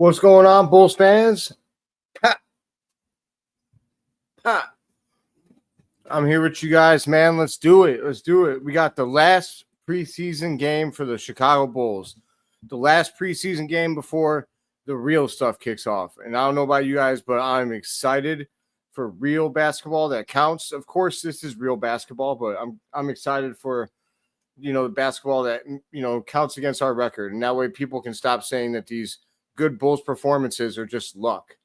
What's going on, Bulls fans? Ha, ha. I'm here with you guys, man. Let's do it. Let's do it. We got the last preseason game for the Chicago Bulls. The last preseason game before the real stuff kicks off. And I don't know about you guys, but I'm excited for real basketball that counts. Of course, this is real basketball, but I'm excited for the basketball that counts against our record. And that way people can stop saying that these good Bulls performances are just luck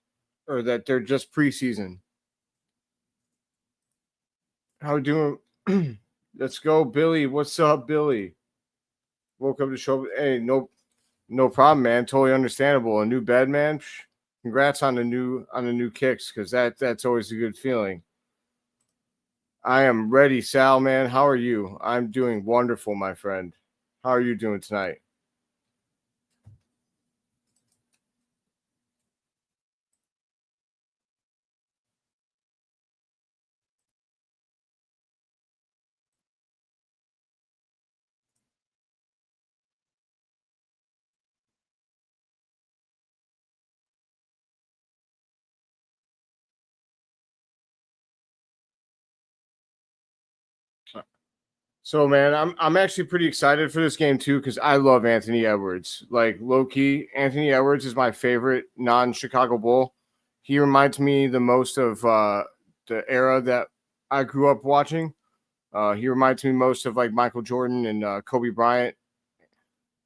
or that they're just preseason. How we doing? Let's go, Billy. What's up, Billy? Woke up to show. Hey, no problem, man. Totally understandable. A new bed, man. Congrats on the new kicks, because that's always a good feeling. I am ready, Sal, man. How are you? I'm doing wonderful, my friend. How are you doing tonight? So, man, I'm actually pretty excited for this game too, because I love Anthony Edwards. Like, low key, Anthony Edwards is my favorite non-Chicago Bull. He reminds me the most of the era that I grew up watching. He reminds me most of like Michael Jordan and Kobe Bryant.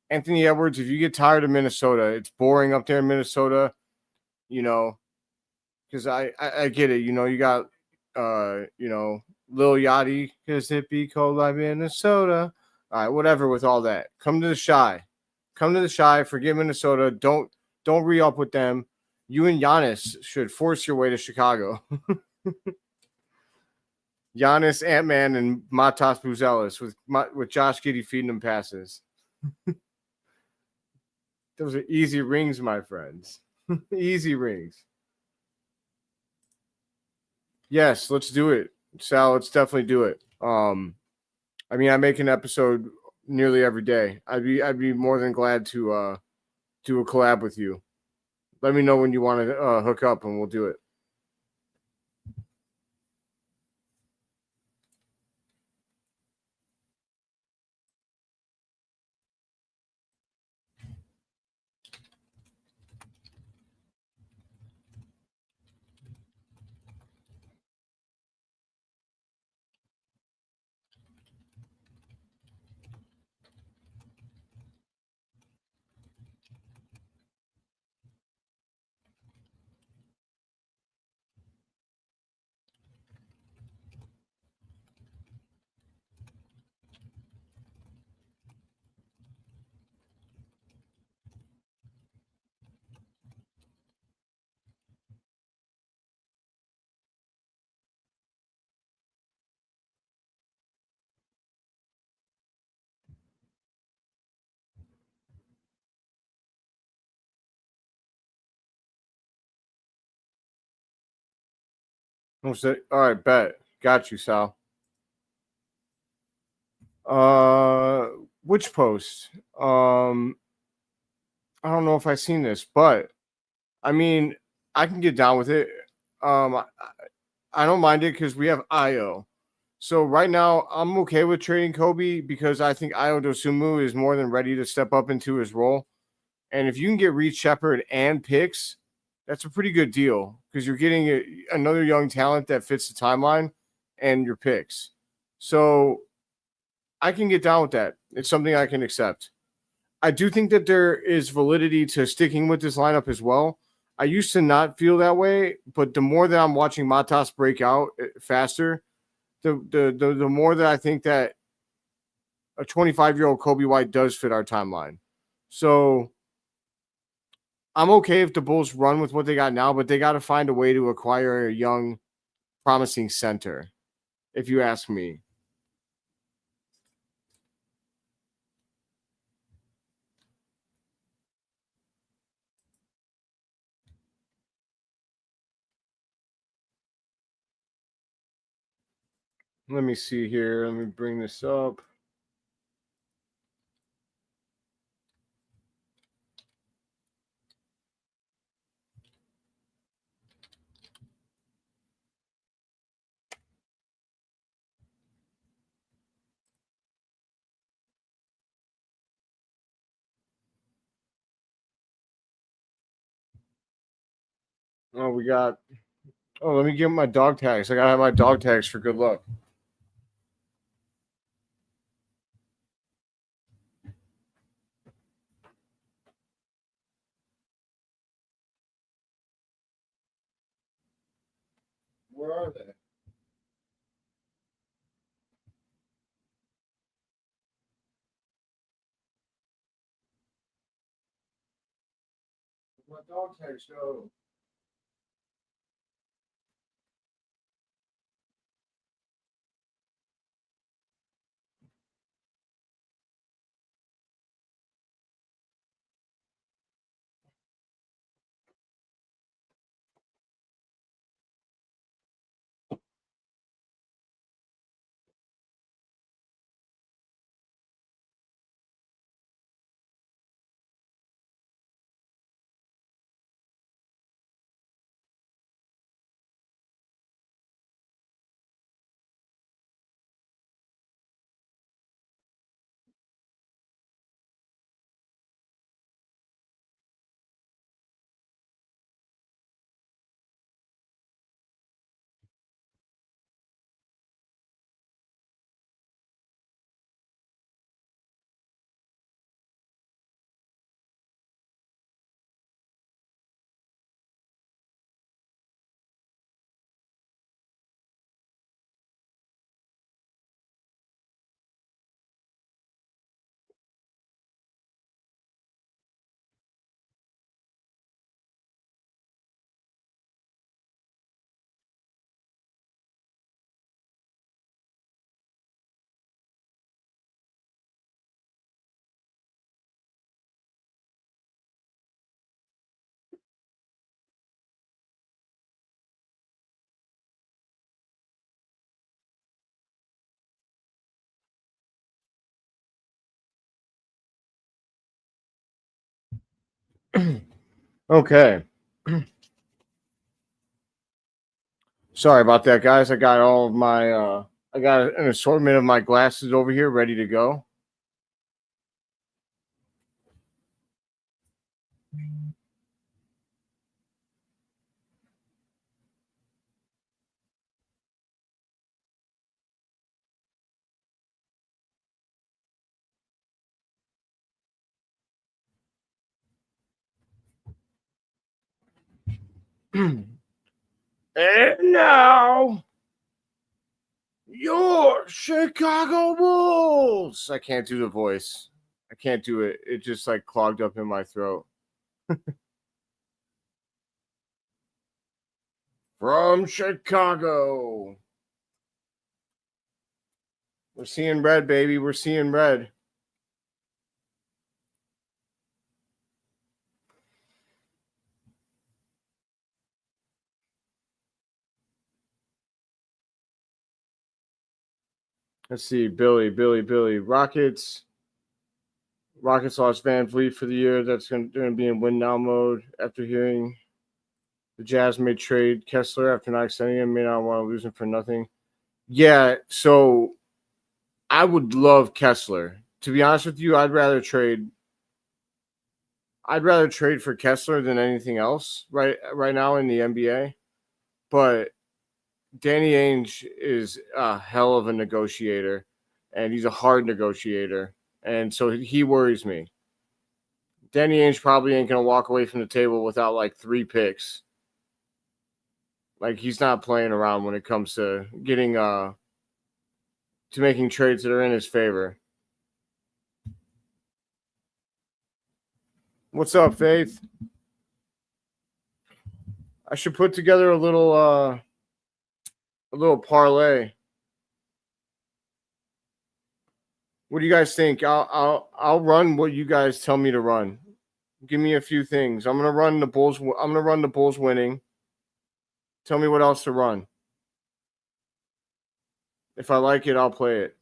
Anthony Edwards, if you get tired of Minnesota, it's boring up there in Minnesota, because I get it. You got, Lil Yachty, because it be cold like Minnesota. All right, whatever with all that. Come to the Shy. Come to the Shy. Forget Minnesota. Don't re-up with them. You and Giannis should force your way to Chicago. Giannis, Ant-Man, and Matas Buzelis with Josh Giddey feeding them passes. Those are easy rings, my friends. Easy rings. Yes, let's do it. Sal, let's definitely do it. I mean, I make an episode nearly every day. I'd be more than glad to do a collab with you. Let me know when you want to hook up, and we'll do it. All right, bet. Got you, Sal. Which post? I don't know if I've seen this, but I mean, I can get down with it. I don't mind it because we have Io. So right now, I'm okay with trading Kobe because I think Io Dosunmu is more than ready to step up into his role. And if you can get Reed Shepherd and picks, that's a pretty good deal because you're getting another young talent that fits the timeline and your picks. So I can get down with that. It's something I can accept. I do think that there is validity to sticking with this lineup as well. I used to not feel that way, but the more that I'm watching Matas break out faster, the more that I think that a 25-year-old Kobe White does fit our timeline. So I'm okay if the Bulls run with what they got now, but they got to find a way to acquire a young, promising center, if you ask me. Let me see here. Let me bring this up. Oh, we got. Oh, let me give my dog tags. I gotta have my dog tags for good luck. Where are they? My dog tags go. Okay. Sorry about that, guys. I got all of my. I got an assortment of my glasses over here, ready to go. And now, your Chicago Bulls. I can't do the voice. I can't do it. It just like clogged up in my throat. From Chicago. We're seeing red, baby. We're seeing red. Let's see. Billy. Rockets. Rockets lost Van Vliet for the year. That's going to be in win now mode after hearing the Jazz may trade Kessler after not extending him. May not want to lose him for nothing. Yeah, so I would love Kessler. To be honest with you, I'd rather trade for Kessler than anything else right now in the NBA. But Danny Ainge is a hell of a negotiator, and he's a hard negotiator, and so he worries me. Danny Ainge probably ain't gonna walk away from the table without like 3 picks. Like he's not playing around when it comes to getting to making trades that are in his favor. What's up, Faith? I should put together a little parlay. What do you guys think? I'll run what you guys tell me to run. Give me a few things. I'm gonna run the Bulls winning. Tell me what else to run. If I like it, I'll play it.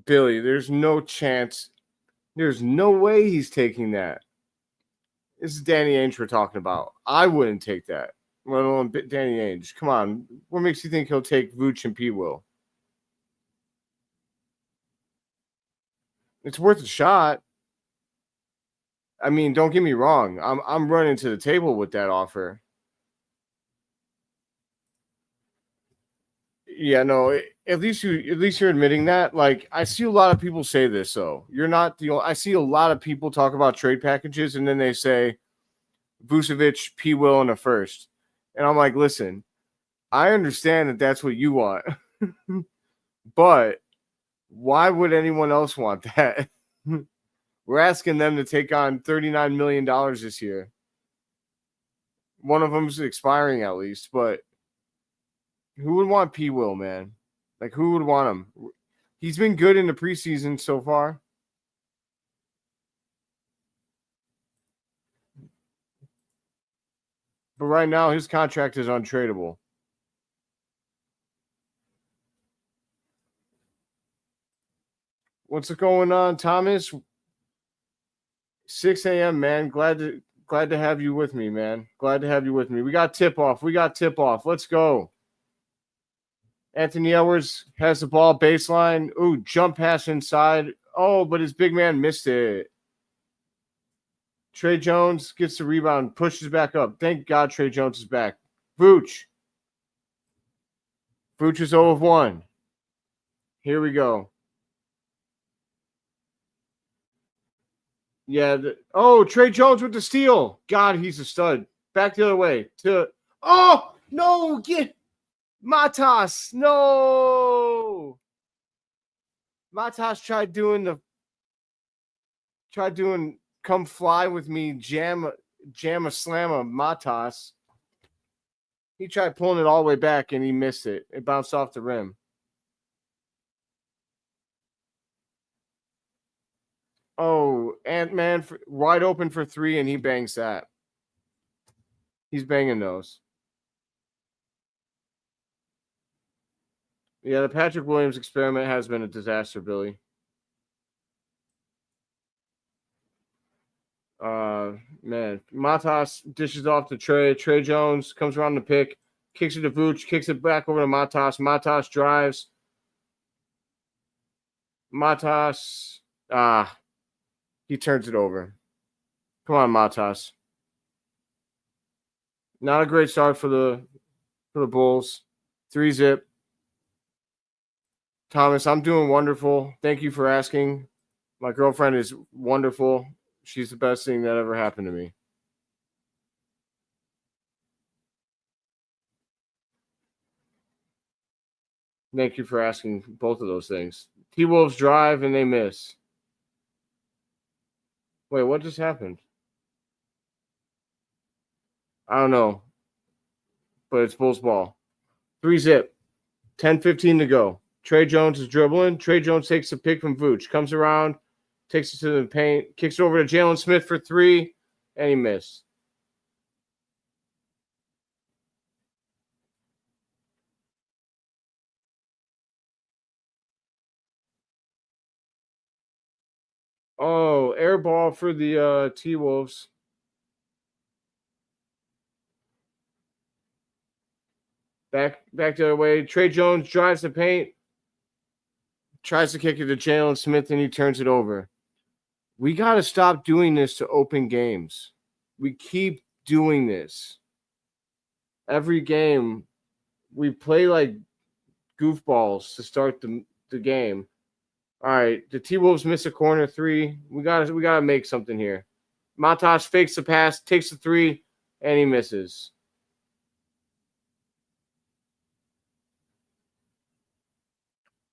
Billy, there's no chance There's no way he's taking that. This is Danny Ainge we're talking about. I wouldn't take that. Let alone Danny Ainge. Come on. What makes you think he'll take Vooch and P. Will? It's worth a shot. I mean, don't get me wrong. I'm running to the table with that offer. Yeah, no. At least you're admitting that. Like, I see a lot of people say this. So you're not the only. I see a lot of people talk about trade packages, and then they say Vucevic, P. Will, and a first. And I'm like, listen, I understand that that's what you want, but why would anyone else want that? We're asking them to take on $39 million this year. One of them's expiring at least, but who would want P. Will, man? Like, who would want him? He's been good in the preseason so far. But right now, his contract is untradeable. What's going on, Thomas? 6 a.m., man. Glad to have you with me, man. Glad to have you with me. We got tip off. Let's go. Anthony Edwards has the ball baseline. Ooh, jump pass inside. Oh, but his big man missed it. Trey Jones gets the rebound, pushes back up. Thank God Trey Jones is back. Vooch. Vooch is 0 of 1. Here we go. Yeah. Trey Jones with the steal. God, he's a stud. Back the other way. No, get Matas. No. Matas tried doing come fly with me, jam a slamma Matas. He tried pulling it all the way back and he missed it. It bounced off the rim. Oh, Ant-Man wide open for 3, and he bangs that. He's banging those. Yeah, the Patrick Williams experiment has been a disaster, Billy. Man, Matas dishes off to Trey. Trey Jones comes around the pick, kicks it to Vooch, kicks it back over to Matas. Matas drives. Matas, he turns it over. Come on, Matas. Not a great start for the Bulls. 3-zip. Thomas, I'm doing wonderful. Thank you for asking. My girlfriend is wonderful. She's the best thing that ever happened to me. Thank you for asking both of those things. T-Wolves drive and they miss. Wait, what just happened? I don't know. But it's Bulls ball. 3-zip. 10-15 to go. Trey Jones is dribbling. Trey Jones takes the pick from Vooch. Comes around. Takes it to the paint. Kicks it over to Jalen Smith for 3. And he missed. Oh, air ball for the T-Wolves. Back the other way. Trey Jones drives the paint. Tries to kick it to Jalen Smith, and he turns it over. We got to stop doing this to open games. We keep doing this. Every game, we play like goofballs to start the game. All right, the T-Wolves miss a corner 3. We gotta make something here. Matas fakes the pass, takes the 3, and he misses.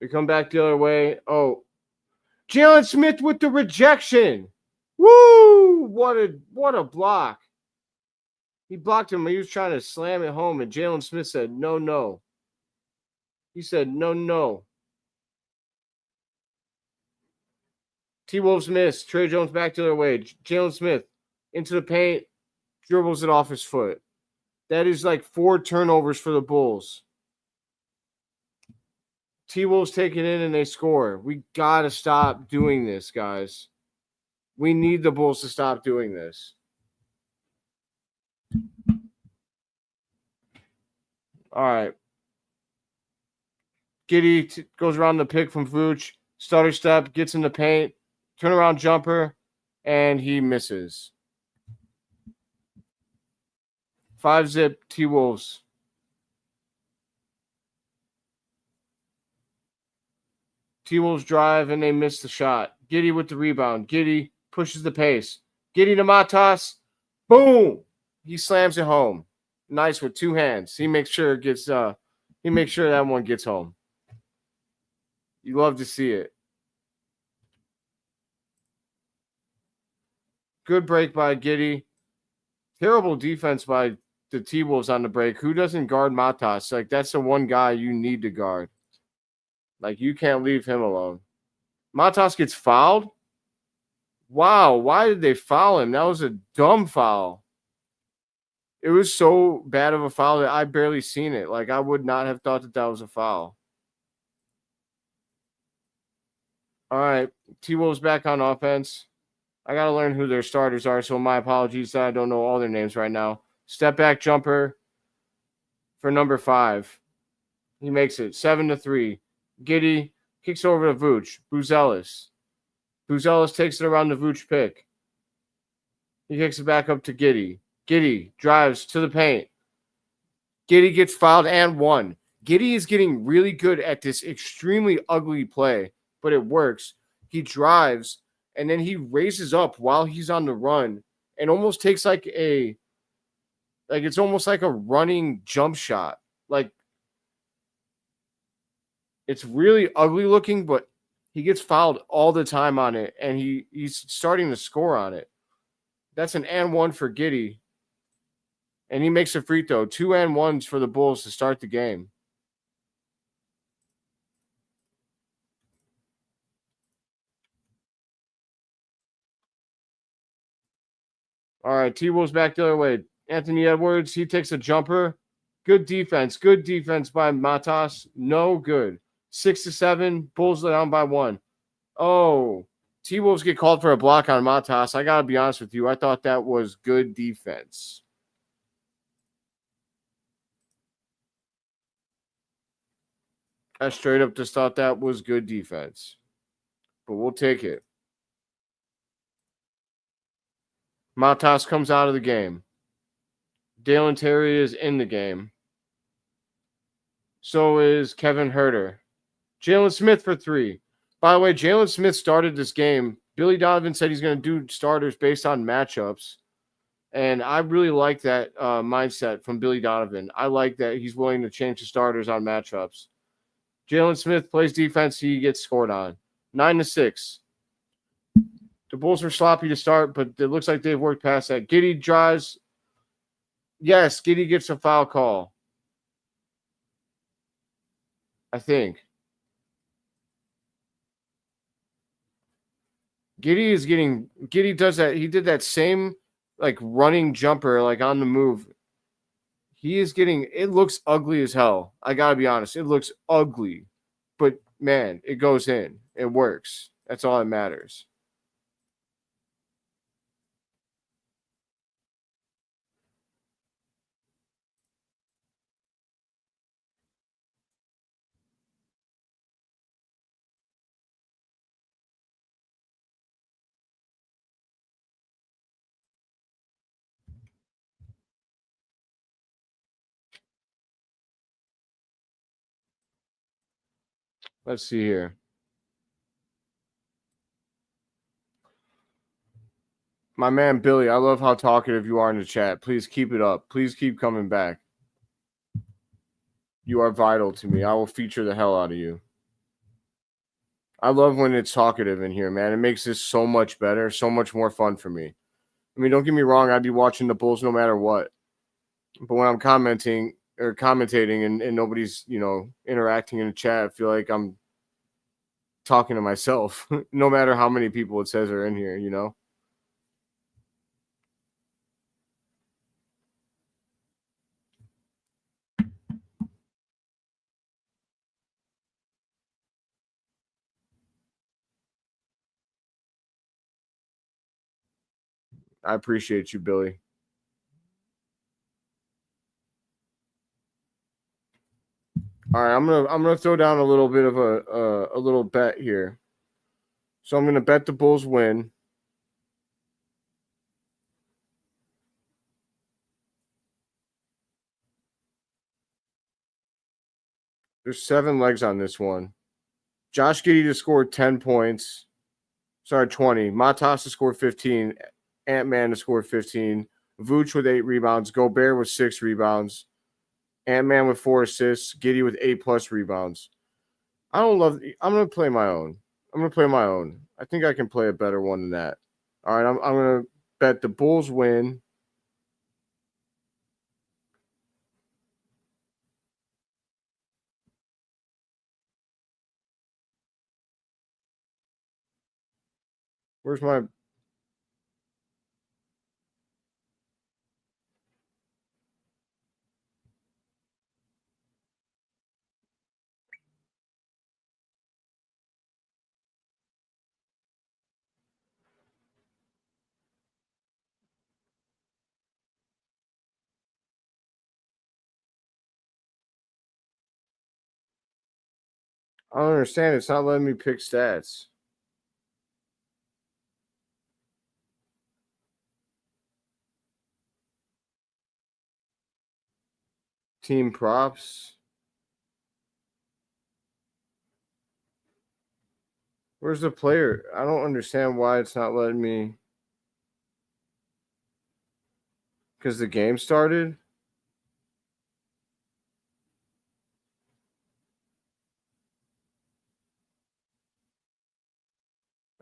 We come back the other way. Oh, Jalen Smith with the rejection. Woo! What a block. He blocked him. He was trying to slam it home, and Jalen Smith said, no. He said, no. T-Wolves miss. Trey Jones back the other way. Jalen Smith into the paint, dribbles it off his foot. That is like 4 turnovers for the Bulls. T-Wolves take it in and they score. We got to stop doing this, guys. We need the Bulls to stop doing this. All right. Giddey goes around the pick from Vooch. Stutter step, gets in the paint. Turnaround jumper, and he misses. 5-zip T-Wolves. T-Wolves drive, and they miss the shot. Giddey with the rebound. Giddey pushes the pace. Giddey to Matas. Boom! He slams it home. Nice with two hands. He makes sure it gets. He makes sure that one gets home. You love to see it. Good break by Giddey. Terrible defense by the T-Wolves on the break. Who doesn't guard Matas? Like, that's the one guy you need to guard. Like, you can't leave him alone. Matas gets fouled? Wow, why did they foul him? That was a dumb foul. It was so bad of a foul that I barely seen it. Like, I would not have thought that that was a foul. All right, T-Wolves back on offense. I got to learn who their starters are, so my apologies that I don't know all their names right now. Step back jumper for number 5. He makes it 7-3. Giddey kicks over to Vooch. Buzelis. Buzelis takes it around the Vooch pick. He kicks it back up to Giddey. Giddey drives to the paint. Giddey gets fouled and won. Giddey is getting really good at this extremely ugly play, but it works. He drives, and then he raises up while he's on the run and almost takes it's almost like a running jump shot. Like, it's really ugly looking, but he gets fouled all the time on it, and he's starting to score on it. That's an and one for Giddey. And he makes a free throw. 2 and 1s for the Bulls to start the game. All right, T-Wolves back the other way. Anthony Edwards, he takes a jumper. Good defense. Good defense by Matas. No good. 6-7. Bulls down by 1. Oh, T-Wolves get called for a block on Matas. I got to be honest with you. I thought that was good defense. I straight up just thought that was good defense. But we'll take it. Matas comes out of the game. Dalen Terry is in the game. So is Kevin Huerter. Jalen Smith for 3. By the way, Jalen Smith started this game. Billy Donovan said he's going to do starters based on matchups. And I really like that mindset from Billy Donovan. I like that he's willing to change the starters on matchups. Jalen Smith plays defense. He gets scored on. 9-6. The Bulls were sloppy to start, but it looks like they've worked past that. Giddey drives. Yes, Giddey gets a foul call. I think. Giddey does that. He did that same like running jumper, like on the move. He is getting, it looks ugly as hell. I gotta be honest. It looks ugly. But man, it goes in. It works. That's all that matters. Let's see here. My man Billy, I love how talkative you are in the chat. Please keep it up. Please keep coming back. You are vital to me. I will feature the hell out of you. I love when it's talkative in here, man. It makes this so much better, so much more fun for me. I mean, don't get me wrong. I'd be watching the Bulls no matter what. But when I'm commentating and nobody's, interacting in the chat, I feel like I'm talking to myself, no matter how many people it says are in here, I appreciate you, Billy. All right, I'm gonna throw down a little bit of a little bet here. So I'm gonna bet the Bulls win. There's 7 legs on this one. Josh Giddey to score 10 points. Sorry, 20. Matas to score 15. Ant-Man to score 15. Vooch with 8 rebounds. Gobert with 6 rebounds. Ant-Man with 4 assists. Giddey with 8+ rebounds. I'm going to play my own. I think I can play a better one than that. All right, I'm going to bet the Bulls win. Where's my... I don't understand. It's not letting me pick stats. Team props. Where's the player? I don't understand why it's not letting me. Because the game started?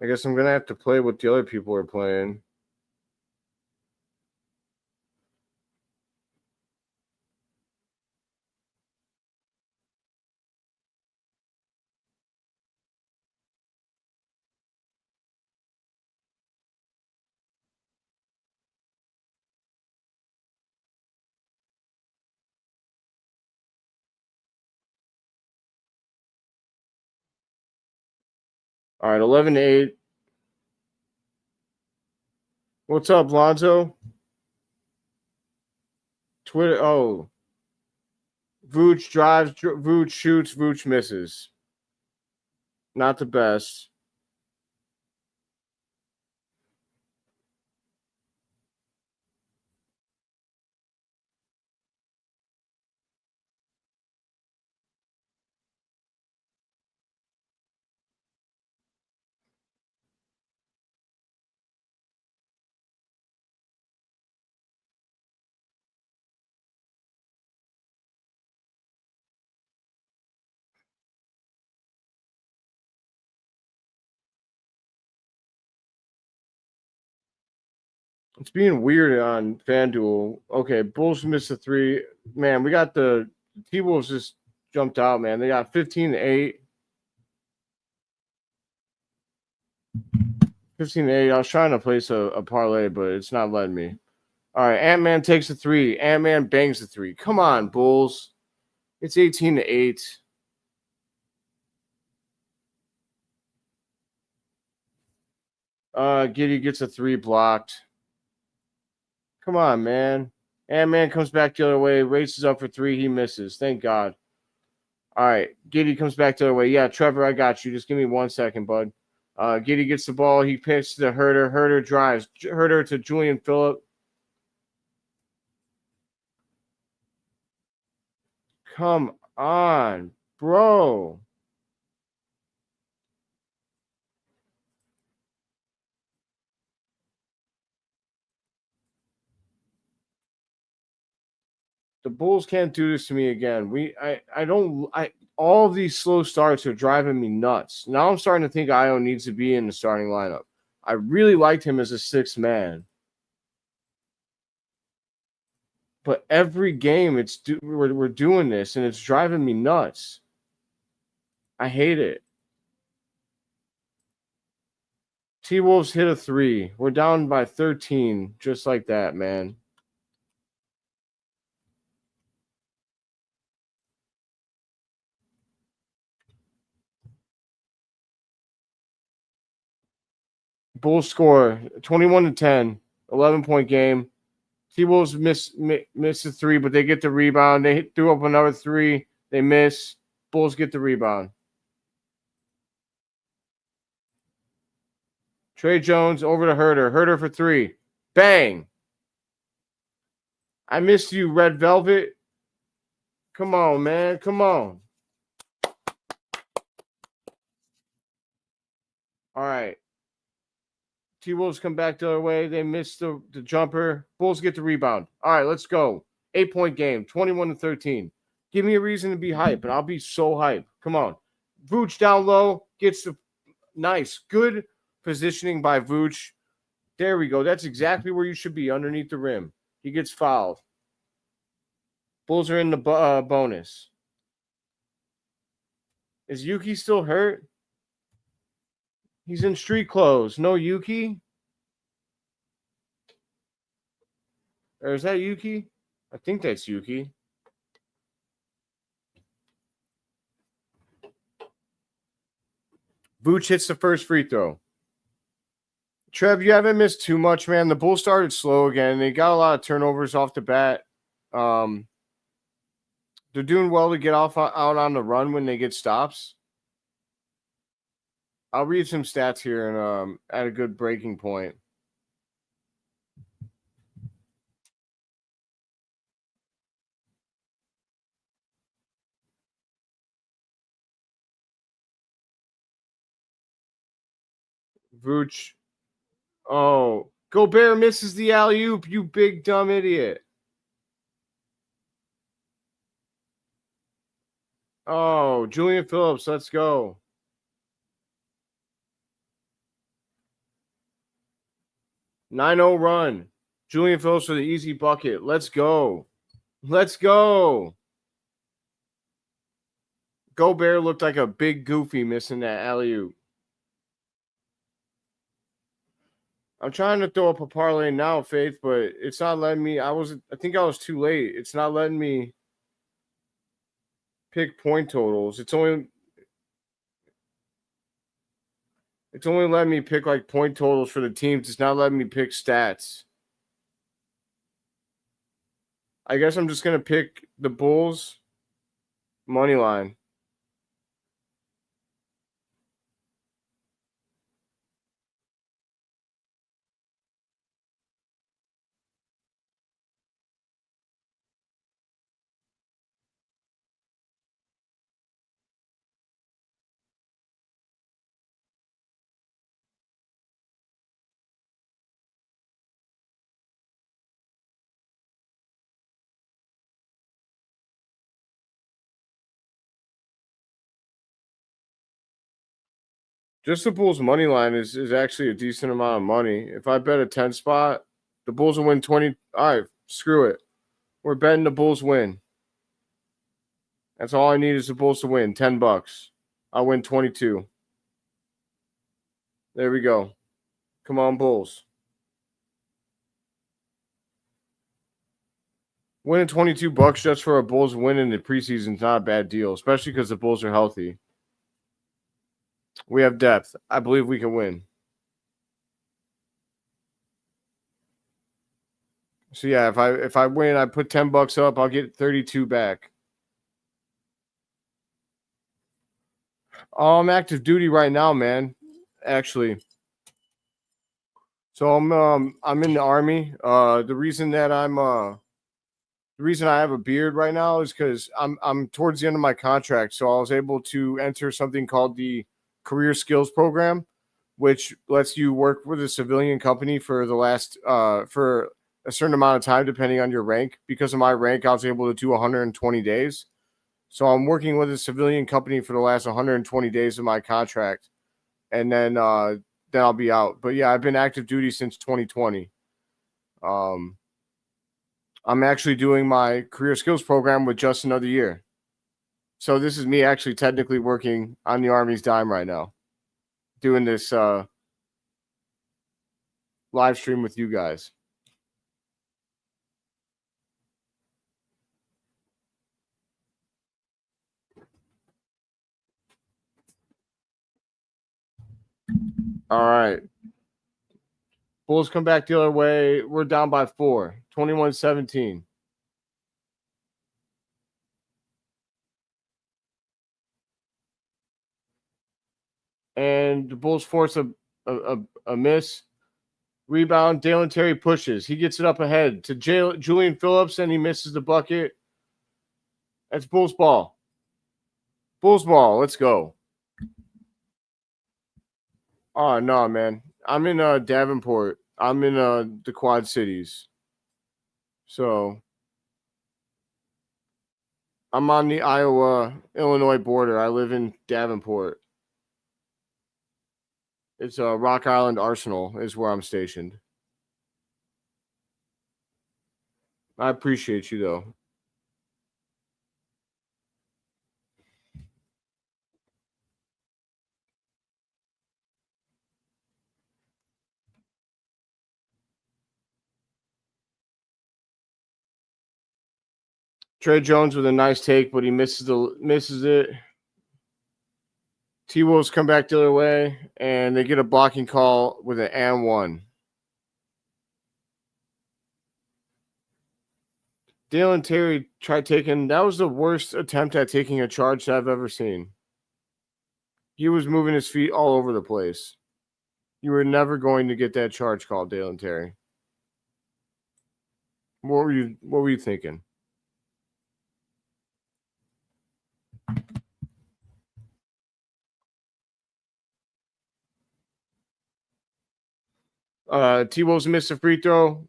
I guess I'm going to have to play what the other people are playing. All right, 11-8. What's up, Lonzo? Twitter. Oh. Vooch drives, Vooch shoots, Vooch misses. Not the best. It's being weird on FanDuel. Okay, Bulls missed a 3. Man, we got the T-Wolves just jumped out, man. They got 15-8. 15-8. I was trying to place a parlay, but it's not letting me. All right, Ant-Man takes a 3. Ant-Man bangs the 3. Come on, Bulls. It's 18-8. Giddey gets a 3 blocked. Come on, man. Ant-Man comes back the other way, races up for 3. He misses. Thank God. All right. Giddey comes back the other way. Yeah, Trevor, I got you. Just give me 1 second, bud. Giddey gets the ball. He picks to Herter. Herter drives. Herter to Julian Phillip. Come on, bro. The Bulls can't do this to me again. All of these slow starts are driving me nuts. Now I'm starting to think Io needs to be in the starting lineup. I really liked him as a 6th man. But every game we're doing this and it's driving me nuts. I hate it. T-Wolves hit a 3. We're down by 13 just like that, man. Bulls score 21-10. 11-point game. T-Wolves miss a three, but they get the rebound. They threw up another three. They miss. Bulls get the rebound. Trey Jones over to Herter. Herter for three. Bang. I missed you, Red Velvet. Come on, man. Come on. All right. T-Wolves come back the other way. They miss the jumper. Bulls get the rebound. All right, let's go. 8-point game, 21-13. Give me a reason to be hype, and I'll be so hype. Come on. Vooch down low. Gets the nice. Good positioning by Vooch. There we go. That's exactly where you should be, underneath the rim. He gets fouled. Bulls are in the bonus. Is Yuki still hurt? He's in street clothes. No Yuki? Or is that Yuki? I think that's Yuki. Vooch hits the first free throw. Trev, you haven't missed too much, man. The Bulls started slow again. They got a lot of turnovers off the bat. They're doing well to get out on the run when they get stops. I'll read some stats here and at a good breaking point. Vooch. Oh, Gobert misses the alley-oop, you big dumb idiot. Oh, Julian Phillips, let's go. .90 run. Julian Phillips for the easy bucket. Let's go. Let's go. Gobert looked like a big goofy missing that alley-oop. I'm trying to throw up a parlay now, Faith, but it's not letting me. I think I was too late. It's not letting me pick point totals. It's only letting me pick like point totals for the teams. It's not letting me pick stats. I guess I'm just gonna pick the Bulls money line. Just the Bulls money line is actually a decent amount of money. If I bet a 10 spot, the Bulls will win 20. All right, screw it. We're betting the Bulls win. That's all I need is the Bulls to win. $10. I'll win 22. There we go. Come on, Bulls. Winning $22 just for a Bulls win in the preseason is not a bad deal, especially because the Bulls are healthy. We have depth. I believe we can win. So yeah, if I win, I put $10 up, I'll get 32 back. Oh, I'm active duty right now, man. Actually. So I'm in the Army. The reason I have a beard right now is because I'm towards the end of my contract. So I was able to enter something called the Career Skills Program, which lets you work with a civilian company for the last for a certain amount of time, depending on your rank. Because of my rank, I was able to do 120 days. So I'm working with a civilian company for the last 120 days of my contract, and then I'll be out. But yeah, I've been active duty since 2020. I'm actually doing my career skills program with just another year. So this is me actually technically working on the Army's dime right now, doing this live stream with you guys. All right. Bulls come back the other way. We're down by 4, 21-17. And the Bulls force a miss. Rebound. Dalen Terry pushes. He gets it up ahead to Julian Phillips, and he misses the bucket. That's Bulls ball. Bulls ball. Let's go. Oh, no, man. I'm in Davenport. I'm in the Quad Cities. So I'm on the Iowa-Illinois border. I live in Davenport. It's Rock Island Arsenal is where I'm stationed. I appreciate you, though. Trey Jones with a nice take, but he misses it. T-Wolves come back the other way, and they get a blocking call with an and one. Dalen Terry tried taking – that was the worst attempt at taking a charge that I've ever seen. He was moving his feet all over the place. You were never going to get that charge called, Dalen Terry. What were you thinking? T-Wolves missed a free throw.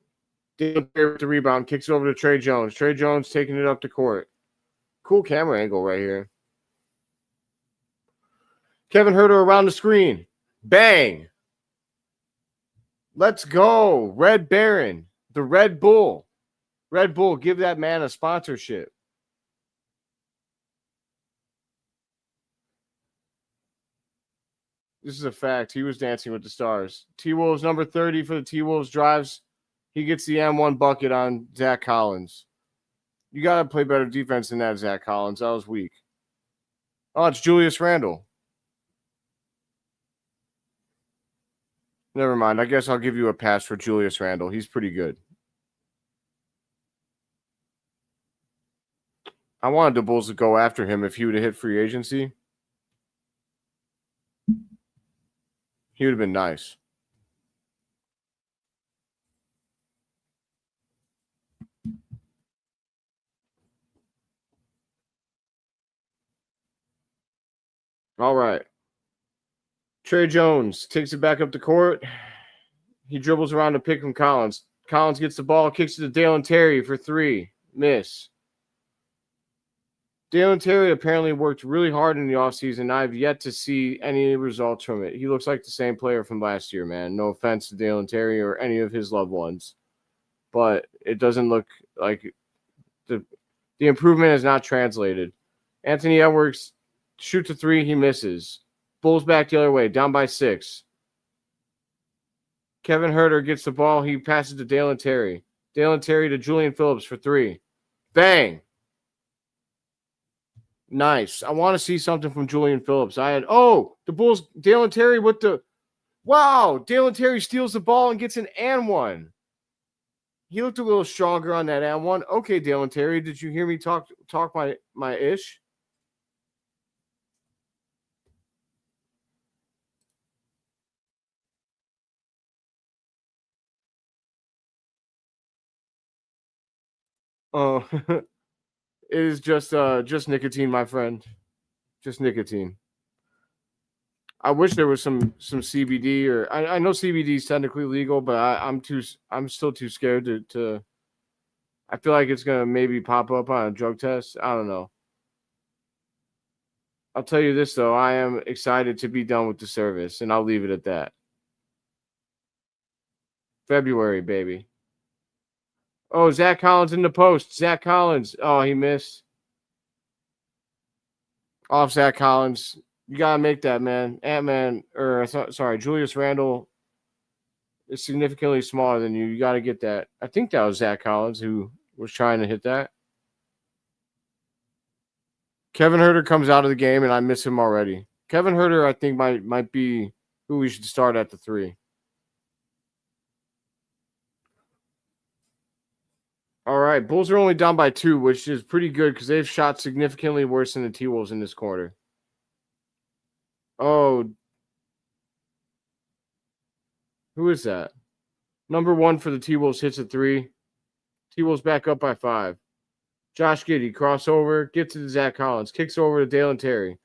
Dalen Terry with the rebound, kicks it over to Trey Jones. Trey Jones taking it up the court. Cool camera angle right here. Kevin Huerter around the screen. Bang. Let's go. Red Baron, the Red Bull. Red Bull, give that man a sponsorship. This is a fact. He was dancing with the stars. T-Wolves number 30 for the T-Wolves drives. He gets the M1 bucket on Zach Collins. You got to play better defense than that, Zach Collins. That was weak. Oh, it's Julius Randle. Never mind. I guess I'll give you a pass for Julius Randle. He's pretty good. I wanted the Bulls to go after him if he would have hit free agency. He would have been nice. All right. Trey Jones takes it back up the court. He dribbles around to pick from Collins. Collins gets the ball, kicks it to Dalen Terry for 3. Miss. Dalen Terry apparently worked really hard in the offseason. I've yet to see any results from it. He looks like the same player from last year, man. No offense to Dalen Terry or any of his loved ones. But it doesn't look like the improvement has not translated. Anthony Edwards shoots a 3. He misses. Bulls back the other way, down by 6. Kevin Huerter gets the ball. He passes to Dalen Terry. Dalen Terry to Julian Phillips for 3. Bang. Nice. I want to see something from Julian Phillips. The Bulls, Dalen Terry with the – wow, Dalen Terry steals the ball and gets an and one. He looked a little stronger on that and one. Okay, Dalen Terry, did you hear me talk my ish? Oh, it is just nicotine, my friend. Just nicotine. I wish there was some CBD, or I know CBD is technically legal, but I'm still too scared to. I feel like it's gonna maybe pop up on a drug test. I don't know. I'll tell you this though, I am excited to be done with the service, and I'll leave it at that. February, baby. Oh, Zach Collins in the post. Zach Collins. Oh, he missed. Off Zach Collins. You got to make that, man. Julius Randle is significantly smaller than you. You got to get that. I think that was Zach Collins who was trying to hit that. Kevin Huerter comes out of the game, and I miss him already. Kevin Huerter, I think, might be who we should start at the 3. All right. Bulls are only down by 2, which is pretty good because they've shot significantly worse than the T-Wolves in this quarter. Oh, who is that? Number 1 for the T-Wolves hits a 3. T-Wolves back up by 5. Josh Giddey, crossover, gets to Zach Collins, kicks over to Dalen Terry.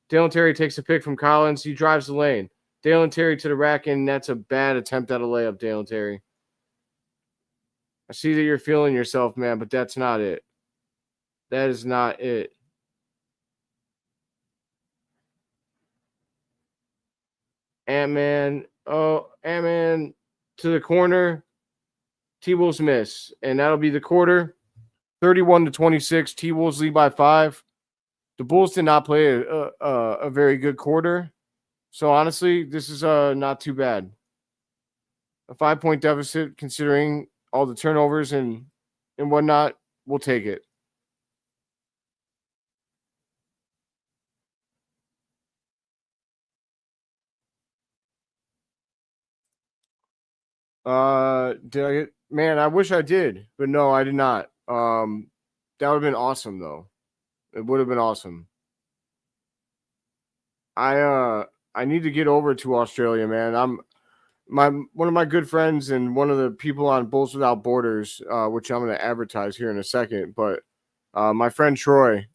Dalen Terry takes a pick from Collins. He drives the lane. Dalen Terry to the rack, and that's a bad attempt at a layup, Dalen Terry. I see that you're feeling yourself, man, but that's not it. That is not it. Ant-Man. Oh, Ant-Man to the corner. T-Wolves miss, and that'll be the quarter. 31-26. T-Wolves lead by 5. The Bulls did not play a very good quarter. So, honestly, this is not too bad. A 5-point deficit, considering all the turnovers and whatnot, we'll take it. Did I get, man, I wish I did, but no, I did not. That would have been awesome though. It would have been awesome. I need to get over to Australia, man. One of my good friends and one of the people on Bulls Without Borders, which I'm going to advertise here in a second, but my friend Troy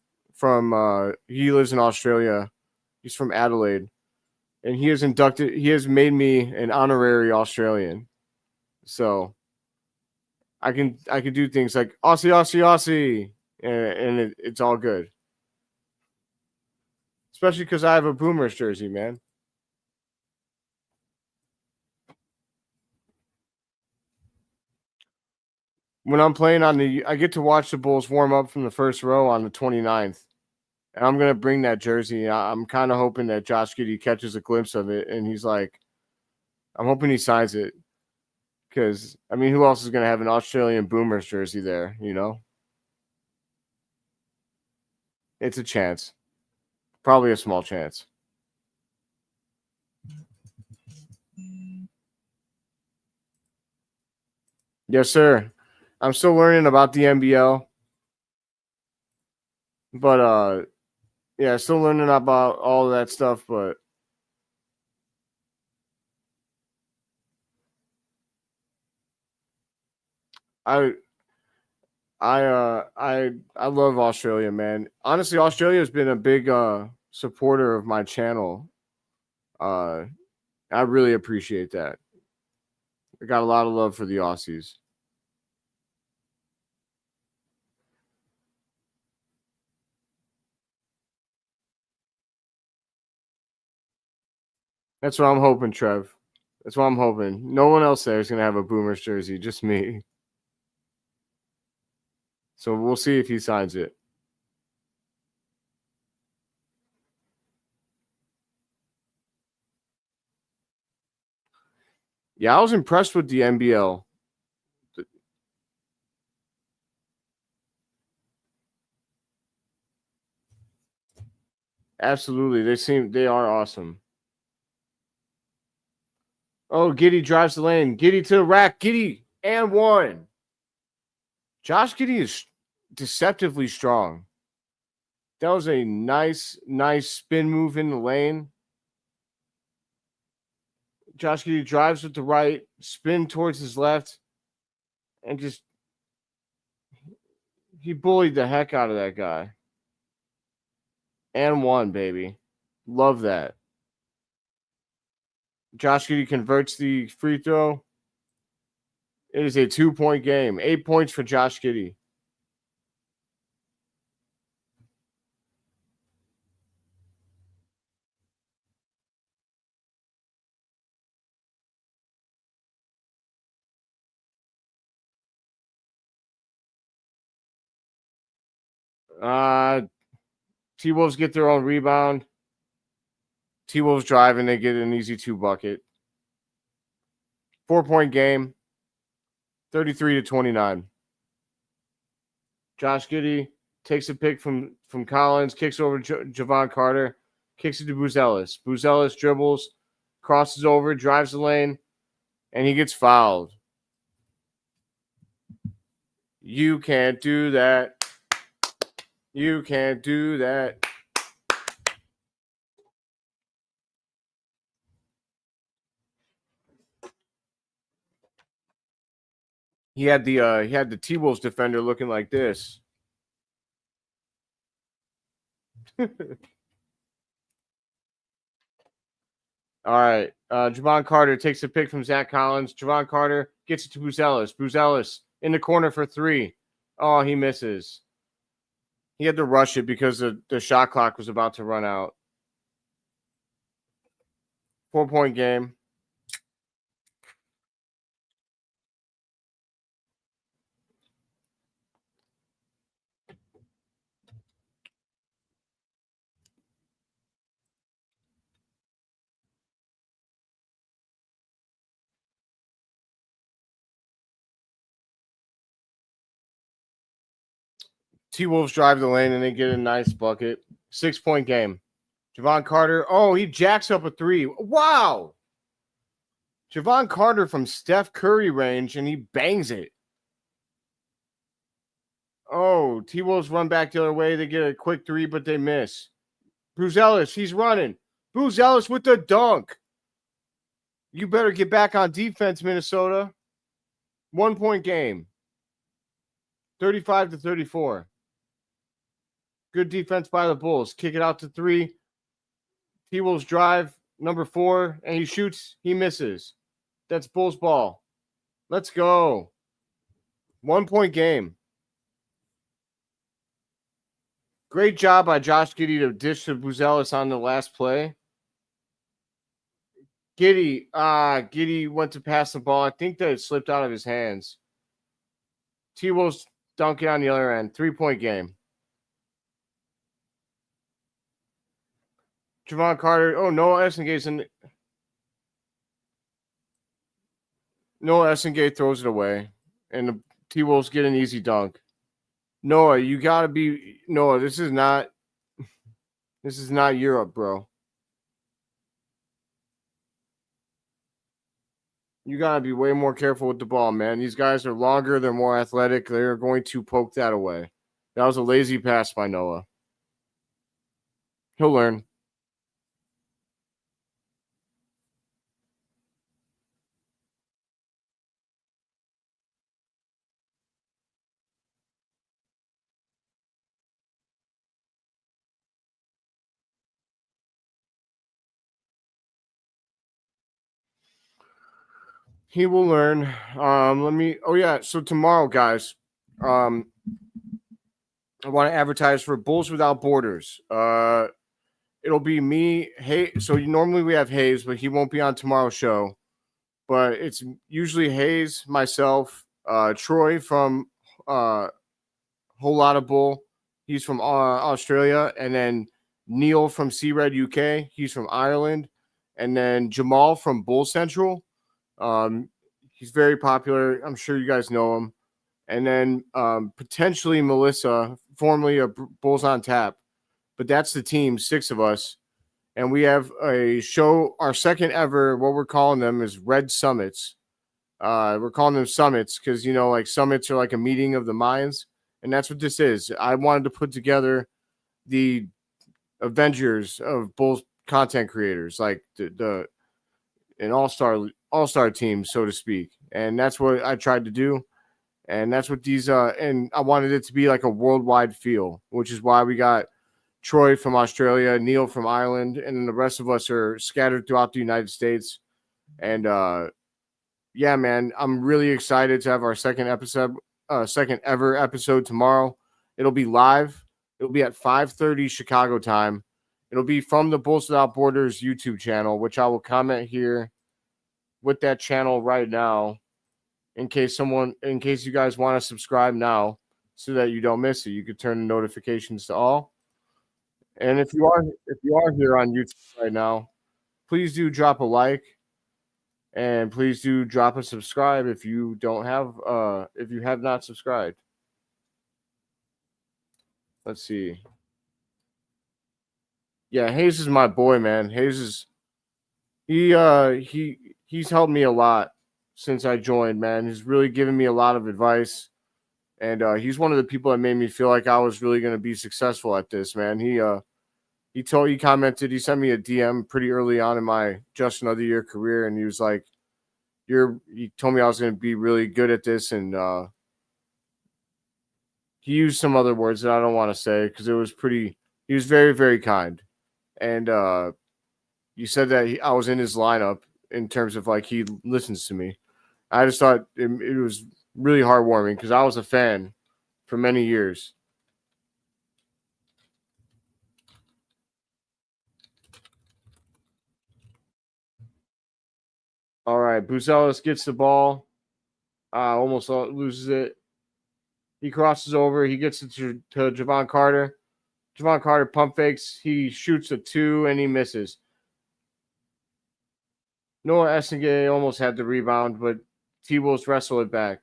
he lives in Australia. He's from Adelaide, and he has made me an honorary Australian. So I can do things like Aussie, Aussie, Aussie, and it's all good. Especially because I have a Boomers jersey, man. When I'm playing I get to watch the Bulls warm up from the first row on the 29th. And I'm going to bring that jersey. I'm kind of hoping that Josh Giddey catches a glimpse of it. And he's like, I'm hoping he signs it. Because, I mean, who else is going to have an Australian Boomers jersey there, you know? It's a chance. Probably a small chance. Yes, sir. I'm still learning about the NBL. But, yeah, still learning about all of that stuff, but I love Australia, man. Honestly, Australia has been a big supporter of my channel. I really appreciate that. I got a lot of love for the Aussies. That's what I'm hoping, Trev. That's what I'm hoping. No one else there is going to have a Boomers jersey, just me. So we'll see if he signs it. Yeah, I was impressed with the NBL. Absolutely. They are awesome. Oh, Giddey drives the lane. Giddey to the rack. Giddey and 1. Josh Giddey is deceptively strong. That was a nice spin move in the lane. Josh Giddey drives with the right, spin towards his left, and just he bullied the heck out of that guy. And 1, baby. Love that. Josh Giddey converts the free throw. It is a 2-point game. 8 points for Josh Giddey. T-Wolves get their own rebound. T-Wolves drive and they get an easy 2 bucket. 4-point game. 33-29. Josh Giddey takes a pick from Collins, kicks over Javon Carter, kicks it to Buzelis. Buzelis dribbles, crosses over, drives the lane, and he gets fouled. You can't do that. You can't do that. He had the T-Wolves defender looking like this. All right. Javon Carter takes a pick from Zach Collins. Javon Carter gets it to Buzelis. Buzelis in the corner for 3. Oh, he misses. He had to rush it because the shot clock was about to run out. 4-point game. T-Wolves drive the lane and they get a nice bucket. 6-point game. Javon Carter. Oh, he jacks up a 3. Wow. Javon Carter from Steph Curry range, and he bangs it. Oh, T-Wolves run back the other way. They get a quick 3, but they miss. Buzelis, he's running. Buzelis with the dunk. You better get back on defense, Minnesota. 1-point game. 35-34. Good defense by the Bulls. Kick it out to 3. T-Wolves drive, number 4, and he shoots. He misses. That's Bulls ball. Let's go. 1-point game. Great job by Josh Giddey to dish to Buzelis on the last play. Giddey went to pass the ball. I think that it slipped out of his hands. T-Wolves dunk it on the other end. 3-point game. Javon Carter. Oh, Noah Essengay's in. Noah Essengay throws it away, and the T-Wolves get an easy dunk. Noah, you got to be – Noah, this is not Europe, bro. You got to be way more careful with the ball, man. These guys are longer. They're more athletic. They're going to poke that away. That was a lazy pass by Noah. He'll learn. He will learn. So tomorrow, guys, I want to advertise for Bulls Without Borders. It'll be me. Hey, so normally we have Hayes, but he won't be on tomorrow's show. But it's usually Hayes, myself, Troy from Whole Lotta Bull. He's from Australia, and then Neil from C-Red UK. He's from Ireland, and then Jamal from Bull Central. He's very popular. I'm sure you guys know him. And then potentially Melissa, formerly of Bulls on Tap. But that's the team, 6 of us. And we have a show, our second ever, what we're calling them is Red Summits. We're calling them summits because, like summits are like a meeting of the minds. And that's what this is. I wanted to put together the Avengers of Bulls content creators, like an all-star team, so to speak. And that's what I tried to do. And that's what these and I wanted it to be like a worldwide feel, which is why we got Troy from Australia, Neil from Ireland, and then the rest of us are scattered throughout the United States. And yeah, man, I'm really excited to have our second ever episode tomorrow. It'll be live. It'll be at 5:30 Chicago time. It'll be from the Bulls Without Borders YouTube channel, which I will comment here with that channel right now in case you guys want to subscribe now so that you don't miss it. You could turn the notifications to all. And if you are here on YouTube right now, please do drop a like and please do drop a subscribe if you have not subscribed. Let's see. Yeah, Hayes is my boy, man. Hayes is he's helped me a lot since I joined, man. He's really given me a lot of advice And he's one of the people that made me feel like I was really going to be successful at this, man. He commented, he sent me a DM pretty early on in my just another year career, and he was like, he told me I was going to be really good at this, and he used some other words that I don't want to say because he was very, very kind. And you said that I was in his lineup in terms of like he listens to me. I just thought it was really heartwarming because I was a fan for many years. All right, Buzelis gets the ball, almost loses it. He crosses over. He gets it to Javon Carter. Javon Carter pump fakes. He shoots a 2 and he misses. Noah Essengay almost had the rebound, but T-Wolves wrestle it back.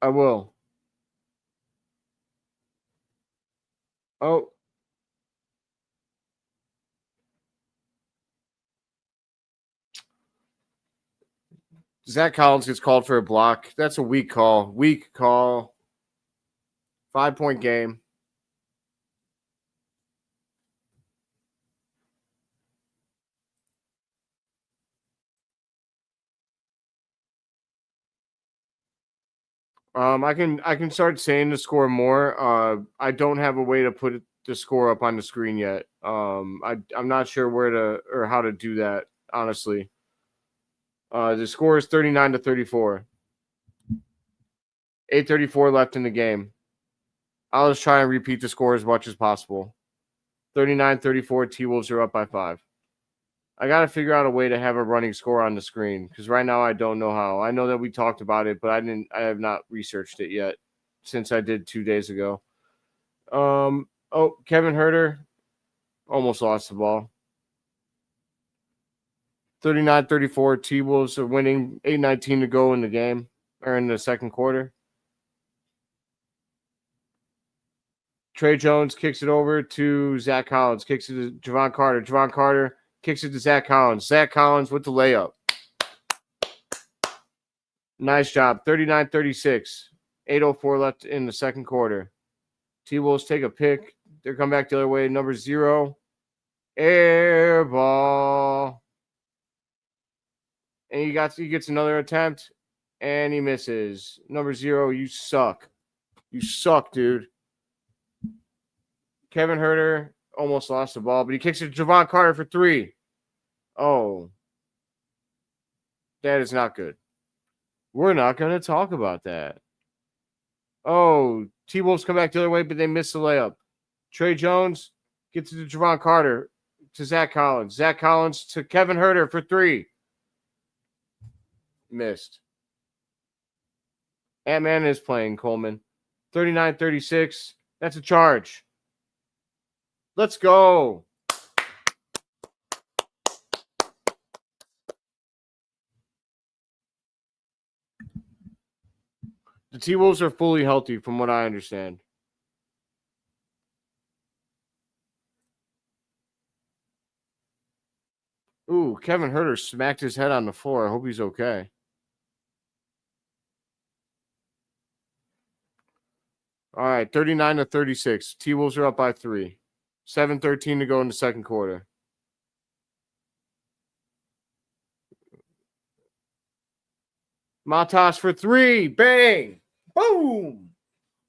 I will. Oh. Zach Collins gets called for a block. That's a weak call. 5-point game. I can start saying the score more. I don't have a way to put the score up on the screen yet. I'm not sure where to or how to do that, honestly. The score is 39-34. 8:34 left in the game. I'll just try and repeat the score as much as possible. 39-34, T-Wolves are up by 5. I got to figure out a way to have a running score on the screen because right now I don't know how. I know that we talked about it, but I have not researched it yet since I did 2 days ago. Kevin Huerter almost lost the ball. 39-34, T-Wolves are winning. 8:19 to go in the game or in the second quarter. Trey Jones kicks it over to Zach Collins, kicks it to Javon Carter. Javon Carter kicks it to Zach Collins. Zach Collins with the layup. Nice job. 39-36. 8:04 left in the second quarter. T-Wolves take a pick. They come back the other way. Number 0. Air ball. And he gets another attempt. And he misses. Number 0, you suck. You suck, dude. Kevin Huerter almost lost the ball, but he kicks it to Javon Carter for 3. Oh. That is not good. We're not going to talk about that. Oh, T-Wolves come back the other way, but they miss the layup. Trey Jones gets it to Javon Carter to Zach Collins. Zach Collins to Kevin Huerter for 3. Missed. Ant-Man is playing, Coleman. 39-36. That's a charge. Let's go. The T-Wolves are fully healthy from what I understand. Ooh, Kevin Huerter smacked his head on the floor. I hope he's okay. All right, 39-36. T-Wolves are up by 3. 7:13 to go in the second quarter. Matas for 3. Bang. Boom.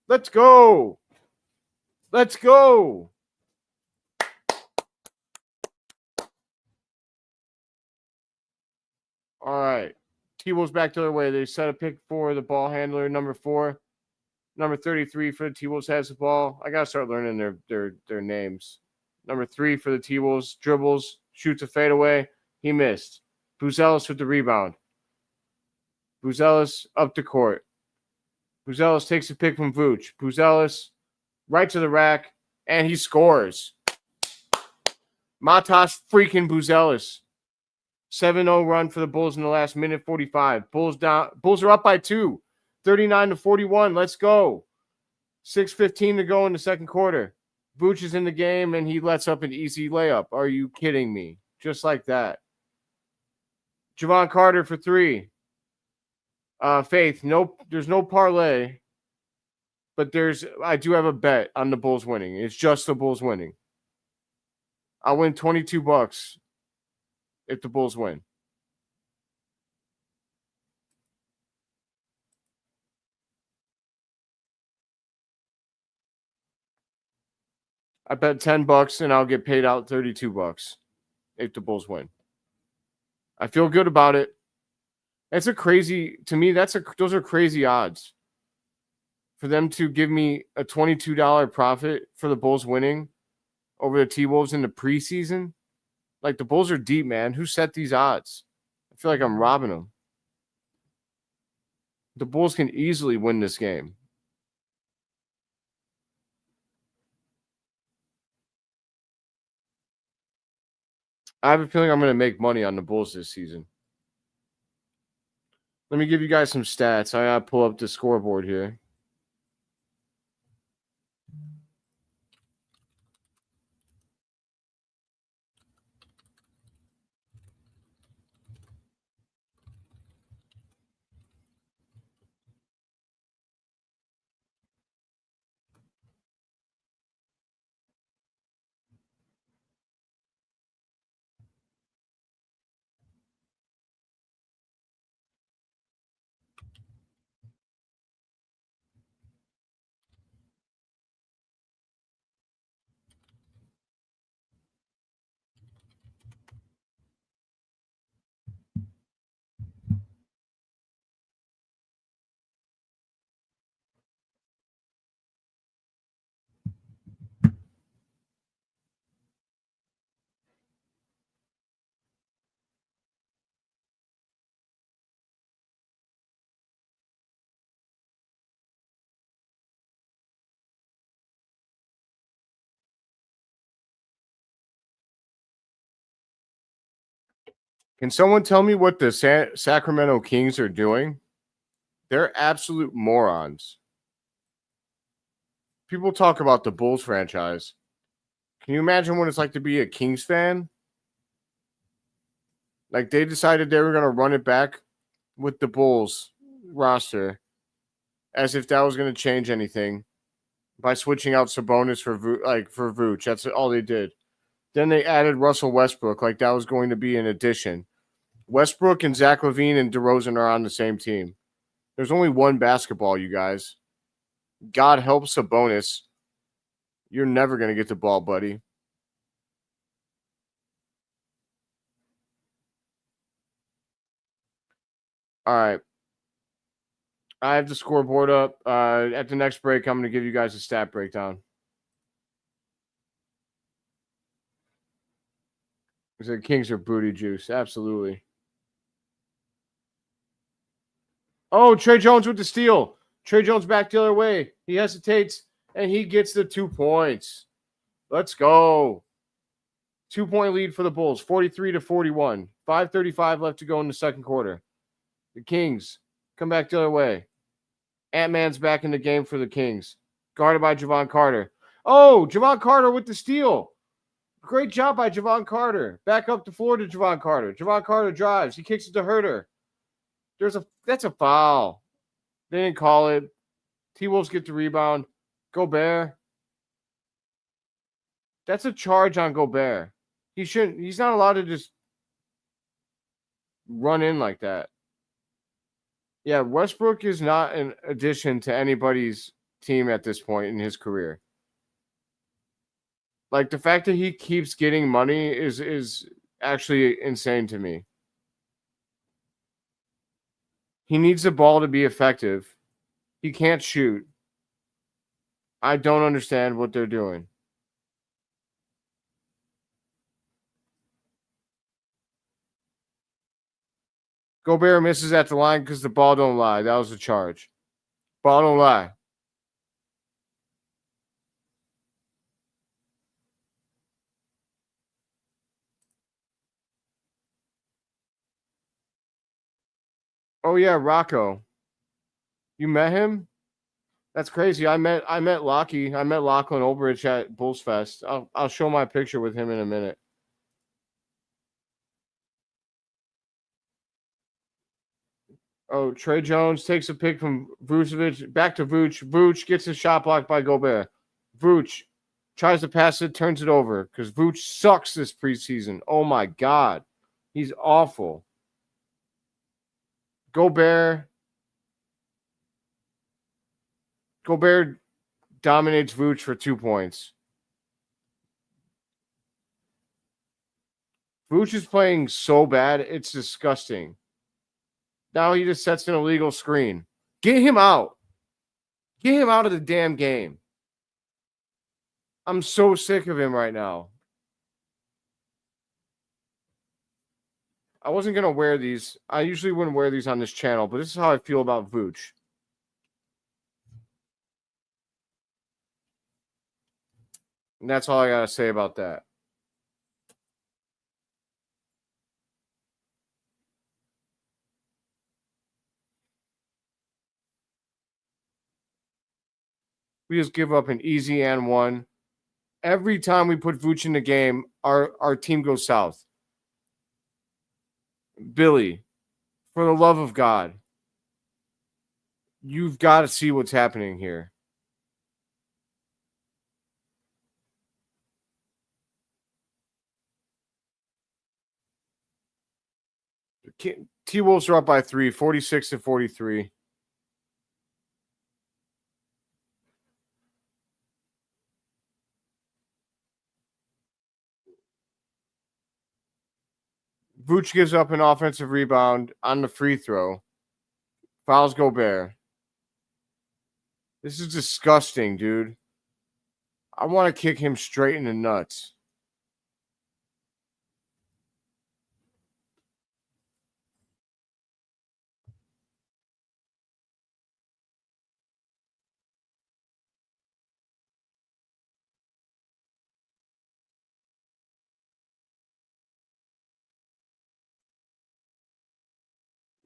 Let's go. Let's go. All right. T-Wolves back the other way. They set a pick for the ball handler, number 4. Number 33 for the T-Wolves has the ball. I got to start learning their names. Number 3 for the T-Wolves dribbles, shoots a fadeaway. He missed. Buzelis with the rebound. Buzelis up the court. Buzelis takes a pick from Vooch. Buzelis right to the rack, and he scores. Matas freaking Buzelis. 7-0 run for the Bulls in the last minute 45. Bulls are up by 2. 39-41. Let's go. 6:15 to go in the second quarter. Vooch is in the game, and he lets up an easy layup. Are you kidding me? Just like that. Javon Carter for 3. Faith, nope. There's no parlay, but I do have a bet on the Bulls winning. It's just the Bulls winning. I'll win $22 if the Bulls win. I bet $10 and I'll get paid out $32 if the Bulls win. I feel good about it. Those are crazy odds. For them to give me a $22 profit for the Bulls winning over the T-Wolves in the preseason. Like, the Bulls are deep, man. Who set these odds? I feel like I'm robbing them. The Bulls can easily win this game. I have a feeling I'm going to make money on the Bulls this season. Let me give you guys some stats. I got to pull up the scoreboard here. Can someone tell me what the Sacramento Kings are doing? They're absolute morons. People talk about the Bulls franchise. Can you imagine what it's like to be a Kings fan? Like, they decided they were going to run it back with the Bulls roster as if that was going to change anything by switching out Sabonis for Vooch. That's all they did. Then they added Russell Westbrook like that was going to be an addition. Westbrook and Zach LaVine and DeRozan are on the same team. There's only one basketball, you guys. God help Sabonis. You're never going to get the ball, buddy. All right. I have the scoreboard up. At the next break, I'm going to give you guys a stat breakdown. The Kings are booty juice. Absolutely. Oh, Trey Jones with the steal. Trey Jones back the other way. He hesitates, and he gets the 2 points. Let's go. 2-point lead for the Bulls, 43-41. 5:35 left to go in the second quarter. The Kings come back the other way. Ant-Man's back in the game for the Kings. Guarded by Javon Carter. Oh, Javon Carter with the steal. Great job by Javon Carter. Back up the floor to Javon Carter. Javon Carter drives. He kicks it to Herter. That's a foul. They didn't call it. T-Wolves get the rebound. Gobert. That's a charge on Gobert. He's not allowed to just run in like that. Yeah, Westbrook is not an addition to anybody's team at this point in his career. Like, the fact that he keeps getting money is actually insane to me. He needs the ball to be effective. He can't shoot. I don't understand what they're doing. Gobert misses at the line because the ball don't lie. That was a charge. Ball don't lie. Oh yeah, Rocco. You met him? That's crazy. I met Lockie. I met Lachlan Ulbrich at Bulls Fest. I'll show my picture with him in a minute. Oh, Trey Jones takes a pick from Vucevic. Back to Vooch. Vooch gets a shot blocked by Gobert. Vooch tries to pass it, turns it over because Vooch sucks this preseason. Oh, my God. He's awful. Gobert dominates Vooch for 2 points. Vooch is playing so bad, it's disgusting. Now he just sets an illegal screen. Get him out. Get him out of the damn game. I'm so sick of him right now. I wasn't going to wear these. I usually wouldn't wear these on this channel, but this is how I feel about Vooch. And that's all I got to say about that. We just give up an easy and one. Every time we put Vooch in the game, our team goes south. Billy, for the love of God, you've got to see what's happening here. T-Wolves are up by 3, 46-43. Vooch gives up an offensive rebound on the free throw. Fouls Gobert. This is disgusting, dude. I want to kick him straight in the nuts.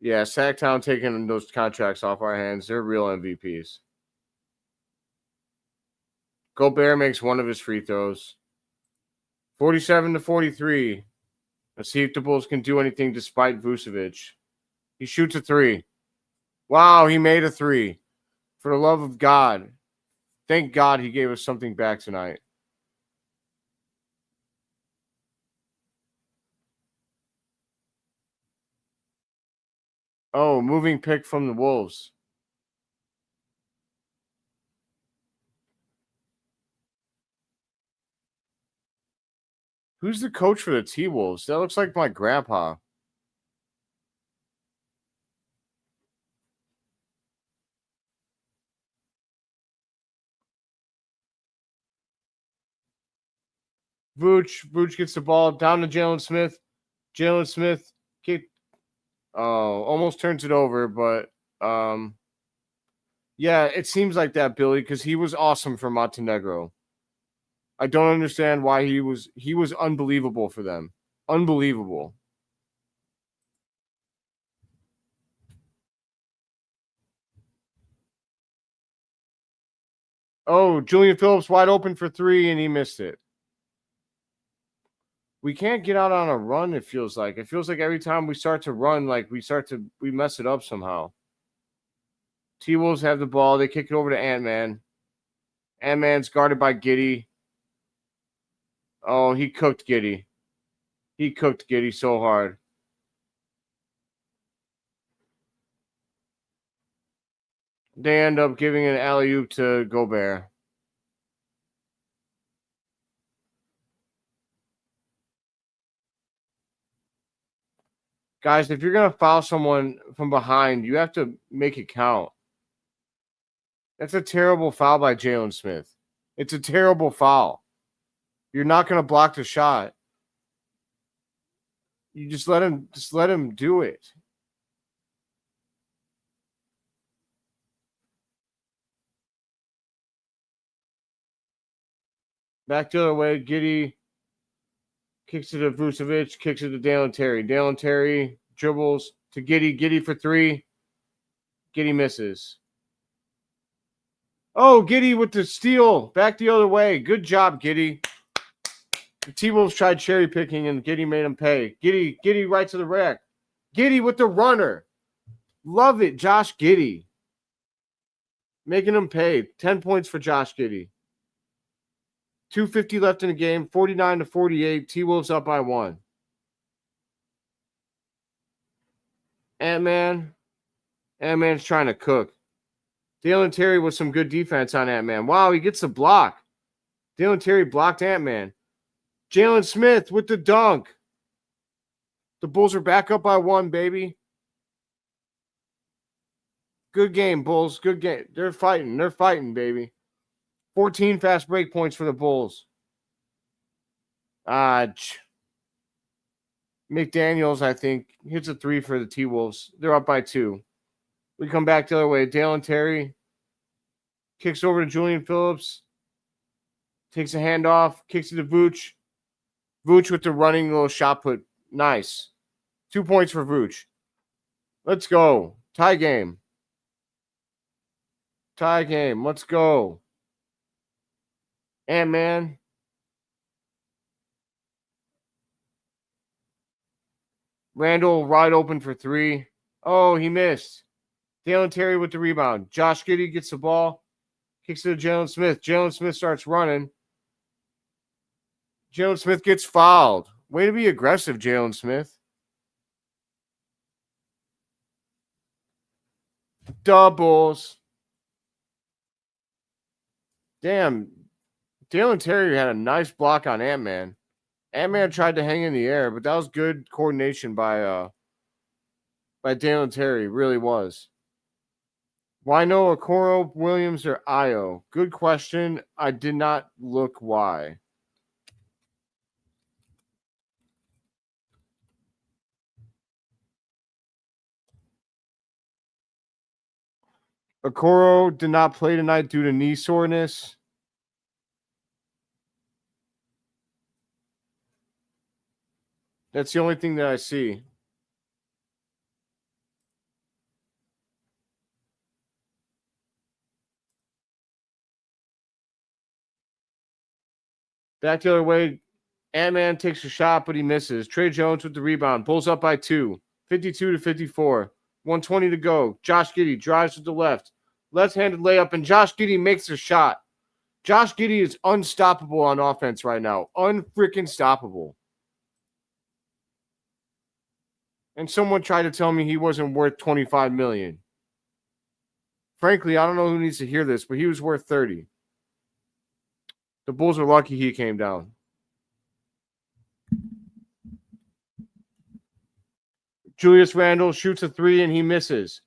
Yeah, Sacktown taking those contracts off our hands. They're real MVPs. Gobert makes one of his free throws. 47-43. Let's see if the Bulls can do anything despite Vucevic. He shoots a 3. Wow, he made a 3. For the love of God. Thank God he gave us something back tonight. Oh, moving pick from the Wolves. Who's the coach for the T-Wolves? That looks like my grandpa. Vooch gets the ball down to Jalen Smith. Jalen Smith almost turns it over, but yeah, it seems like that, Billy, because he was awesome for Montenegro. I don't understand why he was unbelievable for them. Unbelievable. Oh, Julian Phillips wide open for 3, and he missed it. We can't get out on a run, it feels like. It feels like every time we start to run, like we mess it up somehow. T-Wolves have the ball. They kick it over to Ant-Man. Ant-Man's guarded by Giddey. Oh, he cooked Giddey. He cooked Giddey so hard. They end up giving an alley-oop to Gobert. Guys, if you're going to foul someone from behind, you have to make it count. That's a terrible foul by Jalen Smith. It's a terrible foul. You're not going to block the shot. You just let him do it. Back the other way, Giddey kicks it to Vucevic, kicks it to Dalen Terry. Dalen Terry dribbles to Giddey. Giddey for 3. Giddey misses. Oh, Giddey with the steal. Back the other way. Good job, Giddey. The T-Wolves tried cherry picking, and Giddey made him pay. Giddey right to the rack. Giddey with the runner. Love it. Josh Giddey. Making him pay. 10 points for Josh Giddey. 2:50 left in the game. 49-48. T-Wolves up by 1. Ant-Man. Ant-Man's trying to cook. Dalen Terry with some good defense on Ant-Man. Wow, he gets a block. Dalen Terry blocked Ant-Man. Jalen Smith with the dunk. The Bulls are back up by 1, baby. Good game, Bulls. Good game. They're fighting. They're fighting, baby. 14 fast break points for the Bulls. McDaniels, I think, hits a 3 for the T-Wolves. They're up by 2. We come back the other way. Dalen Terry kicks over to Julian Phillips. Takes a handoff. Kicks it to Vooch. Vooch with the running little shot put. Nice. 2 points for Vooch. Let's go. Tie game. Tie game. Let's go. Ant-Man. Randall wide open for 3. Oh, he missed. Dalen Terry with the rebound. Josh Giddey gets the ball. Kicks it to Jalen Smith. Jalen Smith starts running. Jalen Smith gets fouled. Way to be aggressive, Jalen Smith. Doubles. Damn. Dalen Terry had a nice block on Ant-Man. Ant-Man tried to hang in the air, but that was good coordination by Dalen Terry. Really was. Why no Okoro, Williams, or Io? Good question. I did not look why. Okoro did not play tonight due to knee soreness. That's the only thing that I see. Back the other way. Ant-Man takes a shot, but he misses. Trey Jones with the rebound. Bulls up by 2. 52-54. 120 to go. Josh Giddey drives with the left. Left-handed layup, and Josh Giddey makes a shot. Josh Giddey is unstoppable on offense right now. Unfreaking-stoppable. And someone tried to tell me he wasn't worth $25 million. Frankly, I don't know who needs to hear this, but he was worth 30. The Bulls are lucky he came down. Julius Randle shoots a 3 and he misses.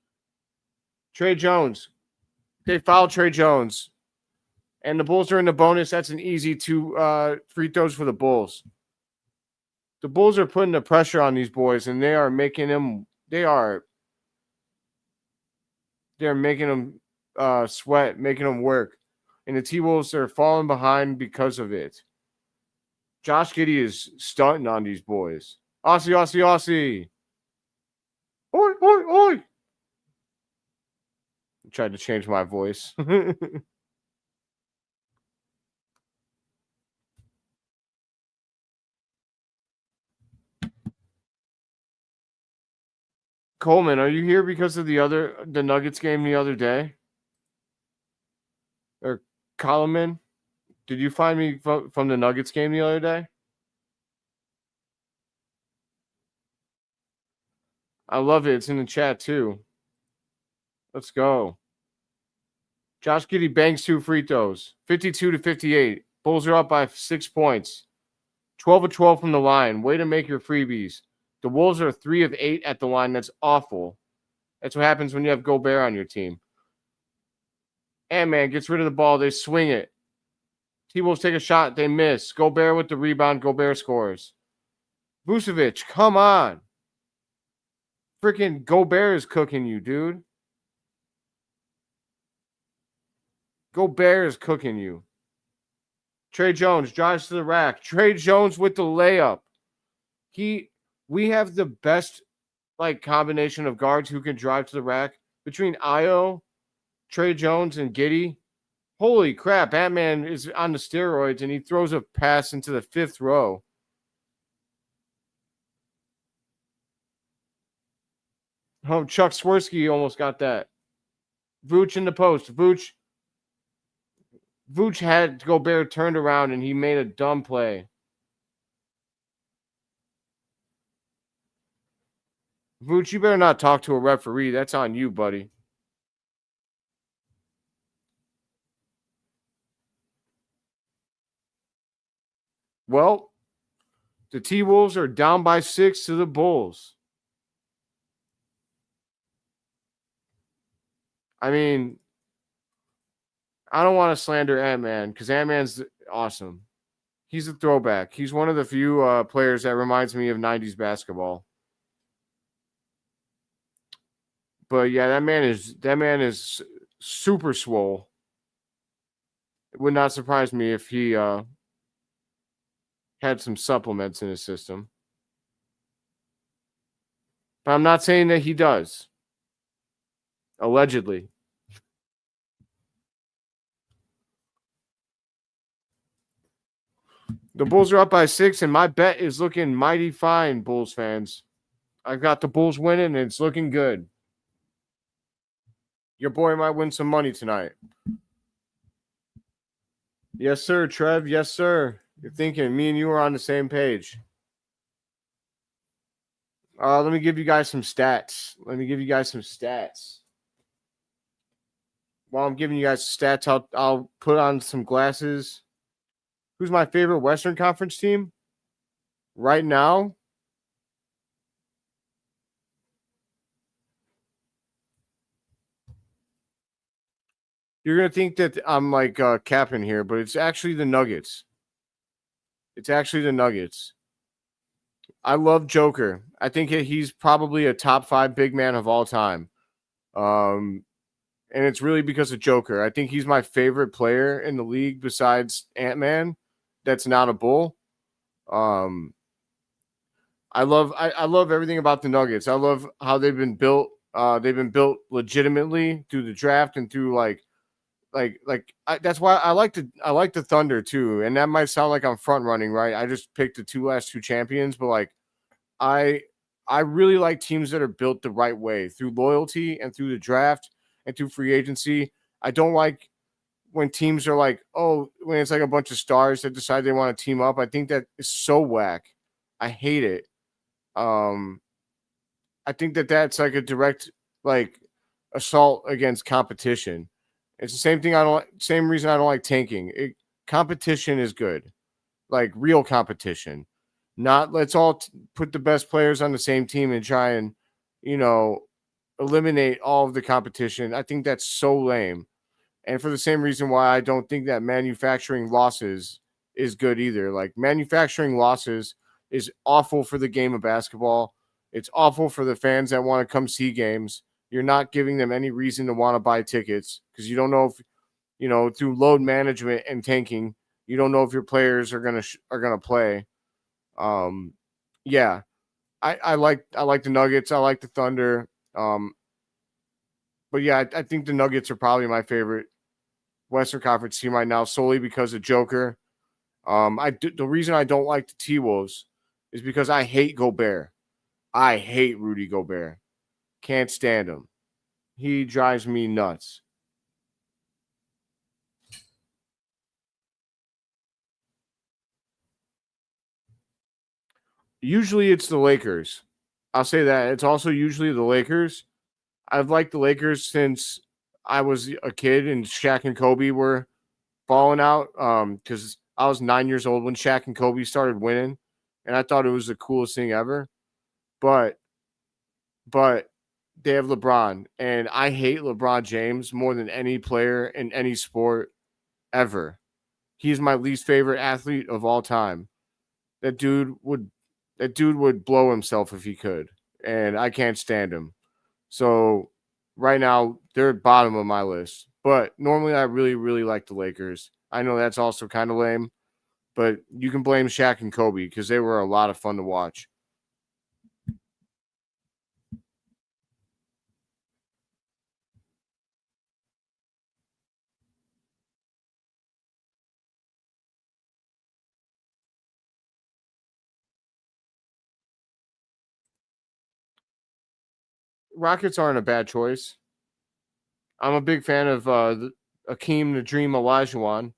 Trey Jones. They fouled Trey Jones. And the Bulls are in the bonus. That's an easy 2 free throws for the Bulls. The Bulls are putting the pressure on these boys, and they are making them. They're making them sweat, making them work. And the T-Wolves are falling behind because of it. Josh Giddey is stunting on these boys. Aussie, Aussie, Aussie. Oi, oi, oi. I tried to change my voice. Coleman, are you here because of the Nuggets game the other day? Or Coleman, did you find me from the Nuggets game the other day? I love it. It's in the chat too. Let's go. Josh Giddey bangs 2 free throws. 52-58. Bulls are up by 6 points. 12 of 12 from the line. Way to make your freebies. The Wolves are 3 of 8 at the line. That's awful. That's what happens when you have Gobert on your team. Ant-Man gets rid of the ball. They swing it. T-Wolves take a shot. They miss. Gobert with the rebound. Gobert scores. Vucevic, come on. Freaking Gobert is cooking you, dude. Gobert is cooking you. Trey Jones drives to the rack. Trey Jones with the layup. We have the best combination of guards who can drive to the rack between Io, Trey Jones, and Giddey. Holy crap, Batman is on the steroids, and he throws a pass into the 5th row. Oh, Chuck Swirsky almost got that. Vooch in the post. Vooch had Gobert turned around and he made a dumb play. Vooch, you better not talk to a referee. That's on you, buddy. Well, the T-Wolves are down by 6 to the Bulls. I mean, I don't want to slander Ant-Man because Ant-Man's awesome. He's a throwback. He's one of the few players that reminds me of 90s basketball. But yeah, that man is super swole. It would not surprise me if he had some supplements in his system. But I'm not saying that he does. Allegedly. The Bulls are up by 6, and my bet is looking mighty fine, Bulls fans. I've got the Bulls winning, and it's looking good. Your boy might win some money tonight. Yes, sir, Trev. Yes, sir. You're thinking me and you are on the same page. Let me give you guys some stats. While I'm giving you guys stats, I'll put on some glasses. Who's my favorite Western Conference team? Right now, you're going to think that I'm like capping here, but it's actually the Nuggets. I love Joker. I think he's probably a top 5 big man of all time. And it's really because of Joker. I think he's my favorite player in the league besides Ant-Man that's not a Bull. I love everything about the Nuggets. I love how they've been built. They've been built legitimately through the draft and through that's why I like the Thunder too. And that might sound like I'm front running, right? I just picked the last two champions, but like I really like teams that are built the right way through loyalty and through the draft and through free agency. I don't like when teams are like, when it's like a bunch of stars that decide they want to team up. I think that is so whack. I hate it. I think that that's like a direct like assault against competition. It's the same thing. Same reason I don't like tanking. Competition is good, like real competition. Not let's all put the best players on the same team and try and, eliminate all of the competition. I think that's so lame. And for the same reason why I don't think that manufacturing losses is good either. Like manufacturing losses is awful for the game of basketball. It's awful for the fans that want to come see games. You're not giving them any reason to want to buy tickets because you don't know if, through load management and tanking, you don't know if your players are gonna play. Yeah, I like the Nuggets. I like the Thunder. But yeah, I think the Nuggets are probably my favorite Western Conference team right now, solely because of Joker. The reason I don't like the T-Wolves is because I hate Gobert. I hate Rudy Gobert. Can't stand him. He drives me nuts. Usually it's the Lakers. I'll say that. It's also usually the Lakers. I've liked the Lakers since I was a kid and Shaq and Kobe were balling out. Because I was 9 years old when Shaq and Kobe started winning, and I thought it was the coolest thing ever. But they have LeBron, and I hate LeBron James more than any player in any sport ever. He's my least favorite athlete of all time. That dude would blow himself if he could, and I can't stand him. So right now they're at bottom of my list. But normally I really, really like the Lakers. I know that's also kind of lame, but you can blame Shaq and Kobe because they were a lot of fun to watch. Rockets aren't a bad choice. I'm a big fan of Akeem the Dream Olajuwon.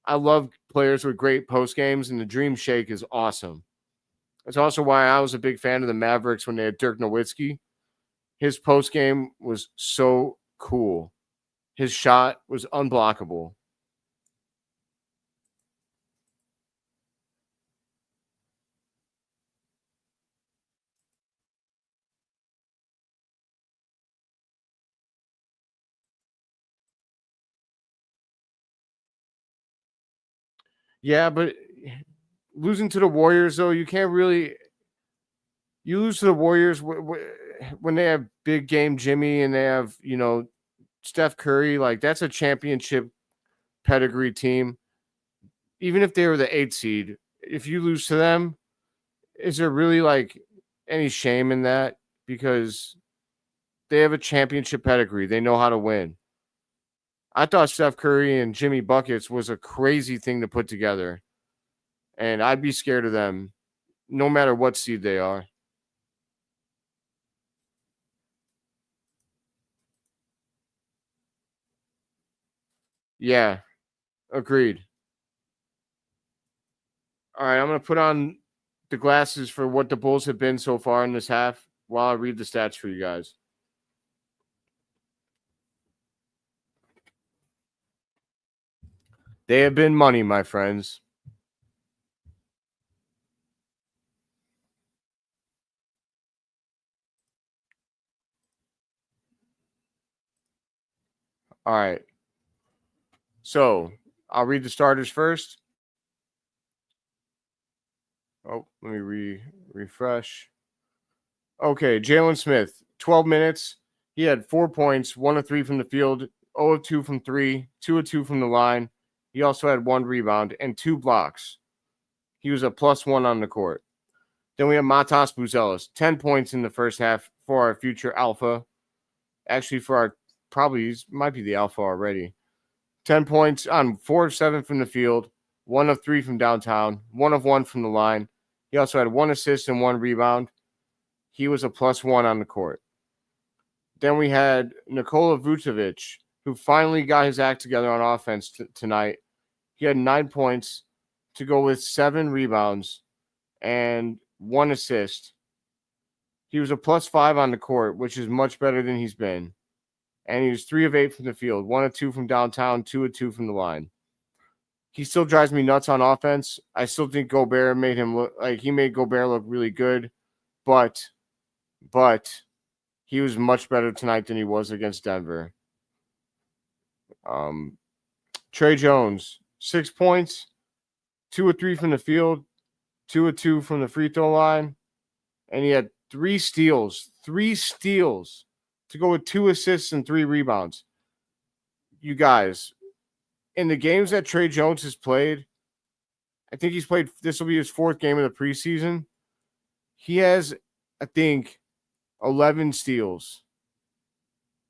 I love players with great post games, and the Dream Shake is awesome. That's also why I was a big fan of the Mavericks when they had Dirk Nowitzki. His post game was so cool. His shot was unblockable. Yeah, but losing to the Warriors, though, you can't really. You lose to the Warriors when they have big game Jimmy and they have, Steph Curry. Like, that's a championship pedigree team. Even if they were the 8th seed, if you lose to them, is there really like any shame in that? Because they have a championship pedigree. They know how to win. I thought Steph Curry and Jimmy Buckets was a crazy thing to put together. And I'd be scared of them no matter what seed they are. Yeah, agreed. All right, I'm going to put on the glasses for what the Bulls have been so far in this half while I read the stats for you guys. They have been money, my friends. All right. So I'll read the starters first. Oh, let me refresh. Okay, Jalen Smith, 12 minutes. He had 4 points, 1 of 3 from the field, 0 of 2 from 3, 2 of 2 from the line. He also had 1 rebound and 2 blocks. He was a +1 on the court. Then we have Matas Buzelis, 10 points in the first half for our future alpha. Actually, for our probably might be the alpha already. 10 points on 4 of 7 from the field, 1 of 3 from downtown, 1 of 1 from the line. He also had 1 assist and 1 rebound. He was a +1 on the court. Then we had Nikola Vucevic, who finally got his act together on offense tonight. He had 9 points to go with 7 rebounds and 1 assist. He was a +5 on the court, which is much better than he's been. And he was 3 of 8 from the field, 1 of 2 from downtown, 2 of 2 from the line. He still drives me nuts on offense. I still think Gobert made him look like he made Gobert look really good, but he was much better tonight than he was against Denver. Trey Jones, 6 points, 2 of 3 from the field, 2 of 2 from the free throw line, and he had 3 steals to go with 2 assists and 3 rebounds. You guys, in the games that Trey Jones has played, I think this will be his 4th game of the preseason. He has, I think, 11 steals.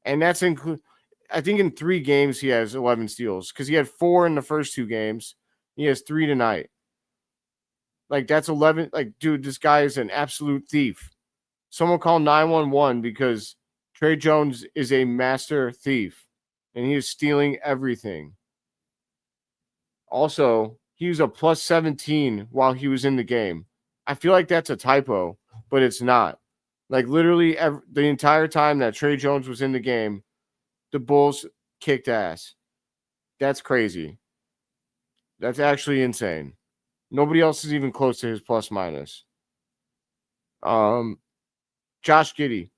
And that's I think in 3 games he has 11 steals because he had 4 in the first 2 games. He has 3 tonight. Like, that's 11. Like, dude, this guy is an absolute thief. Someone call 911 because Trey Jones is a master thief and he is stealing everything. Also, he was a +17 while he was in the game. I feel like that's a typo, but it's not. Like, literally the entire time that Trey Jones was in the game, the Bulls kicked ass. That's crazy. That's actually insane. Nobody else is even close to his ±. Josh Giddey.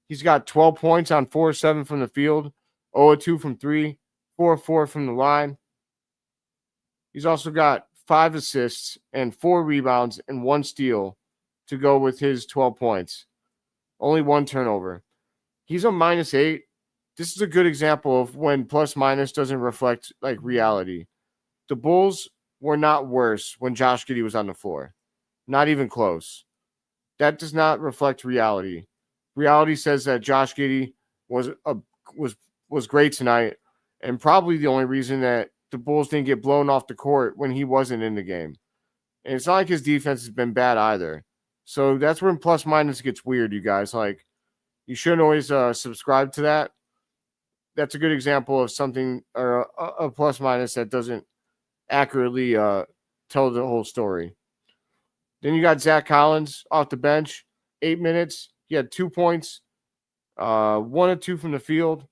He's got 12 points on 4 of 7 from the field, 0 of 2 from 3, 4 of 4 from the line. He's also got 5 assists and 4 rebounds and 1 steal to go with his 12 points. Only 1 turnover. He's a -8. This is a good example of when ± doesn't reflect like reality. The Bulls were not worse when Josh Giddey was on the floor. Not even close. That does not reflect reality. Reality says that Josh Giddey was great tonight, and probably the only reason that the Bulls didn't get blown off the court when he wasn't in the game. And it's not like his defense has been bad either. So that's when plus minus gets weird, you guys. Like, you shouldn't always subscribe to that. That's a good example of something or a plus minus that doesn't accurately tell the whole story. Then you got Zach Collins off the bench, 8 minutes. He had 2 points, 1 of 2 from the field.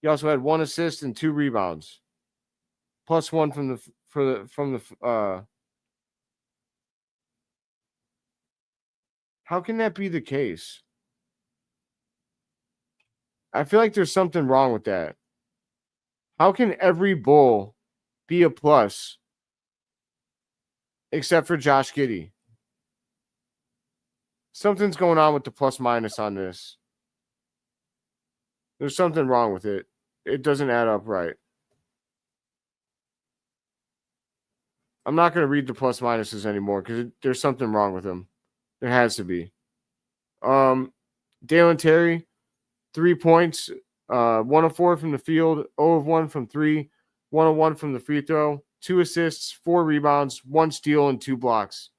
He also had 1 assist and 2 rebounds, plus 1 from the. How can that be the case? I feel like there's something wrong with that. How can every Bull be a plus except for Josh Giddey? Something's going on with the plus minus on this. There's something wrong with it. It doesn't add up right. I'm not going to read the plus minuses anymore because there's something wrong with them. There has to be. Dalen Terry, 3 points, 1 of 4 from the field, 0 of 1 from 3, 1 of 1 from the free throw, 2 assists, 4 rebounds, 1 steal, and 2 blocks.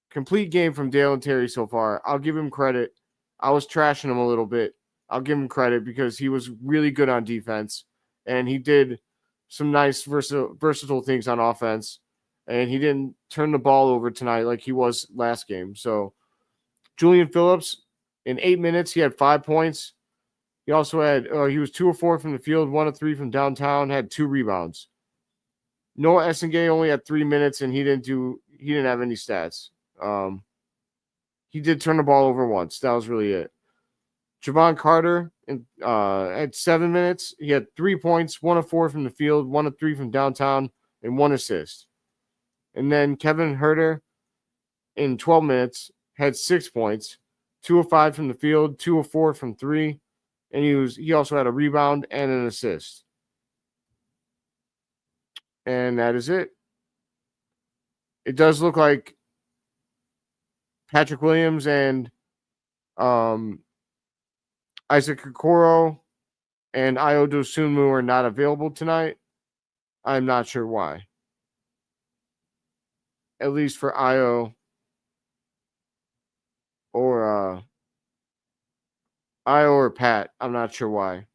Complete game from Dalen Terry so far. I'll give him credit. I was trashing him a little bit. I'll give him credit because he was really good on defense, and he did some nice versatile things on offense, and he didn't turn the ball over tonight like he was last game. So Julian Phillips, in 8 minutes, he had 5 points. He also had he was 2 of 4 from the field, 1 of 3 from downtown, had 2 rebounds. Noah Essengay only had 3 minutes, and he didn't have any stats. He did turn the ball over once. That was really it. Javon Carter had 7 minutes. He had 3 points, 1 of 4 from the field, 1 of 3 from downtown, and 1 assist. And then Kevin Huerter, in 12 minutes, had 6 points, 2 of 5 from the field, 2 of 4 from 3, and he also had a rebound and an assist. And that is it. It does look like Patrick Williams and Isaac Okoro and Ayo Dosunmu are not available tonight. I'm not sure why. At least for Ayo or Pat. I'm not sure why.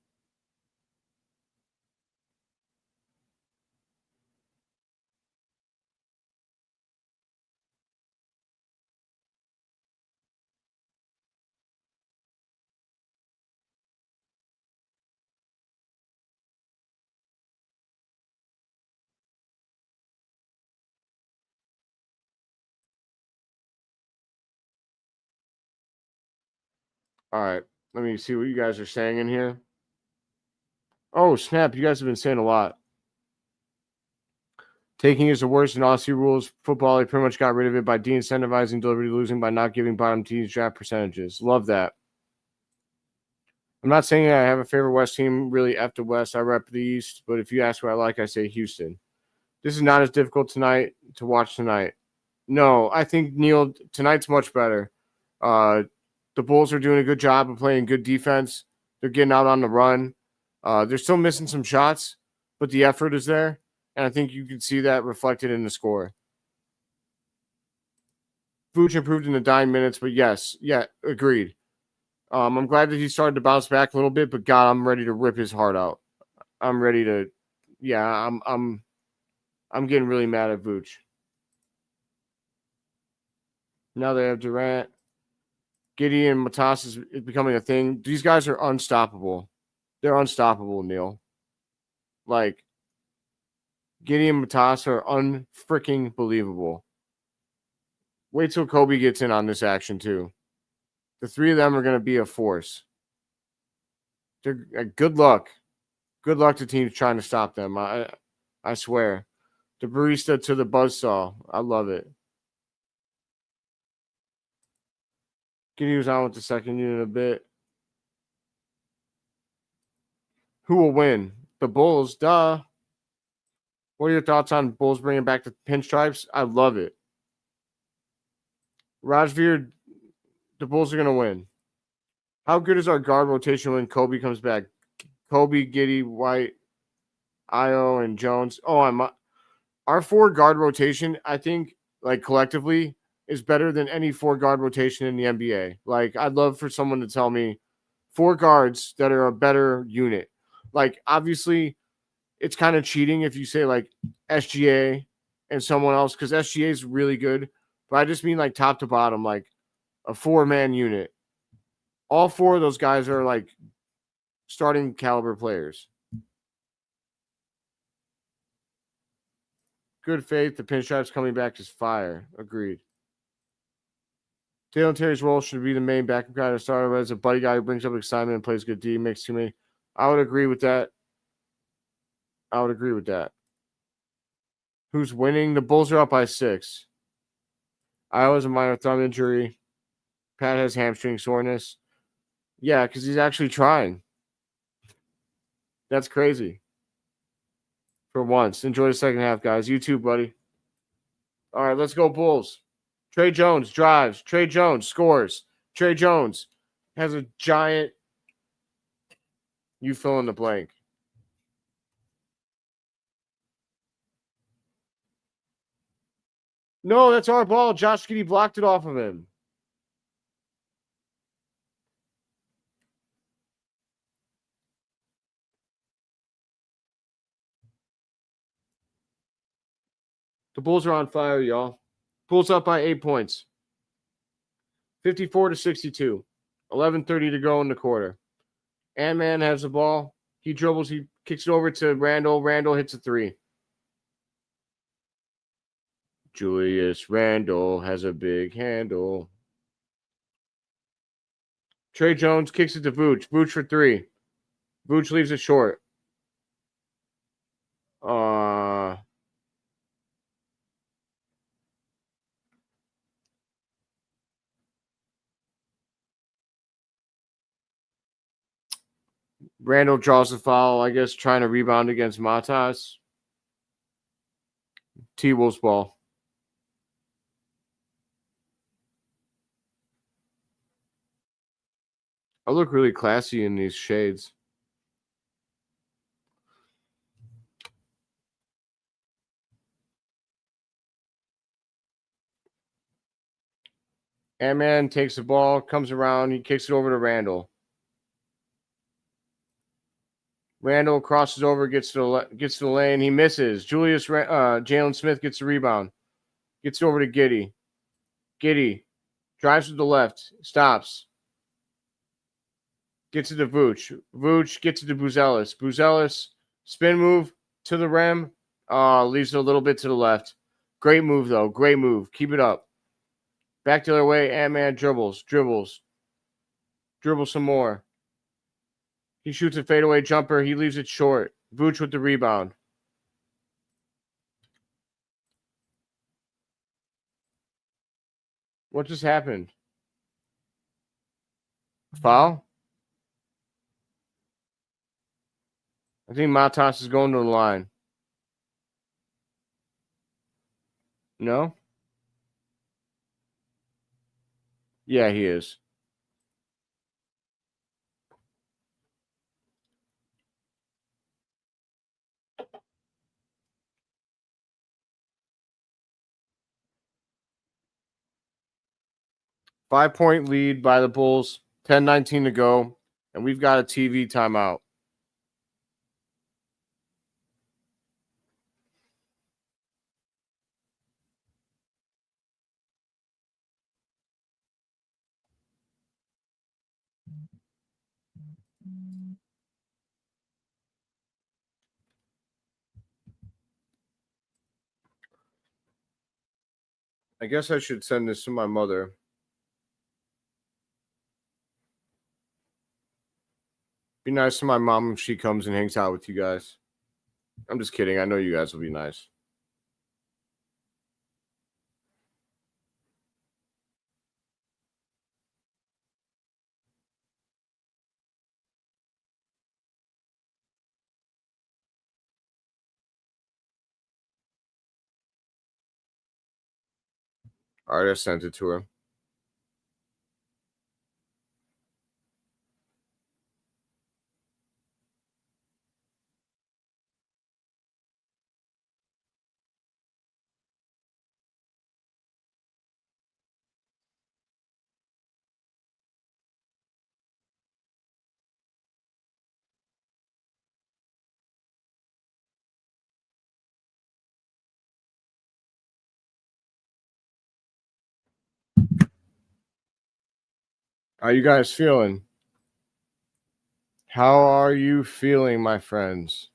All right. Let me see what you guys are saying in here. Oh, snap. You guys have been saying a lot. Taking is the worst in Aussie rules football. They pretty much got rid of it by de-incentivizing deliberately losing by not giving bottom teams draft percentages. Love that. I'm not saying I have a favorite West team. Really, F the West. I rep the East. But if you ask what I like, I say Houston. This is not as difficult tonight to watch tonight. No, I think, Neil, tonight's much better. The Bulls are doing a good job of playing good defense. They're getting out on the run. They're still missing some shots, but the effort is there. And I think you can see that reflected in the score. Vooch improved in the dying minutes, but yes, agreed. I'm glad that he started to bounce back a little bit, but God, I'm ready to rip his heart out. I'm ready to, I'm getting really mad at Vooch. Now they have Durant. Giddey and Matas is becoming a thing. These guys are unstoppable. They're unstoppable, Neil. Like, Giddey and Matas are unfreaking believable. Wait till Kobe gets in on this action, too. The three of them are going to be a force. They're good luck. Good luck to teams trying to stop them. I swear. The barista to the buzzsaw. I love it. Giddey was on with the second unit a bit. Who will win? The Bulls, duh. What are your thoughts on Bulls bringing back the pinstripes? I love it. Rajveer, the Bulls are going to win. How good is our guard rotation when Kobe comes back? Kobe, Giddey, White, Ayo, and Jones. Our 4 guard rotation, I think, like collectively, is better than any 4-guard rotation in the NBA. Like, I'd love for someone to tell me 4 guards that are a better unit. Like, obviously, it's kind of cheating if you say like SGA and someone else, because SGA is really good. But I just mean like top to bottom, like a 4-man unit. All 4 of those guys are like starting caliber players. Good faith. The pinstripes coming back is fire. Agreed. Dalen Terry's role should be the main backup guy to start as a buddy guy who brings up excitement and plays good D, makes too many. I would agree with that. Who's winning? The Bulls are up by 6. Iowa's a minor thumb injury. Pat has hamstring soreness. Yeah, because he's actually trying. That's crazy. For once. Enjoy the second half, guys. You too, buddy. All right, let's go Bulls. Trey Jones drives. Trey Jones scores. Trey Jones has a giant. You fill in the blank. No, that's our ball. Josh Giddey blocked it off of him. The Bulls are on fire, y'all. Bulls up by 8 points. 54-62. 11:30 to go in the quarter. Ant-Man has the ball. He dribbles. He kicks it over to Randall. Randall hits a 3. Julius Randle has a big handle. Trey Jones kicks it to Vooch. Vooch for 3. Vooch leaves it short. Randall draws the foul, I guess, trying to rebound against Matas. T-Wolves ball. I look really classy in these shades. Ant-Man takes the ball, comes around, he kicks it over to Randall. Randall crosses over, gets to the lane. He misses. Jalen Smith gets the rebound. Gets it over to Giddey. Giddey drives to the left. Stops. Gets it to Vooch. Vooch gets it to Buzelis. Buzelis, spin move to the rim. Leaves it a little bit to the left. Great move, though. Great move. Keep it up. Back the other way. Ant-Man dribbles. Dribbles some more. He shoots a fadeaway jumper. He leaves it short. Vooch with the rebound. What just happened? Foul? I think Matas is going to the line. No? Yeah, he is. Five-point lead by the Bulls. 10:19 to go. And we've got a TV timeout. I guess I should send this to my mother. Be nice to my mom if she comes and hangs out with you guys. I'm just kidding. I know you guys will be nice. All right, I sent it to her. How you guys feeling? How are you feeling, my friends?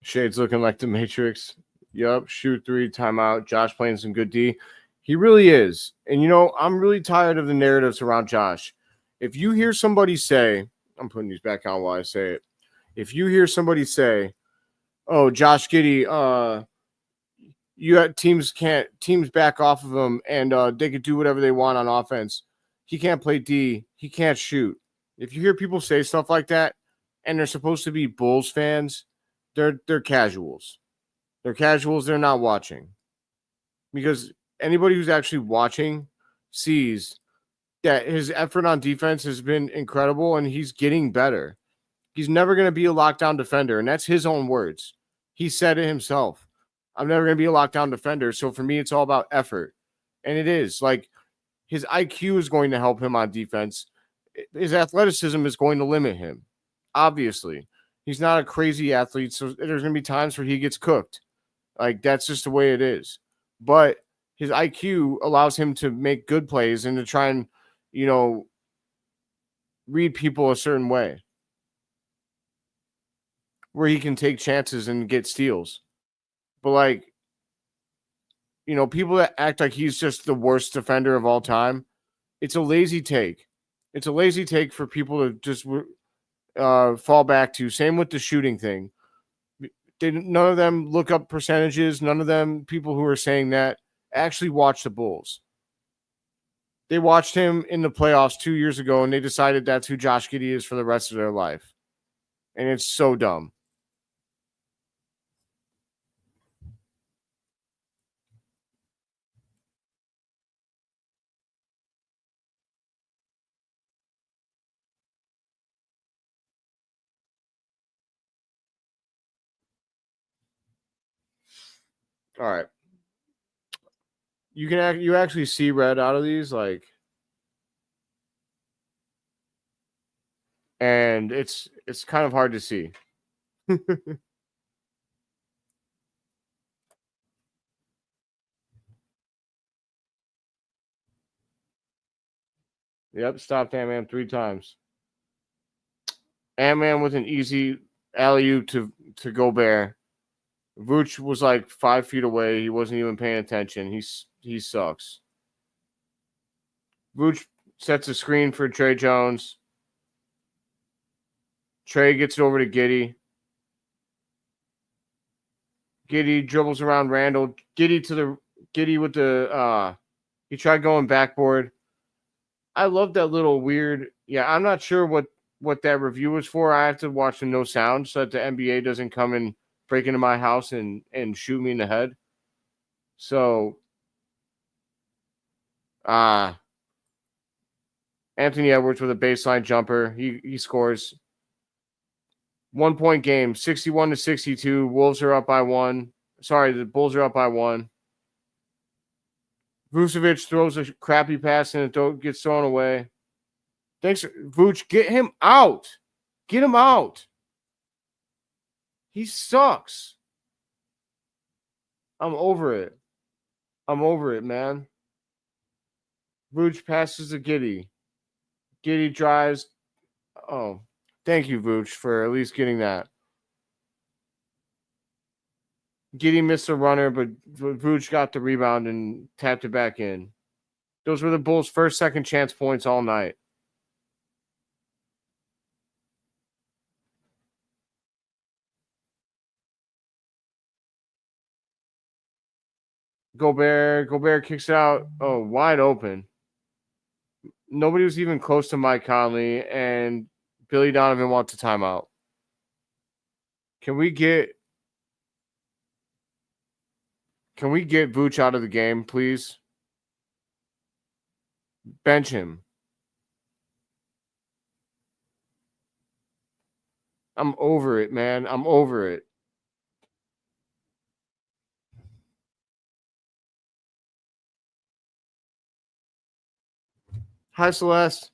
Shade's looking like the Matrix. Yup, shoot 3, timeout. Josh playing some good D. He really is. And, I'm really tired of the narratives around Josh. If you hear somebody say, I'm putting these back on while I say it. If you hear somebody say, oh, Josh Giddey, you got teams back off of him and they could do whatever they want on offense. He can't play D. He can't shoot. If you hear people say stuff like that and they're supposed to be Bulls fans, they're casuals. They're casuals. They're not watching. Because anybody who's actually watching sees that his effort on defense has been incredible and he's getting better. He's never going to be a lockdown defender, and that's his own words. He said it himself. I'm never going to be a lockdown defender. So for me, it's all about effort. And it is. Like, his IQ is going to help him on defense. His athleticism is going to limit him. Obviously. He's not a crazy athlete, so there's going to be times where he gets cooked. Like, that's just the way it is. But his IQ allows him to make good plays and to try and, read people a certain way where he can take chances and get steals. But, people that act like he's just the worst defender of all time, it's a lazy take. It's a lazy take for people to just fall back to. Same with the shooting thing. None of them look up percentages. None of them, people who are saying that, actually watch the Bulls. They watched him in the playoffs 2 years ago, and they decided that's who Josh Giddey is for the rest of their life. And it's so dumb. All right. You actually see red out of these, and it's kind of hard to see. Yep, stopped Ant-Man 3 times. Ant-Man with an easy alley-oop to Gobert. Vooch was like 5 feet away. He wasn't even paying attention. He sucks. Vooch sets a screen for Trey Jones. Trey gets it over to Giddey. Giddey dribbles around Randall. Giddey with the he tried going backboard. I love that little weird. Yeah, I'm not sure what that review was for. I have to watch the no sound so that the NBA doesn't come and break into my house and shoot me in the head. So, Anthony Edwards with a baseline jumper. He scores. 1 point game, 61-62. Wolves are up by 1. Sorry, the Bulls are up by 1. Vucevic throws a crappy pass and it gets thrown away. Thanks, Vooch. Get him out. Get him out. He sucks. I'm over it. I'm over it, man. Vooch passes to Giddey. Giddey drives. Oh, thank you, Vooch, for at least getting that. Giddey missed a runner, but Vooch got the rebound and tapped it back in. Those were the Bulls' first, second chance points all night. Gobert kicks it out. Oh, wide open. Nobody was even close to Mike Conley, and Billy Donovan wants a timeout. Can we get Vooch out of the game, please? Bench him. I'm over it, man. I'm over it. Hi, Celeste.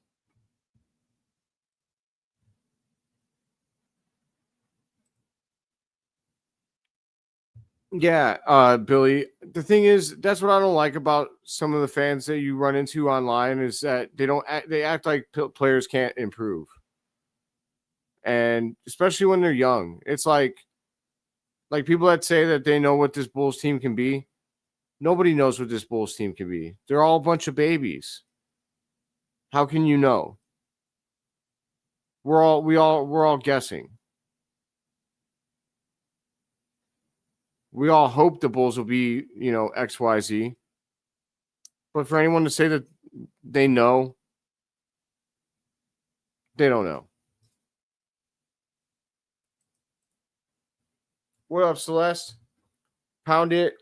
Yeah, Billy. The thing is, that's what I don't like about some of the fans that you run into online is that they act like players can't improve, and especially when they're young, it's like people that say that they know what this Bulls team can be. Nobody knows what this Bulls team can be. They're all a bunch of babies. How can you know? We're all guessing. We all hope the Bulls will be, XYZ. But for anyone to say that they know, they don't know. What up, Celeste? Pound it.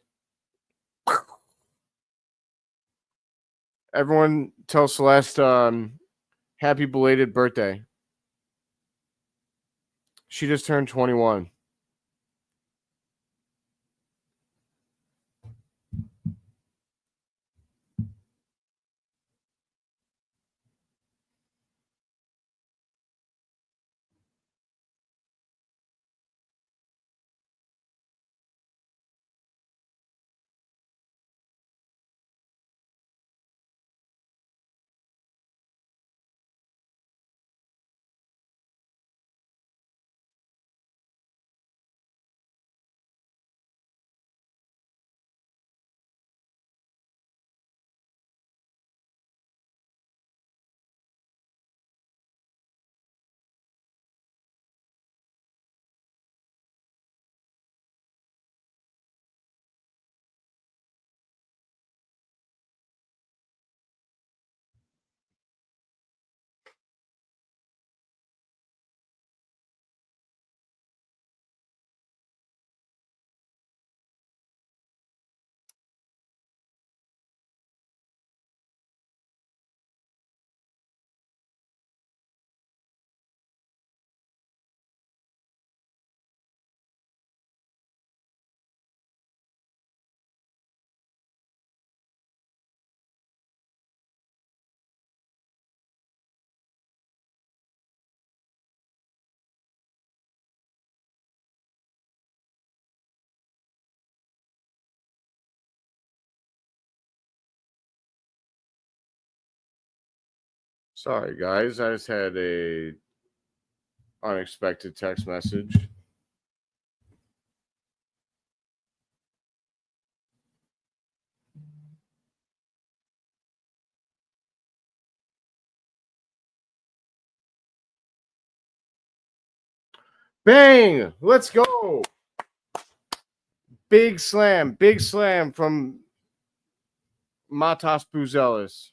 Everyone tell Celeste happy belated birthday. She just turned 21. Sorry, guys. I just had a unexpected text message. Bang! Let's go. Big slam from Matas Buzelis.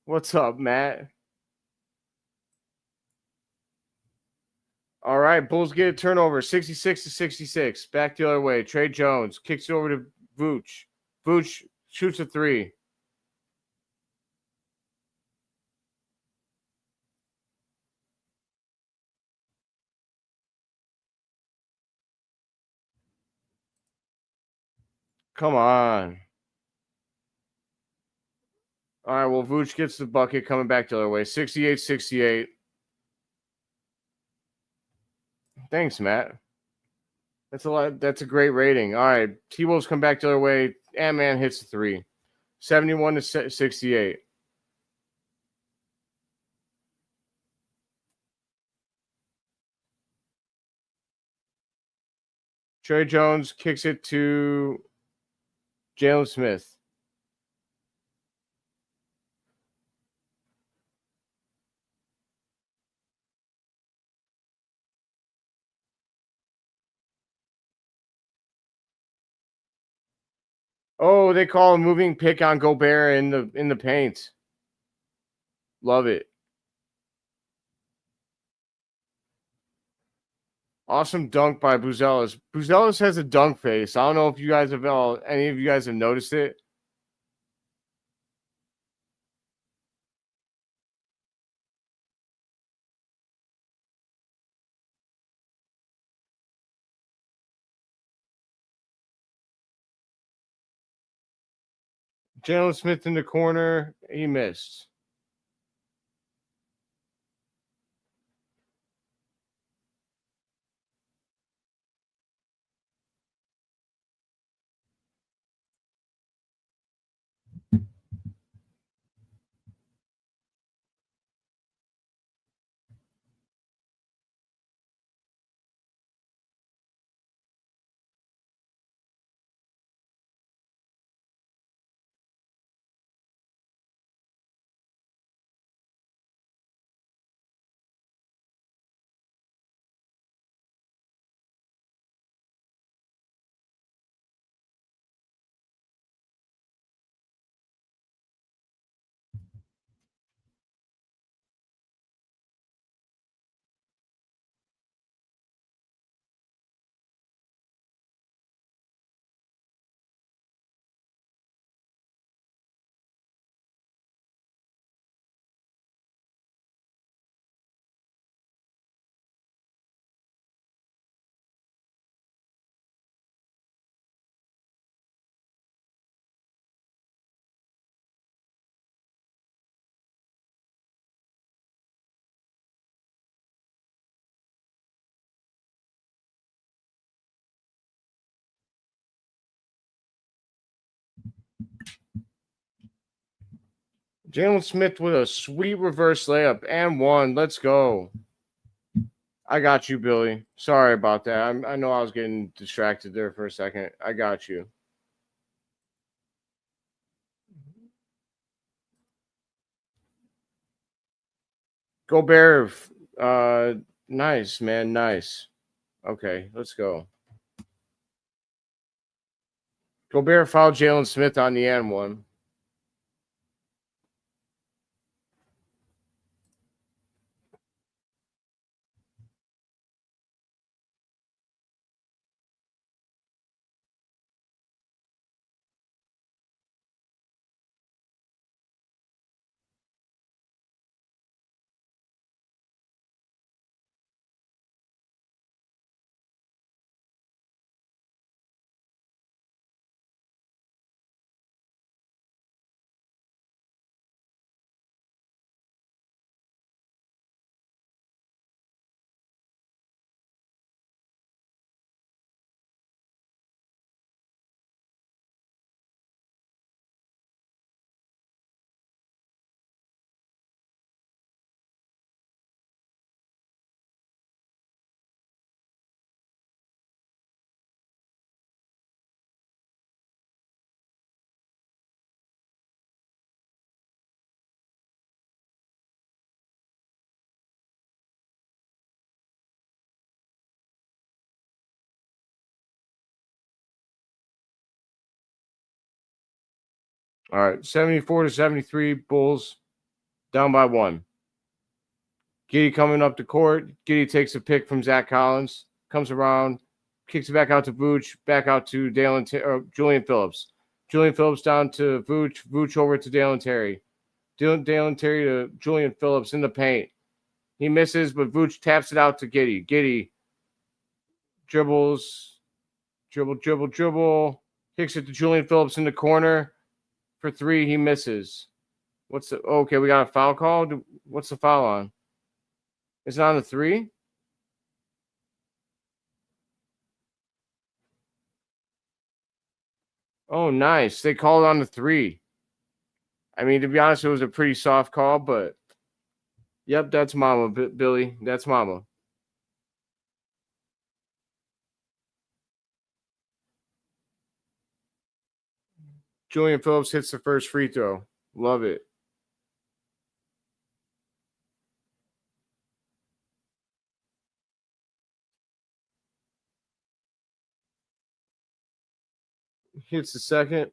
What's up, Matt? All right, Bulls get a turnover, 66-66. Back the other way. Trey Jones kicks it over to Vooch. Vooch shoots a three. Come on. All right, well, Vooch gets the bucket coming back the other way. 68-68. Thanks, Matt. That's a lot. That's a great rating. All right, T-Wolves come back the other way. Ant-Man hits the three. 71-68. Trey Jones kicks it to Jalen Smith. Oh, they call a moving pick on Gobert in the paint. Love it. Awesome dunk by Buzelis. Buzelis has a dunk face. I don't know if you guys have any of you guys have noticed it. Jalen Smith in the corner. He missed. Jalen Smith with a sweet reverse layup and one. Let's go. I got you, Billy. Sorry about that. I know I was getting distracted there for a second. I got you. Gobert. Nice, man. Nice. Okay, let's go. Gobert fouled Jalen Smith on the end one. All right, 74-73, Bulls down by one. Giddey coming up the court. Giddey takes a pick from Zach Collins, comes around, kicks it back out to Vooch, back out to Julian Phillips. Julian Phillips down to Vooch, Vooch over to Dalen Terry. Dalen Terry to Julian Phillips in the paint. He misses, but Vooch taps it out to Giddey. Giddey dribbles, dribble. Kicks it to Julian Phillips in the corner for three. He misses. Okay, we got a foul call. What's the foul on? It's not on the three? Oh, nice. They called on the three. I mean, to be honest, it was a pretty soft call, but yep, that's mama, Billy. That's mama. Julian Phillips hits the first free throw. Love it. Hits the second.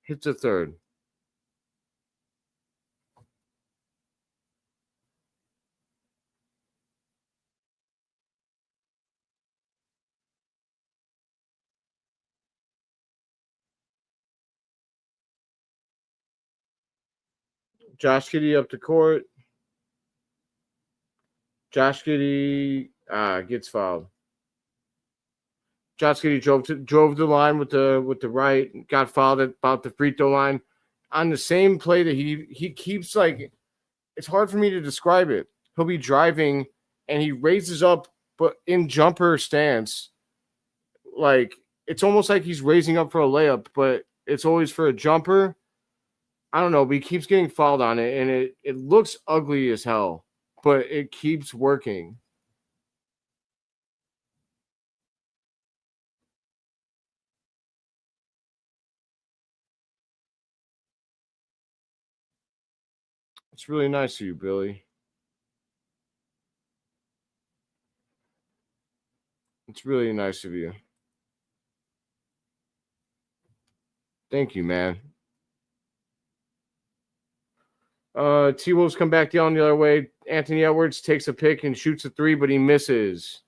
Hits the third. Josh Giddey up the court. Josh Giddey gets fouled. Josh Giddey drove the line with the right, got fouled at about the free throw line on the same play that he keeps like. It's hard for me to describe it. He'll be driving and he raises up, but in jumper stance, like it's almost like he's raising up for a layup, but it's always for a jumper. I don't know, but he keeps getting fouled on it, and it looks ugly as hell, but it keeps working. It's really nice of you, Billy. It's really nice of you. Thank you, man. T-Wolves come back down the other way. Anthony Edwards takes a pick and shoots a three, but he misses.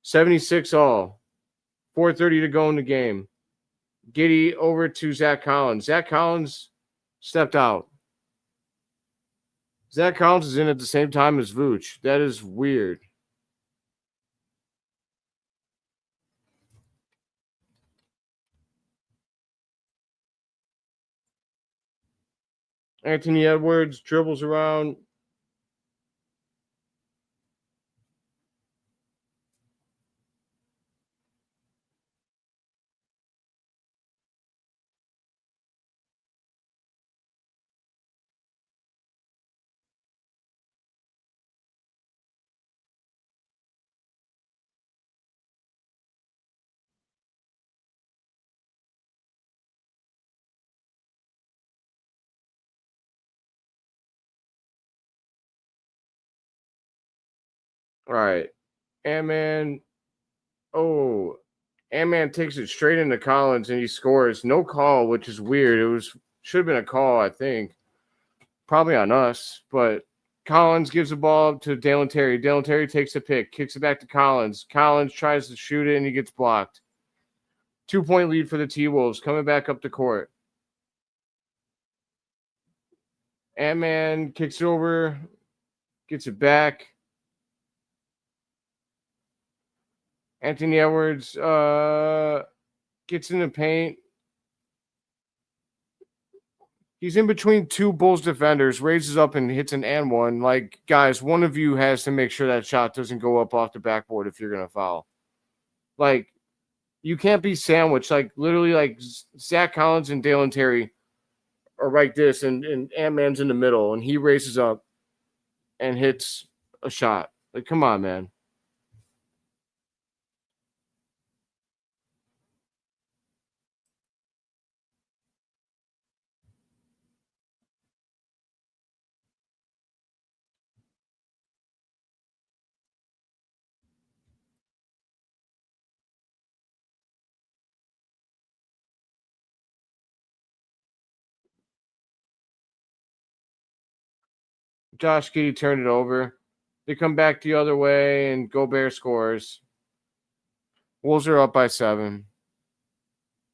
76 all. 4:30 to go in the game. Giddey over to Zach Collins. Zach Collins stepped out. Zach Collins is in at the same time as Vooch. That is weird. Anthony Edwards dribbles around. All right. Ant-Man. Oh, Ant-Man takes it straight into Collins and he scores. No call, which is weird. Should have been a call, I think. Probably on us, but Collins gives the ball to Dalen Terry. Dalen Terry takes a pick, kicks it back to Collins. Collins tries to shoot it and he gets blocked. 2-point lead for the T-Wolves coming back up the court. Ant-Man kicks it over, gets it back. Anthony Edwards gets in the paint. He's in between two Bulls defenders, raises up and hits an and one. Like, guys, one of you has to make sure that shot doesn't go up off the backboard if you're going to foul. Like, you can't be sandwiched. Like, literally, like, Zach Collins and Dalen Terry are like this, and Ant-Man's in the middle, and he races up and hits a shot. Like, come on, man. Josh Giddey turned it over. They come back the other way, and Gobert scores. Wolves are up by 7.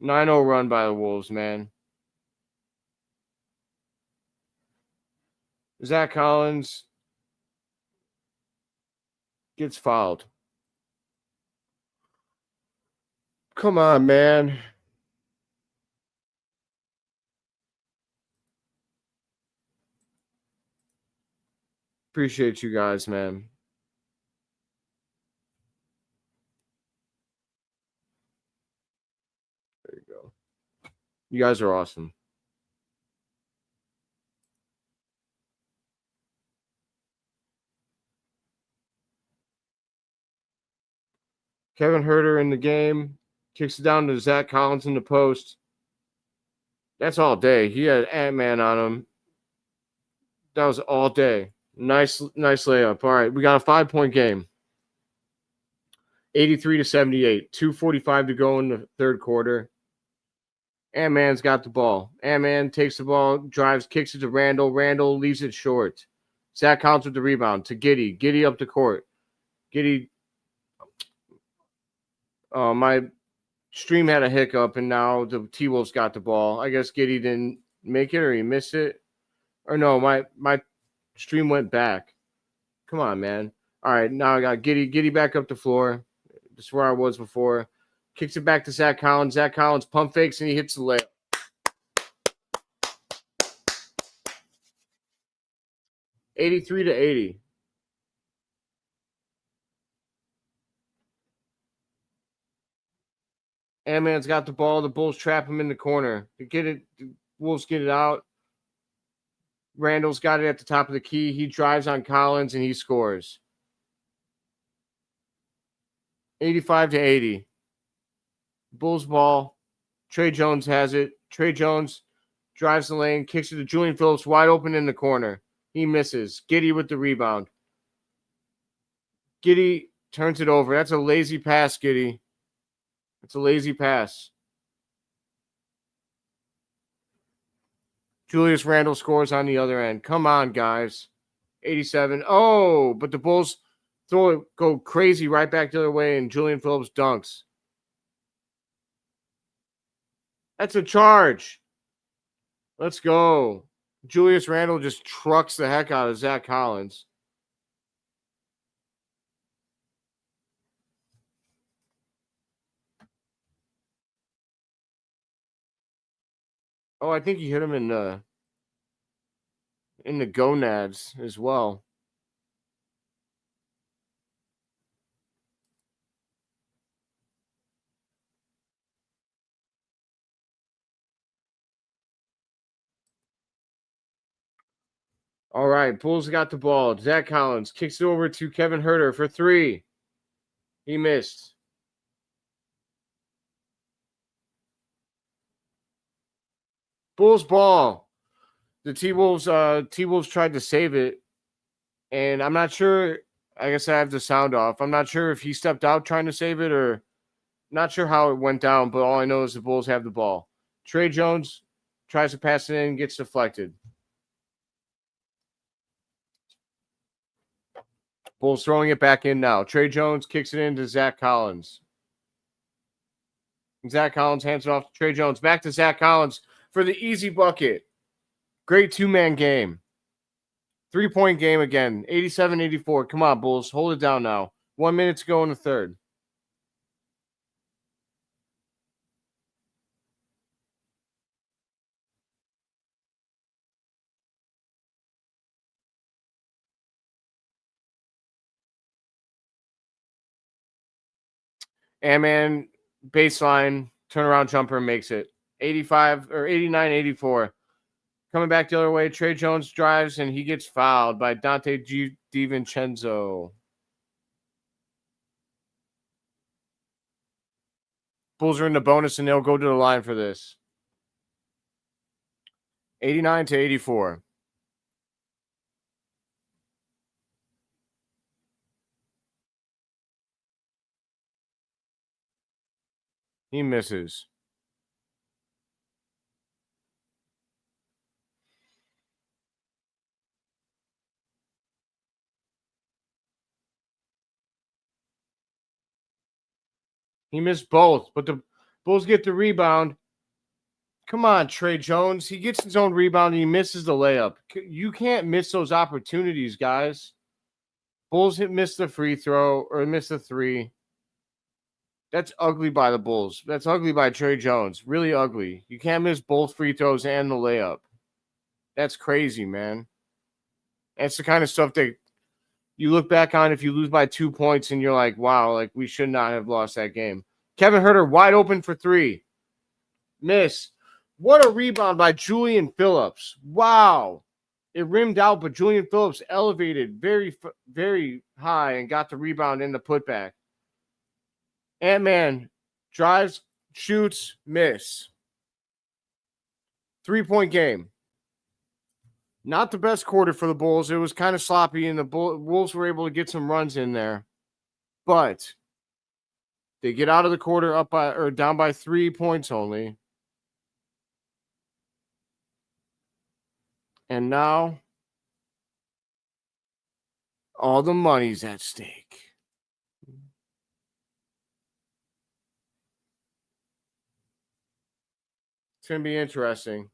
9-0 run by the Wolves, man. Zach Collins gets fouled. Come on, man. Appreciate you guys, man. There you go. You guys are awesome. Kevin Huerter in the game. Kicks it down to Zach Collins in the post. That's all day. He had Ant-Man on him. That was all day. Nice layup. All right, we got a 5-point game. 83-78. 2:45 to go in the third quarter. Ant-Man's got the ball. Ant-Man takes the ball, drives, kicks it to Randall. Randall leaves it short. Zach Collins with the rebound to Giddey. Giddey up the court. Giddey. My stream had a hiccup, and now the T-Wolves got the ball. I guess Giddey didn't make it, or he missed it. Or no, my stream went back. Come on, man. All right, now I got Giddey back up the floor. This is where I was before. Kicks it back to Zach Collins. Zach Collins pump fakes, and he hits the layup. 83-80. Ant-Man's got the ball. The Bulls trap him in the corner. The Wolves get it out. Randall's got it at the top of the key. He drives on Collins, and he scores. 85-80. Bulls ball. Trey Jones has it. Trey Jones drives the lane, kicks it to Julian Phillips, wide open in the corner. He misses. Giddey with the rebound. Giddey turns it over. That's a lazy pass, Giddey. It's a lazy pass. Julius Randle scores on the other end. Come on, guys. 87. Oh, but the Bulls go crazy right back the other way, and Julian Phillips dunks. That's a charge. Let's go. Julius Randle just trucks the heck out of Zach Collins. Oh, I think he hit him in the in the gonads as well. All right, Bulls got the ball. Zach Collins kicks it over to Kevin Huerter for 3. He missed. Bulls ball. The T-Wolves tried to save it, and I'm not sure. I guess I have the sound off. I'm not sure if he stepped out trying to save it or not sure how it went down, but all I know is the Bulls have the ball. Trey Jones tries to pass it in, gets deflected. Bulls throwing it back in now. Trey Jones kicks it into Zach Collins. Zach Collins hands it off to Trey Jones. Back to Zach Collins for the easy bucket. Great two-man game. 3-point game again. 87-84. Come on, Bulls. Hold it down now. 1 minute to go in the third. And man, baseline, turnaround jumper makes it. 85 or 89-84. Coming back the other way, Trey Jones drives and he gets fouled by Dante DiVincenzo. Bulls are in the bonus and they'll go to the line for this. 89-84. He misses. He missed both, but the Bulls get the rebound. Come on, Trey Jones. He gets his own rebound and he misses the layup. You can't miss those opportunities, guys. Bulls miss the free throw or miss the 3. That's ugly by the Bulls. That's ugly by Trey Jones. Really ugly. You can't miss both free throws and the layup. That's crazy, man. That's the kind of stuff that you look back on if you lose by 2 points and you're like, wow, like we should not have lost that game. Kevin Huerter wide open for 3. Miss. What a rebound by Julian Phillips. Wow. It rimmed out, but Julian Phillips elevated very, very high and got the rebound in the putback. Ant-Man drives, shoots, miss. 3-point game. Not the best quarter for the Bulls. It was kind of sloppy, and the Wolves were able to get some runs in there. But they get out of the quarter up by or down by 3 points only. And now all the money's at stake. It's going to be interesting.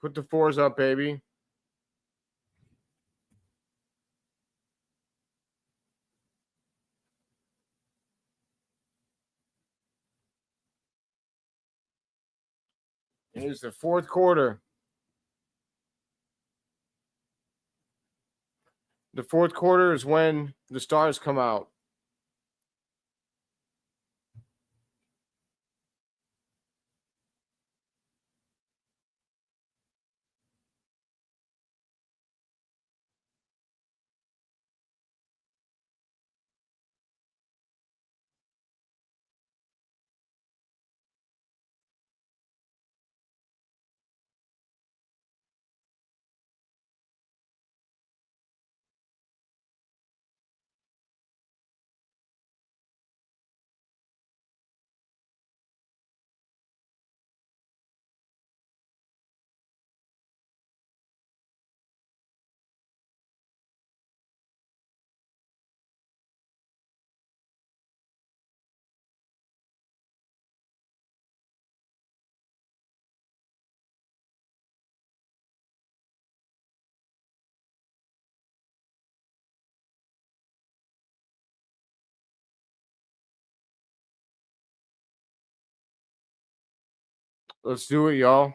Put the 4s up, baby. It is the fourth quarter. The fourth quarter is when the stars come out. Let's do it, y'all.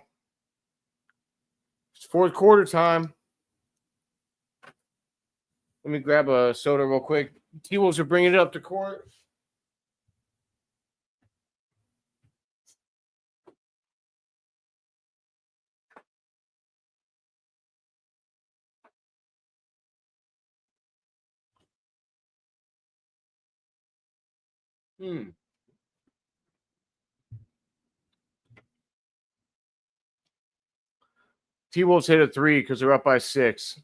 It's fourth quarter time. Let me grab a soda real quick. T-Wolves are bringing it up to court. T-Wolves hit a 3 because they're up by 6.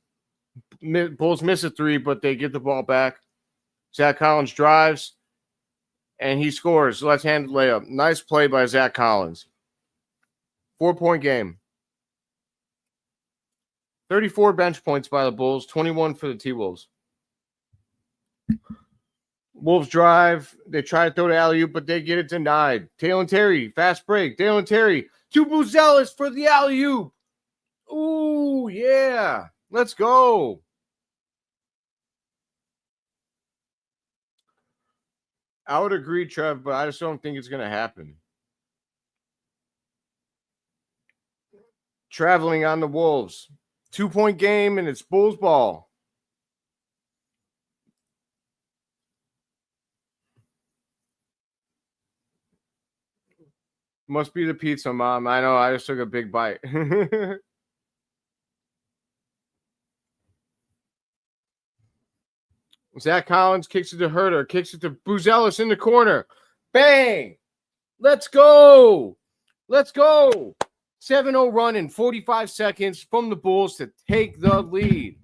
Bulls miss a 3, but they get the ball back. Zach Collins drives, and he scores. Left-handed layup. Nice play by Zach Collins. 4-point game. 34 bench points by the Bulls, 21 for the T-Wolves. Wolves drive. They try to throw the alley-oop, but they get it denied. Taylor Terry, fast break. Taylor Terry to Buzelis for the alley-oop. Ooh, yeah. Let's go. I would agree, Trev, but I just don't think it's going to happen. Traveling on the Wolves. 2-point game, and it's Bulls ball. Must be the pizza, Mom. I know. I just took a big bite. Zach Collins kicks it to Herter. Kicks it to Buzelis in the corner. Bang! Let's go! Let's go! 7-0 run in 45 seconds from the Bulls to take the lead.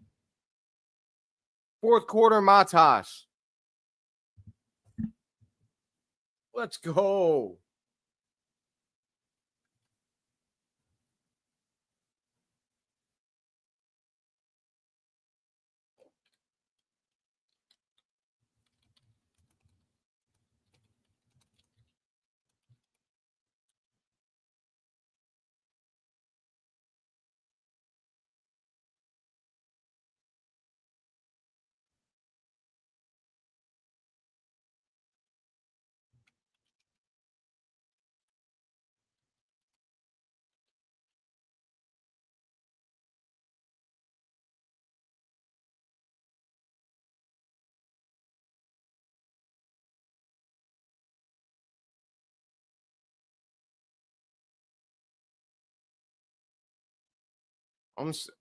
Fourth quarter, Matas. Let's go.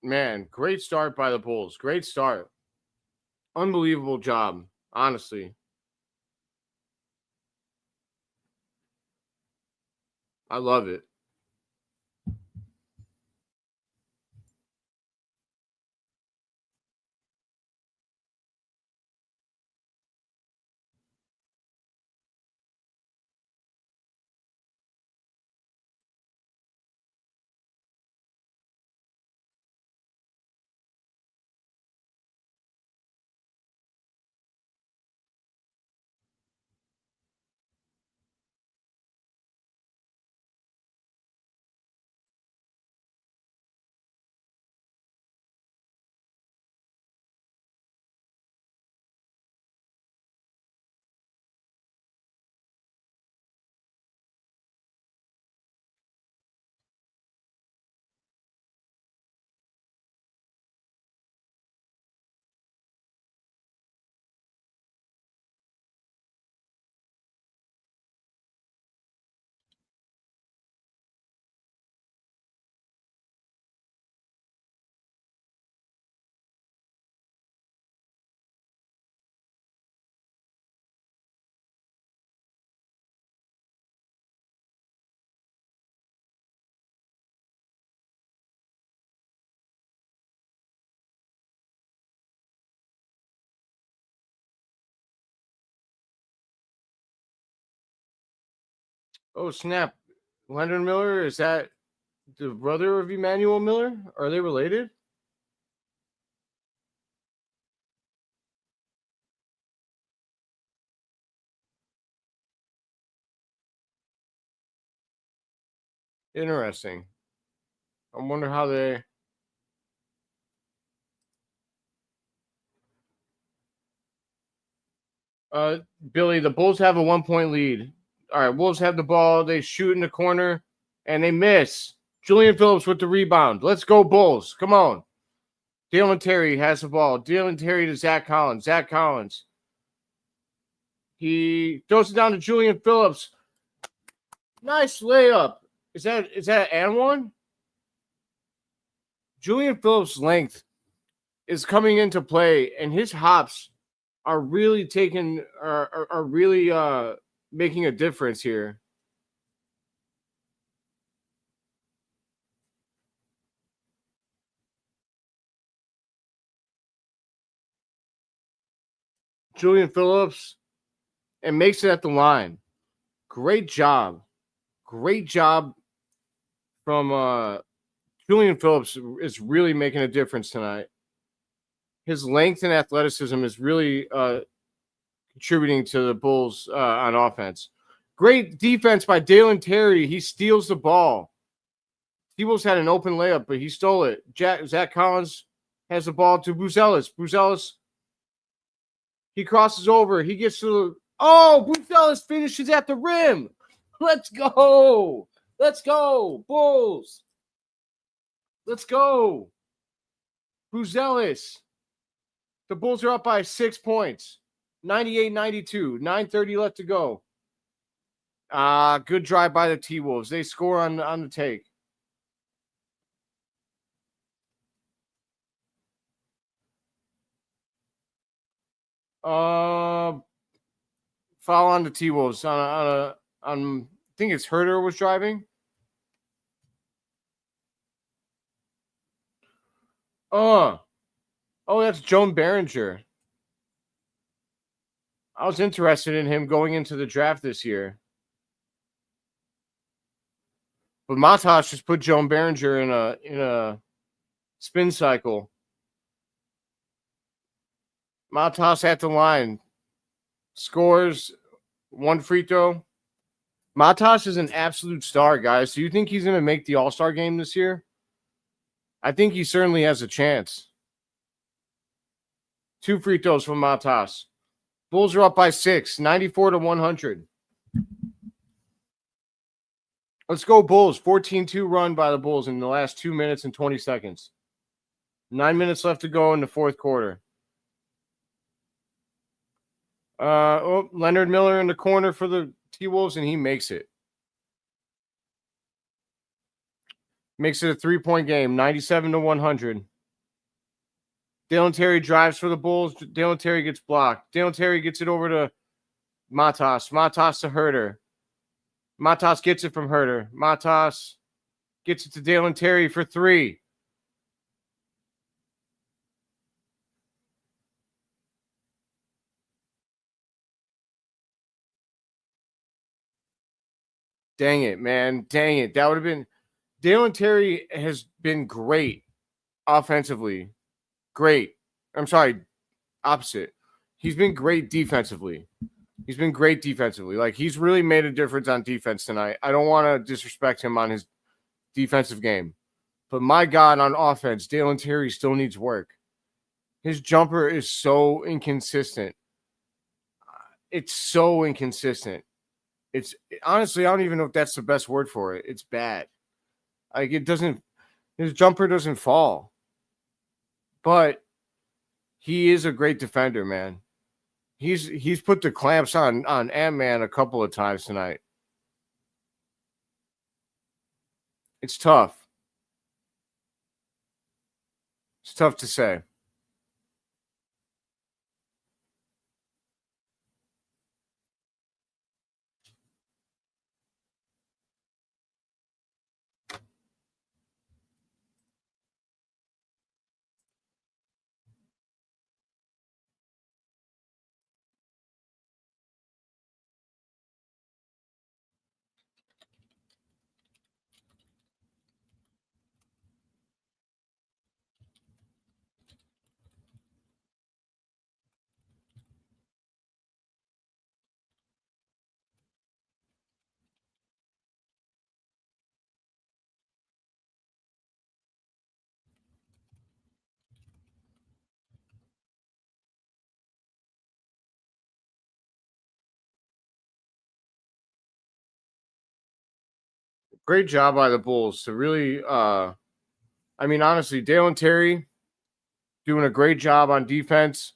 Man, great start by the Bulls. Great start. Unbelievable job, honestly. I love it. Oh, snap. Leonard Miller, is that the brother of Emmanuel Miller? Are they related? Interesting. I wonder how they. Billy, the Bulls have a 1-point lead. All right, Wolves have the ball. They shoot in the corner. And they miss. Julian Phillips with the rebound. Let's go, Bulls. Come on. Dalen Terry has the ball. Dalen Terry to Zach Collins. Zach Collins. He throws it down to Julian Phillips. Nice layup. Is that and one? Julian Phillips' length is coming into play, and his hops are really making a difference here. Julian Phillips and makes it at the line. Great job. Great job from Julian Phillips is really making a difference tonight. His length and athleticism is really contributing to the Bulls on offense. Great defense by Dalen Terry. He steals the ball. T-Wolves had an open layup, but he stole it. Zach Collins has the ball to Buzelis. Buzelis, he crosses over. He gets to the – oh, Buzelis finishes at the rim. Let's go. Let's go, Bulls. Let's go. Buzelis. The Bulls are up by 6 points. 98-92. 9:30 left to go. Good drive by the T-Wolves. They score on the take. Foul on the T-Wolves on I think it's Herter was driving. Oh, that's Joan Behringer. I was interested in him going into the draft this year. But Matas just put Joan Behringer in a spin cycle. Matas at the line. Scores one free throw. Matas is an absolute star, guys. Do you think he's going to make the All-Star game this year? I think he certainly has a chance. 2 free throws from Matas. Bulls are up by 6, 94-100. Let's go, Bulls. 14-2 run by the Bulls in the last 2 minutes and 20 seconds. 9 minutes left to go in the fourth quarter. Leonard Miller in the corner for the T-Wolves, and he makes it. Makes it a 3-point game, 97-100. Dalen Terry drives for the Bulls. Dalen Terry gets blocked. Dalen Terry gets it over to Matas. Matas to Herter. Matas gets it from Herter. Matas gets it to Dalen Terry for 3. Dang it, man. Dang it. That would have been – Dalen Terry has been great offensively. Great. I'm sorry, opposite. He's been great defensively. Like, he's really made a difference on defense tonight. I don't want to disrespect him on his defensive game. But my God, on offense, Dalen Terry still needs work. His jumper is so inconsistent. It's so inconsistent. It's honestly, I don't even know if that's the best word for it. It's bad. Like, his jumper doesn't fall. But he is a great defender, man. He's put the clamps on Ant-Man a couple of times tonight. It's tough. It's tough to say. Great job by the Bulls to really, honestly, Dale and Terry doing a great job on defense.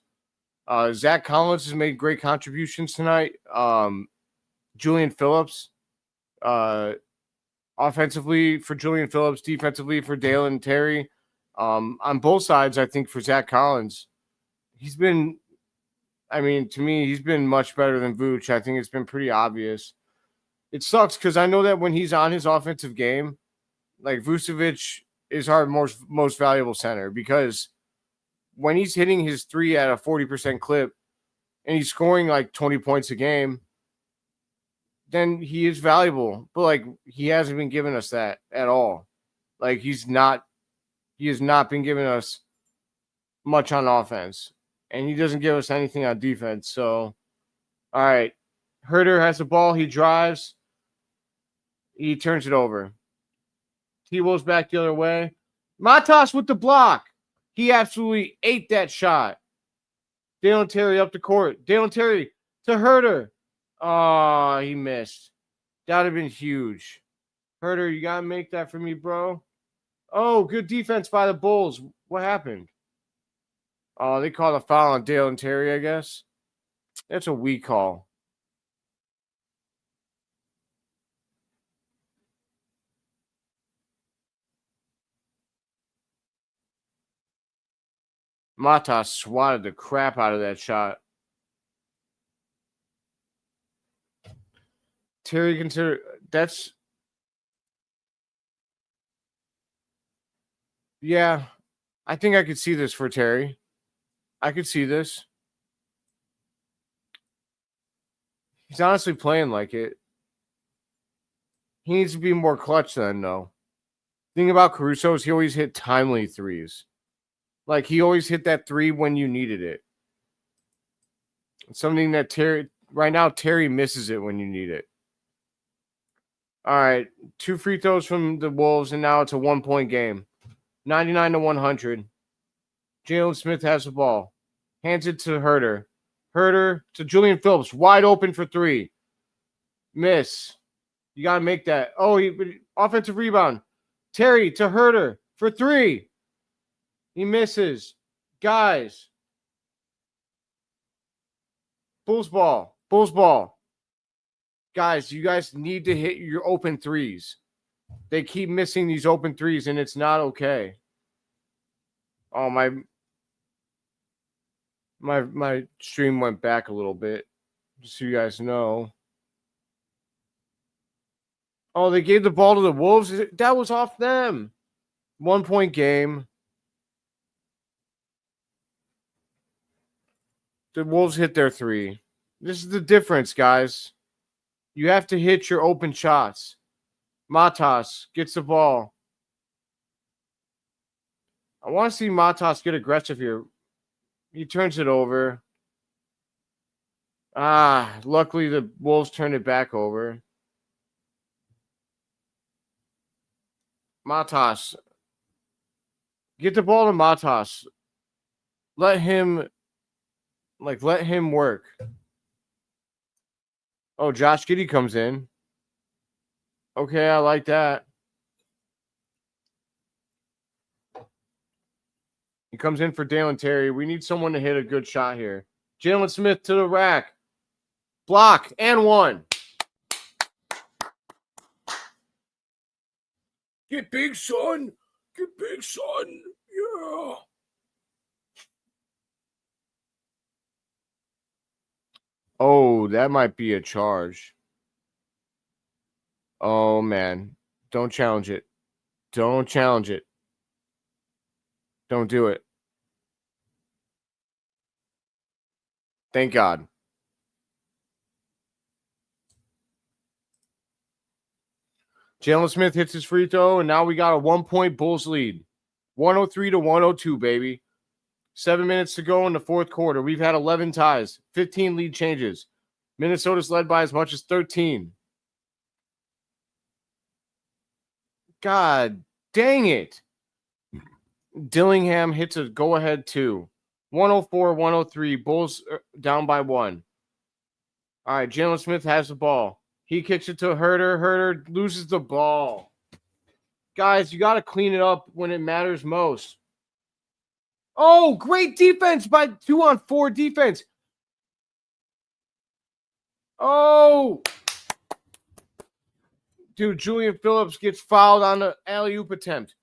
Zach Collins has made great contributions tonight. Julian Phillips, offensively for Julian Phillips, defensively for Dale and Terry. On both sides, I think for Zach Collins, he's been, to me, he's been much better than Vooch. I think it's been pretty obvious. It sucks because I know that when he's on his offensive game, like Vucevic is our most valuable center, because when he's hitting his three at a 40% clip and he's scoring like 20 points a game, then he is valuable. But like, he hasn't been giving us that at all. Like, he has not been giving us much on offense, and he doesn't give us anything on defense. So, all right, Herter has the ball. He drives. He turns it over. T-Wolves back the other way. Matas with the block. He absolutely ate that shot. Dale and Terry up the court. Dale and Terry to Herter. Oh, he missed. That would have been huge. Herter, you got to make that for me, bro. Oh, good defense by the Bulls. What happened? Oh, they called a foul on Dale and Terry, I guess. That's a weak call. Matas swatted the crap out of that shot. Terry that's. Yeah, I think I could see this for Terry. I could see this. He's honestly playing like it. He needs to be more clutch then, though. The thing about Caruso is he always hit timely threes. Like, he always hit that three when you needed it. It's something that Terry misses it when you need it. All right, 2 free throws from the Wolves, and now it's a 1-point game. 99-100. Jalen Smith has the ball. Hands it to Herter. Herter to Julian Phillips. Wide open for 3. Miss. You got to make that. Oh, offensive rebound. Terry to Herter for 3. He misses. Guys. Bulls ball. Bulls ball. Guys, you guys need to hit your open threes. They keep missing these open threes, and it's not okay. Oh, my stream went back a little bit, just so you guys know. Oh, they gave the ball to the Wolves? That was off them. 1-point game. The Wolves hit their 3. This is the difference, guys. You have to hit your open shots. Matas gets the ball. I want to see Matas get aggressive here. He turns it over. Luckily the Wolves turned it back over. Matas. Get the ball to Matas. Let him work. Oh, Josh Giddey comes in. Okay, I like that. He comes in for Dale and Terry. We need someone to hit a good shot here. Jalen Smith to the rack. Block and 1. Get big, son. Get big, son. Yeah. Oh, that might be a charge. Oh, man. Don't challenge it. Don't challenge it. Don't do it. Thank God. Jalen Smith hits his free throw, and now we got a 1-point Bulls lead. 103-102, baby. 7 minutes to go in the fourth quarter. We've had 11 ties, 15 lead changes. Minnesota's led by as much as 13. God dang it. Dillingham hits a go-ahead 2. 104-103. Bulls down by 1. All right, Jalen Smith has the ball. He kicks it to Herter. Herter loses the ball. Guys, you got to clean it up when it matters most. Oh, great defense by 2-on-4 defense. Oh. Dude, Julian Phillips gets fouled on the alley-oop attempt.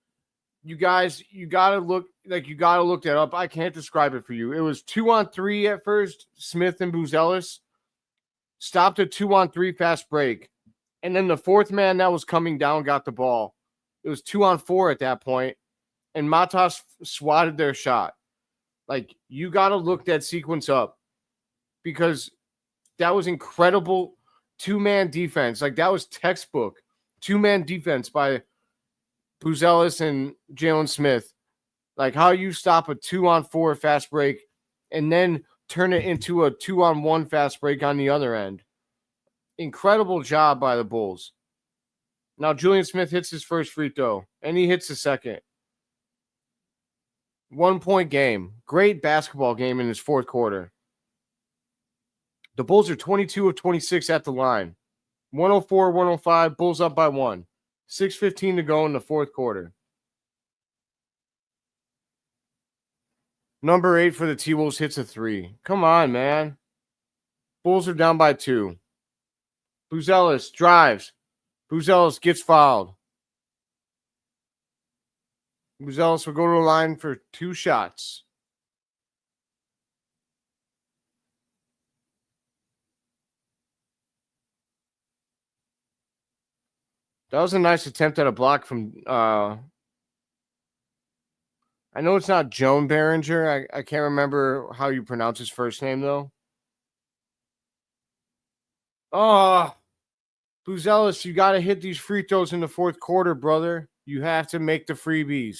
You guys, you got to look that up. I can't describe it for you. It was 2-on-3 at first, Smith and Buzelis. Stopped a 2-on-3 fast break. And then the fourth man that was coming down got the ball. It was 2-on-4 at that point. And Matas swatted their shot. Like, you got to look that sequence up. Because that was incredible two-man defense. Like, that was textbook. Two-man defense by Buzelis and Jalen Smith. Like, how you stop a 2-on-4 fast break and then turn it into a 2-on-1 fast break on the other end. Incredible job by the Bulls. Now, Julian Smith hits his first free throw, and he hits the second. 1-point game. Great basketball game in his fourth quarter. The Bulls are 22 of 26 at the line. 104-105, Bulls up by 1. 6:15 to go in the fourth quarter. Number 8 for the T-Wolves hits a 3. Come on, man. Bulls are down by 2. Buzelis drives. Buzelis gets fouled. Buzelis will go to the line for 2 shots. That was a nice attempt at a block from I know it's not Joan Behringer. I can't remember how you pronounce his first name, though. Oh, Buzelis, you got to hit these free throws in the fourth quarter, brother. You have to make the freebies.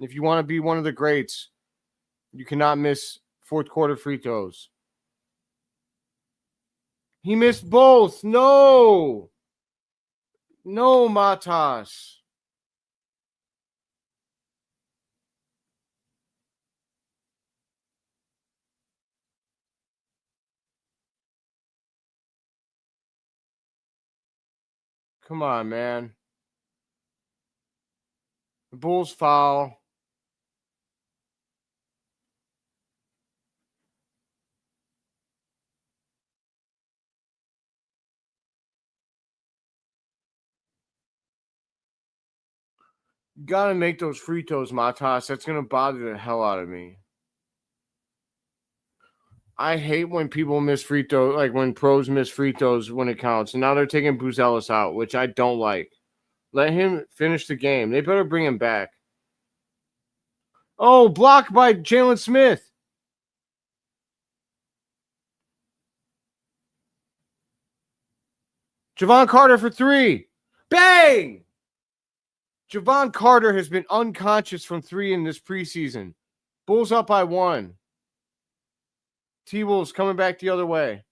If you want to be one of the greats, you cannot miss fourth quarter free throws. He missed both. No, Matas. Come on, man. The Bulls foul. You got to make those free throws, Matas. That's going to bother the hell out of me. I hate when people miss free throws, like when pros miss free throws when it counts. And now they're taking Buzelis out, which I don't like. Let him finish the game. They better bring him back. Oh, blocked by Jalen Smith. Javon Carter for 3. Bang! Javon Carter has been unconscious from 3 in this preseason. Bulls up by 1. T-Wolves coming back the other way.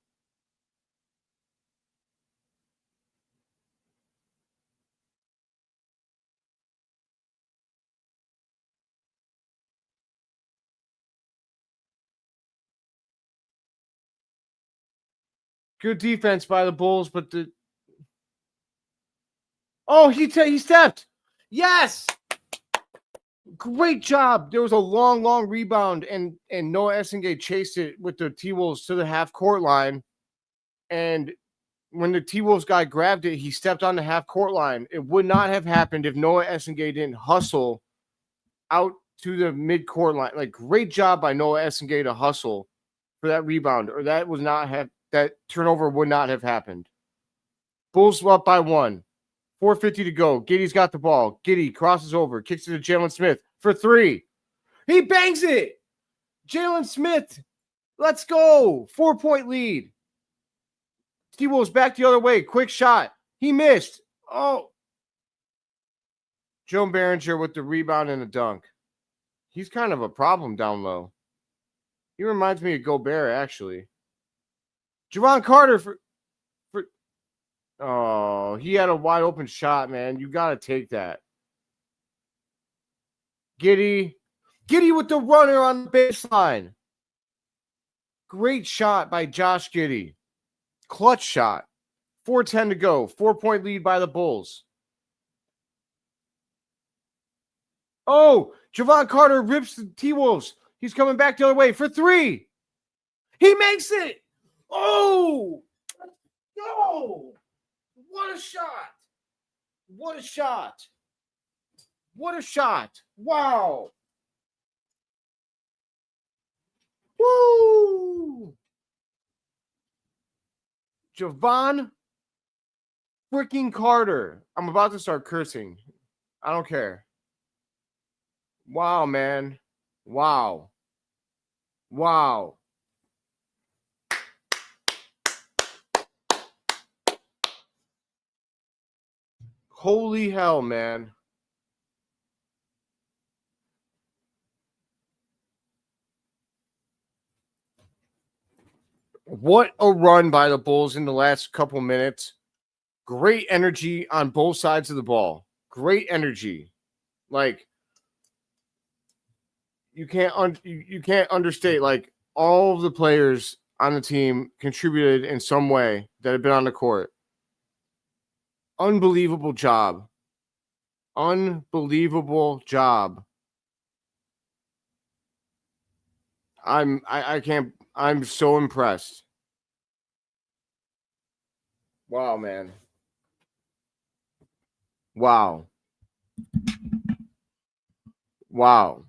Good defense by the Bulls, but the... Oh, he stepped. Yes! Great job. There was a long rebound, and Noah Essengate chased it with the T-Wolves to the half-court line. And when the T-Wolves guy grabbed it, he stepped on the half-court line. It would not have happened if Noah Essengate didn't hustle out to the mid-court line. Like, great job by Noah Essengate to hustle for that rebound, or that turnover would not have happened. Bulls up by 1. 4:50 to go. Giddey's got the ball. Giddey crosses over, kicks it to Jalen Smith for 3. He bangs it. Jalen Smith, let's go. 4-point lead. T-Wolves back the other way. Quick shot. He missed. Oh. Joan Behringer with the rebound and the dunk. He's kind of a problem down low. He reminds me of Gobert, actually. Javon Carter for oh, he had a wide open shot, man. You got to take that. Giddey with the runner on the baseline. Great shot by Josh Giddey. Clutch shot. 4:10 to go. 4-point lead by the Bulls. Oh, Javon Carter rips the T-Wolves. He's coming back the other way for 3. He makes it. Oh, no. What a shot. What a shot. What a shot. Wow. Woo. Javon freaking Carter. I'm about to start cursing. I don't care. Wow, man. Wow. Wow. Holy hell, man. What a run by the Bulls in the last couple minutes. Great energy on both sides of the ball. Great energy. Like, you can't understate, like, all of the players on the team contributed in some way that have been on the court. Unbelievable job. Unbelievable job. I'm so impressed. Wow, man. Wow. Wow.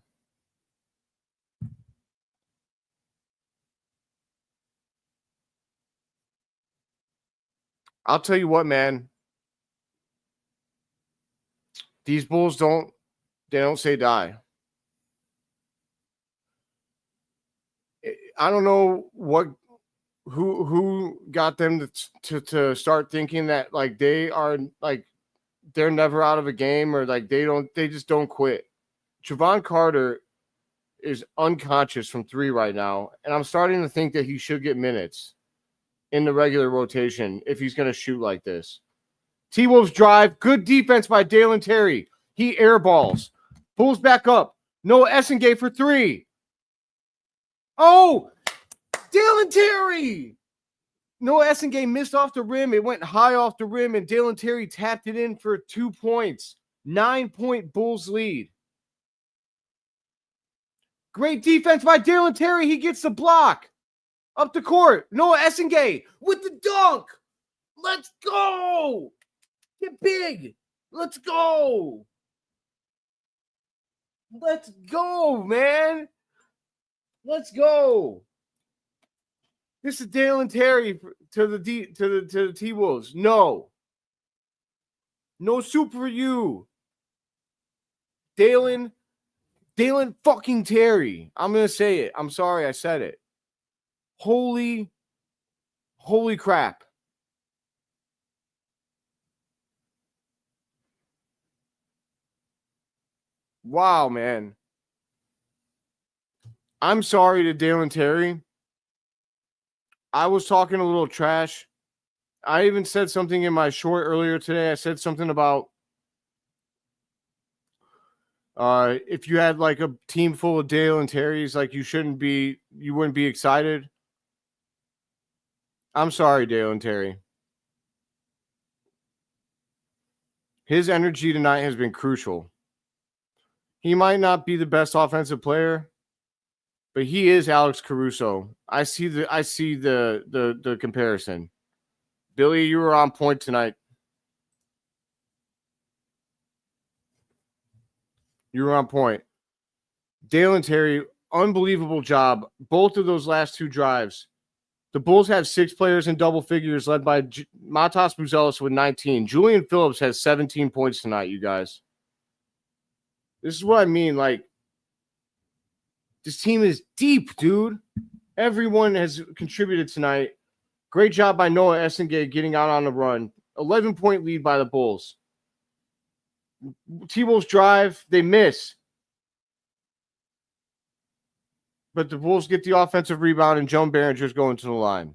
I'll tell you what, man. These Bulls don't say die. I don't know who got them to start thinking that, like, they are, like, they're never out of a game, or like they just don't quit. Javon Carter is unconscious from 3 right now, and I'm starting to think that he should get minutes in the regular rotation if he's going to shoot like this. T-Wolves drive. Good defense by Dalen Terry. He airballs. Pulls back up. Noah Essengate for 3. Oh, Dalen Terry. Noah Essengate missed off the rim. It went high off the rim, and Dalen Terry tapped it in for 2 points. 9-point Bulls lead. Great defense by Dalen Terry. He gets the block. Up the court. Noah Essengate with the dunk. Let's go. Get big. Let's go. Let's go, man. Let's go. This is Dalen Terry to the T-Wolves. No soup for you. Dalen fucking Terry. I'm going to say it. I'm sorry I said it. Holy crap. Wow, man. I'm sorry to Dalen Terry. I was talking a little trash. I even said something in my short earlier today. I said something about if you had like a team full of Dalen Terrys, like you wouldn't be excited. I'm sorry, Dalen Terry. His energy tonight has been crucial. He might not be the best offensive player, but he is Alex Caruso. I see the comparison. Billy, you were on point tonight. You were on point. Dalen Terry, unbelievable job. Both of those last 2 drives. The Bulls have 6 players in double figures, led by Matas Buzelis with 19. Julian Phillips has 17 points tonight, you guys. This is what I mean. Like, this team is deep, dude. Everyone has contributed tonight. Great job by Noah Essengate getting out on the run. 11-point lead by the Bulls. T-Wolves drive. They miss. But the Bulls get the offensive rebound, and Joan Behringer's going to the line.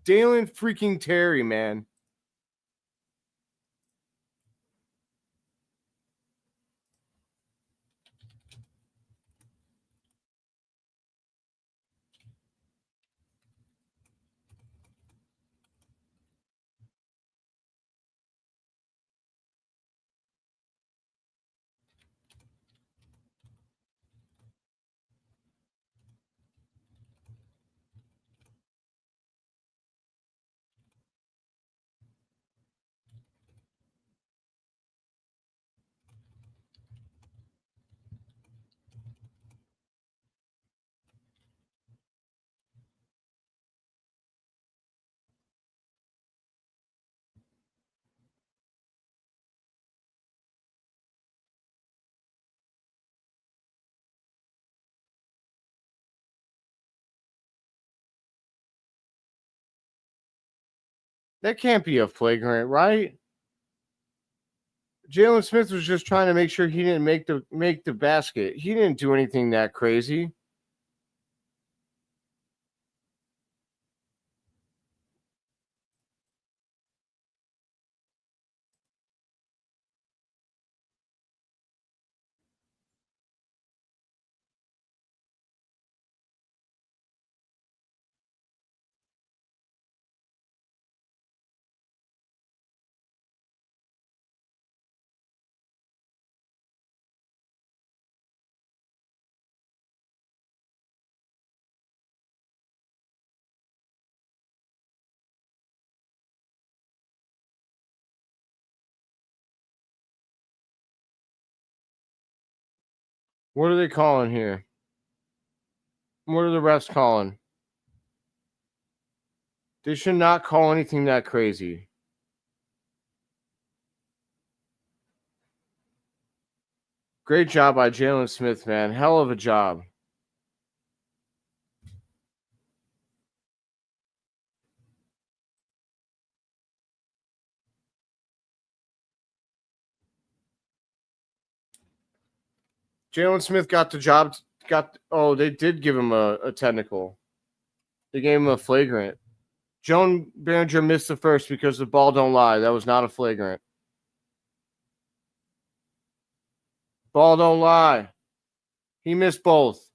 Dalen freaking Terry, man. That can't be a flagrant, right? Jalen Smith was just trying to make sure he didn't make the basket. He didn't do anything that crazy. What are they calling here? What are the refs calling? They should not call anything that crazy. Great job by Jalen Smith, man. Hell of a job. Jalen Smith got the job. They did give him a technical. They gave him a flagrant. Joan Behringer missed the first because the ball don't lie. That was not a flagrant. Ball don't lie. He missed both.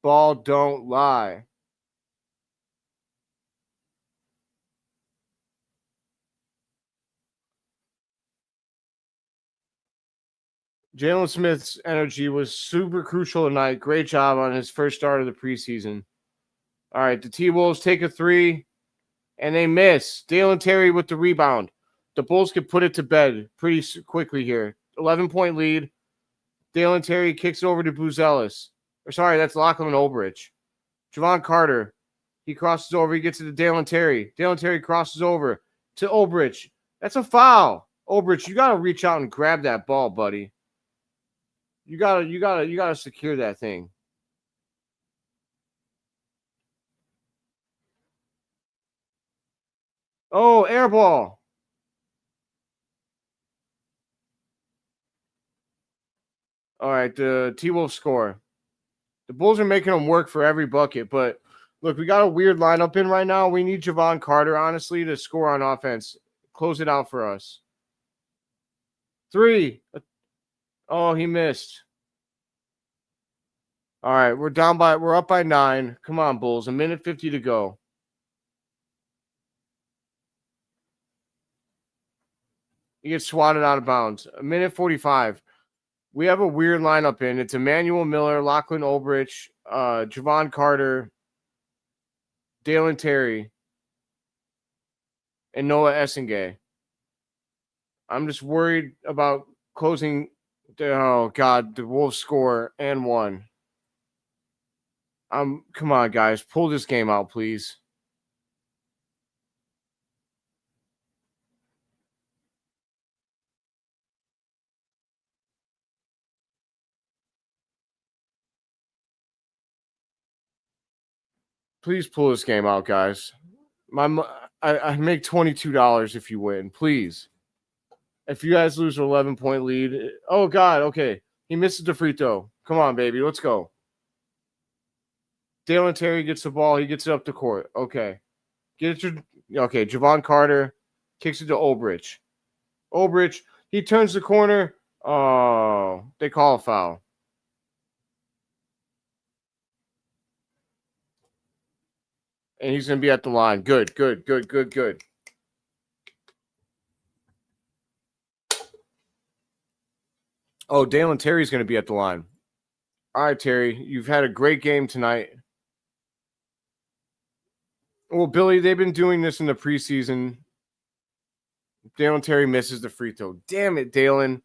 Ball don't lie. Jalen Smith's energy was super crucial tonight. Great job on his first start of the preseason. All right, the T-Wolves take a three, and they miss. Dalen Terry with the rebound. The Bulls could put it to bed pretty quickly here. 11-point lead. Dalen Terry kicks it over to Buzelis. That's Lachlan Olbrich. Javon Carter. He crosses over. He gets it to Dalen Terry. Dalen Terry crosses over to Olbrich. That's a foul. Olbrich, you got to reach out and grab that ball, buddy. You gotta secure that thing. Oh, air ball. All right, the T-Wolves score. The Bulls are making them work for every bucket, but look, we got a weird lineup in right now. We need Javon Carter, honestly, to score on offense. Close it out for us. 3. Oh, he missed. All right, we're up by 9. Come on, Bulls. 1:50 to go. He gets swatted out of bounds. 1:45. We have a weird lineup in. It's Emmanuel Miller, Lachlan Olbrich, Javon Carter, Dalen Terry, and Noah Essengay. I'm just worried about closing. Oh, God, the Wolves score and 1. Come on, guys. Pull this game out, please. Please pull this game out, guys. I make $22 if you win. Please. If you guys lose an 11-point lead. Oh, God. Okay. He misses the free throw. Come on, baby. Let's go. Dalen Terry gets the ball. He gets it up the court. Okay. Okay. Javon Carter kicks it to Olbrich. Olbrich. He turns the corner. Oh, they call a foul. And he's going to be at the line. Good. Oh, Dalen Terry's going to be at the line. All right, Terry, you've had a great game tonight. Well, Billy, they've been doing this in the preseason. Dalen Terry misses the free throw. Damn it, Dalen.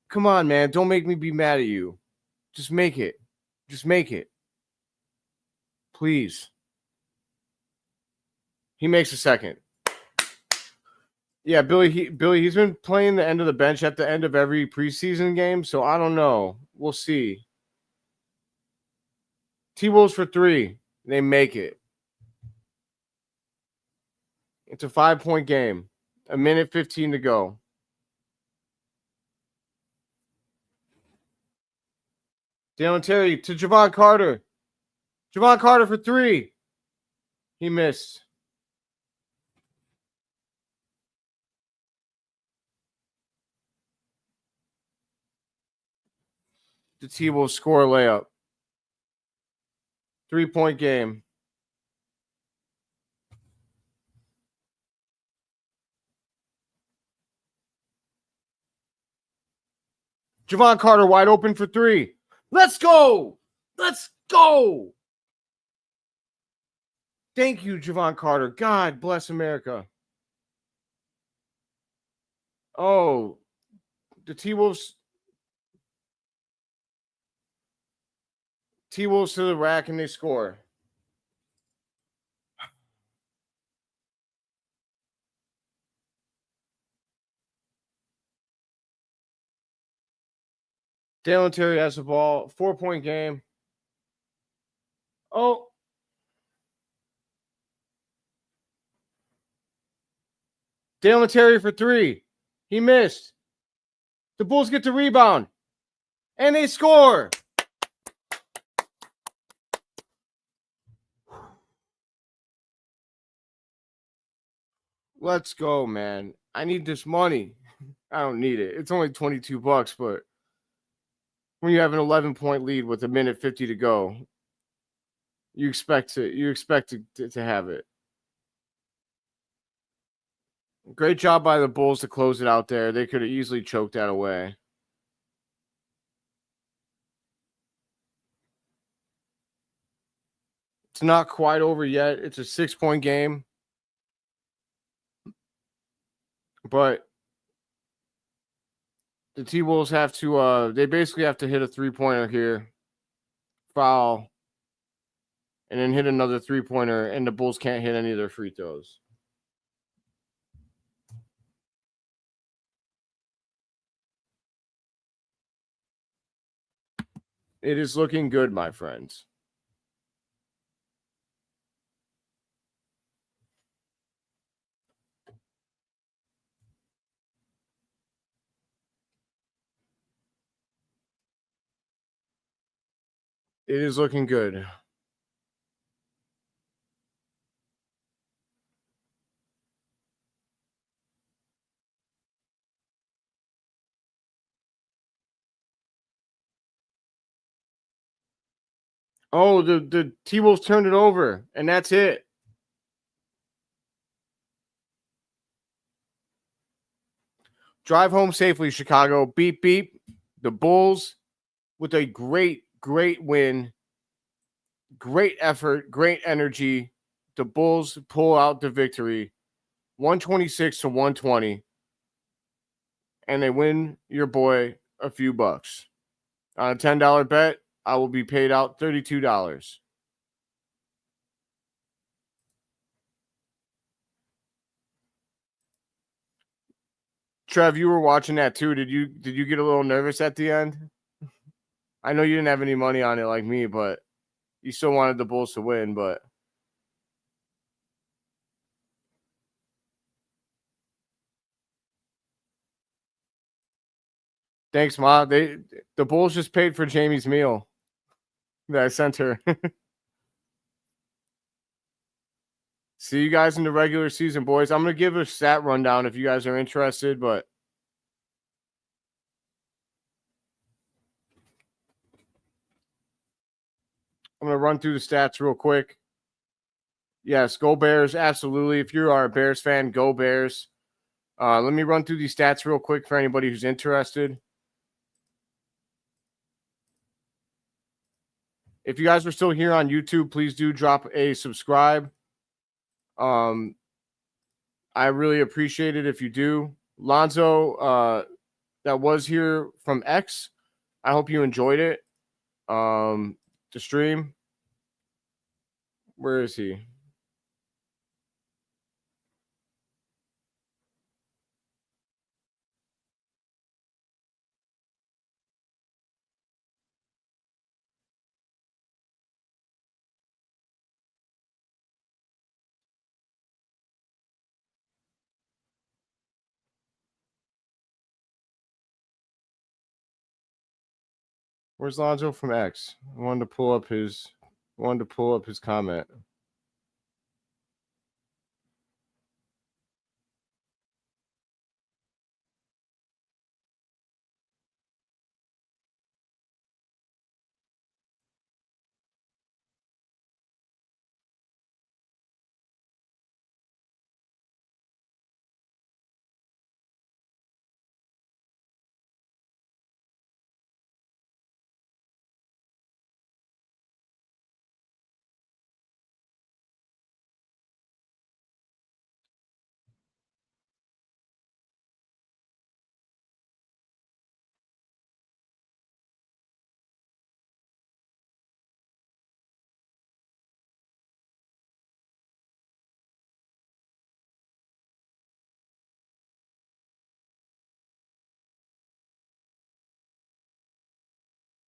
Come on, man. Don't make me be mad at you. Just make it. Please. He makes a second. Yeah, Billy, he's been playing the end of the bench at the end of every preseason game, so I don't know. We'll see. T-Wolves for 3. They make it. It's a 5-point game. 1:15 to go. Dalen Terry to Javon Carter. Javon Carter for 3. He missed. The T-Wolves score a layup. 3-point game. Javon Carter wide open for 3. Let's go. Let's go. Thank you, Javon Carter. God bless America. Oh, the T-Wolves to the rack and they score. Dalen Terry has the ball. 4-point game. Oh. Dalen Terry for 3. He missed. The Bulls get the rebound. And they score. Let's go, man. I need this money. I don't need it. It's only $22, but when you have an 11-point lead with 1:50 to go, you expect to have it. Great job by the Bulls to close it out there. They could have easily choked that away. It's not quite over yet. It's a 6-point game. But the T-Wolves have to they basically have to hit a 3-pointer here, foul, and then hit another 3-pointer, and the Bulls can't hit any of their free throws. It is looking good, my friends. It is looking good. Oh, the T-Wolves turned it over, and that's it. Drive home safely, Chicago. Beep, beep. The Bulls with a great win. Great effort, great energy. The Bulls pull out the victory, 126 to 120. And they win your boy a few bucks. On a $10 bet, I will be paid out $32. Trev, you were watching that too. Did you get a little nervous at the end? I know you didn't have any money on it like me, but you still wanted the Bulls to win, but thanks, Ma. The Bulls just paid for Jamie's meal that I sent her. See you guys in the regular season, boys. I'm going to give a stat rundown if you guys are interested, but I'm going to run through the stats real quick. Yes, go Bears. Absolutely. If you are a Bears fan, go Bears. Let me run through these stats real quick for anybody who's interested. If you guys are still here on YouTube, please do drop a subscribe. I really appreciate it if you do. Lonzo, that was here from X. I hope you enjoyed it. The stream. Where is he? Where's Lonzo from X? I wanted to pull up his comment.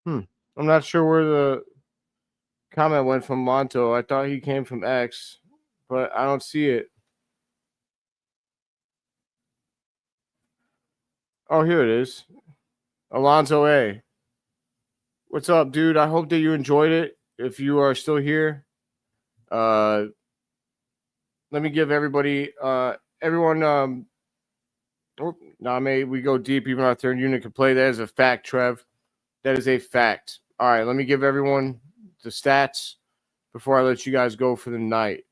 I'm not sure where the comment went from Monto. I thought he came from X, but I don't see it. Oh, here it is. Alonzo A. What's up, dude? I hope that you enjoyed it. If you are still here, let me give everybody, everyone, we go deep. Even our third unit can play. That is a fact, Trev. That is a fact. All right, let me give everyone the stats before I let you guys go for the night.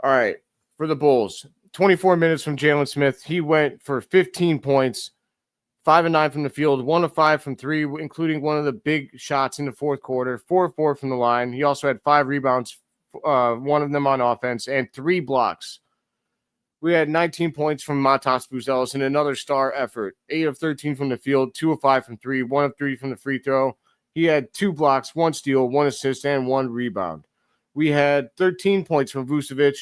All right, for the Bulls, 24 minutes from Jalen Smith. He went for 15 points, 5 of 9 from the field, 1 of 5 from 3, including one of the big shots in the fourth quarter, 4 of 4 from the line. He also had 5 rebounds, 1 of them on offense, and 3 blocks. We had 19 points from Matas Buzelis in another star effort, 8 of 13 from the field, 2 of 5 from 3, 1 of 3 from the free throw. He had 2 blocks, 1 steal, 1 assist, and 1 rebound. We had 13 points from Vucevic.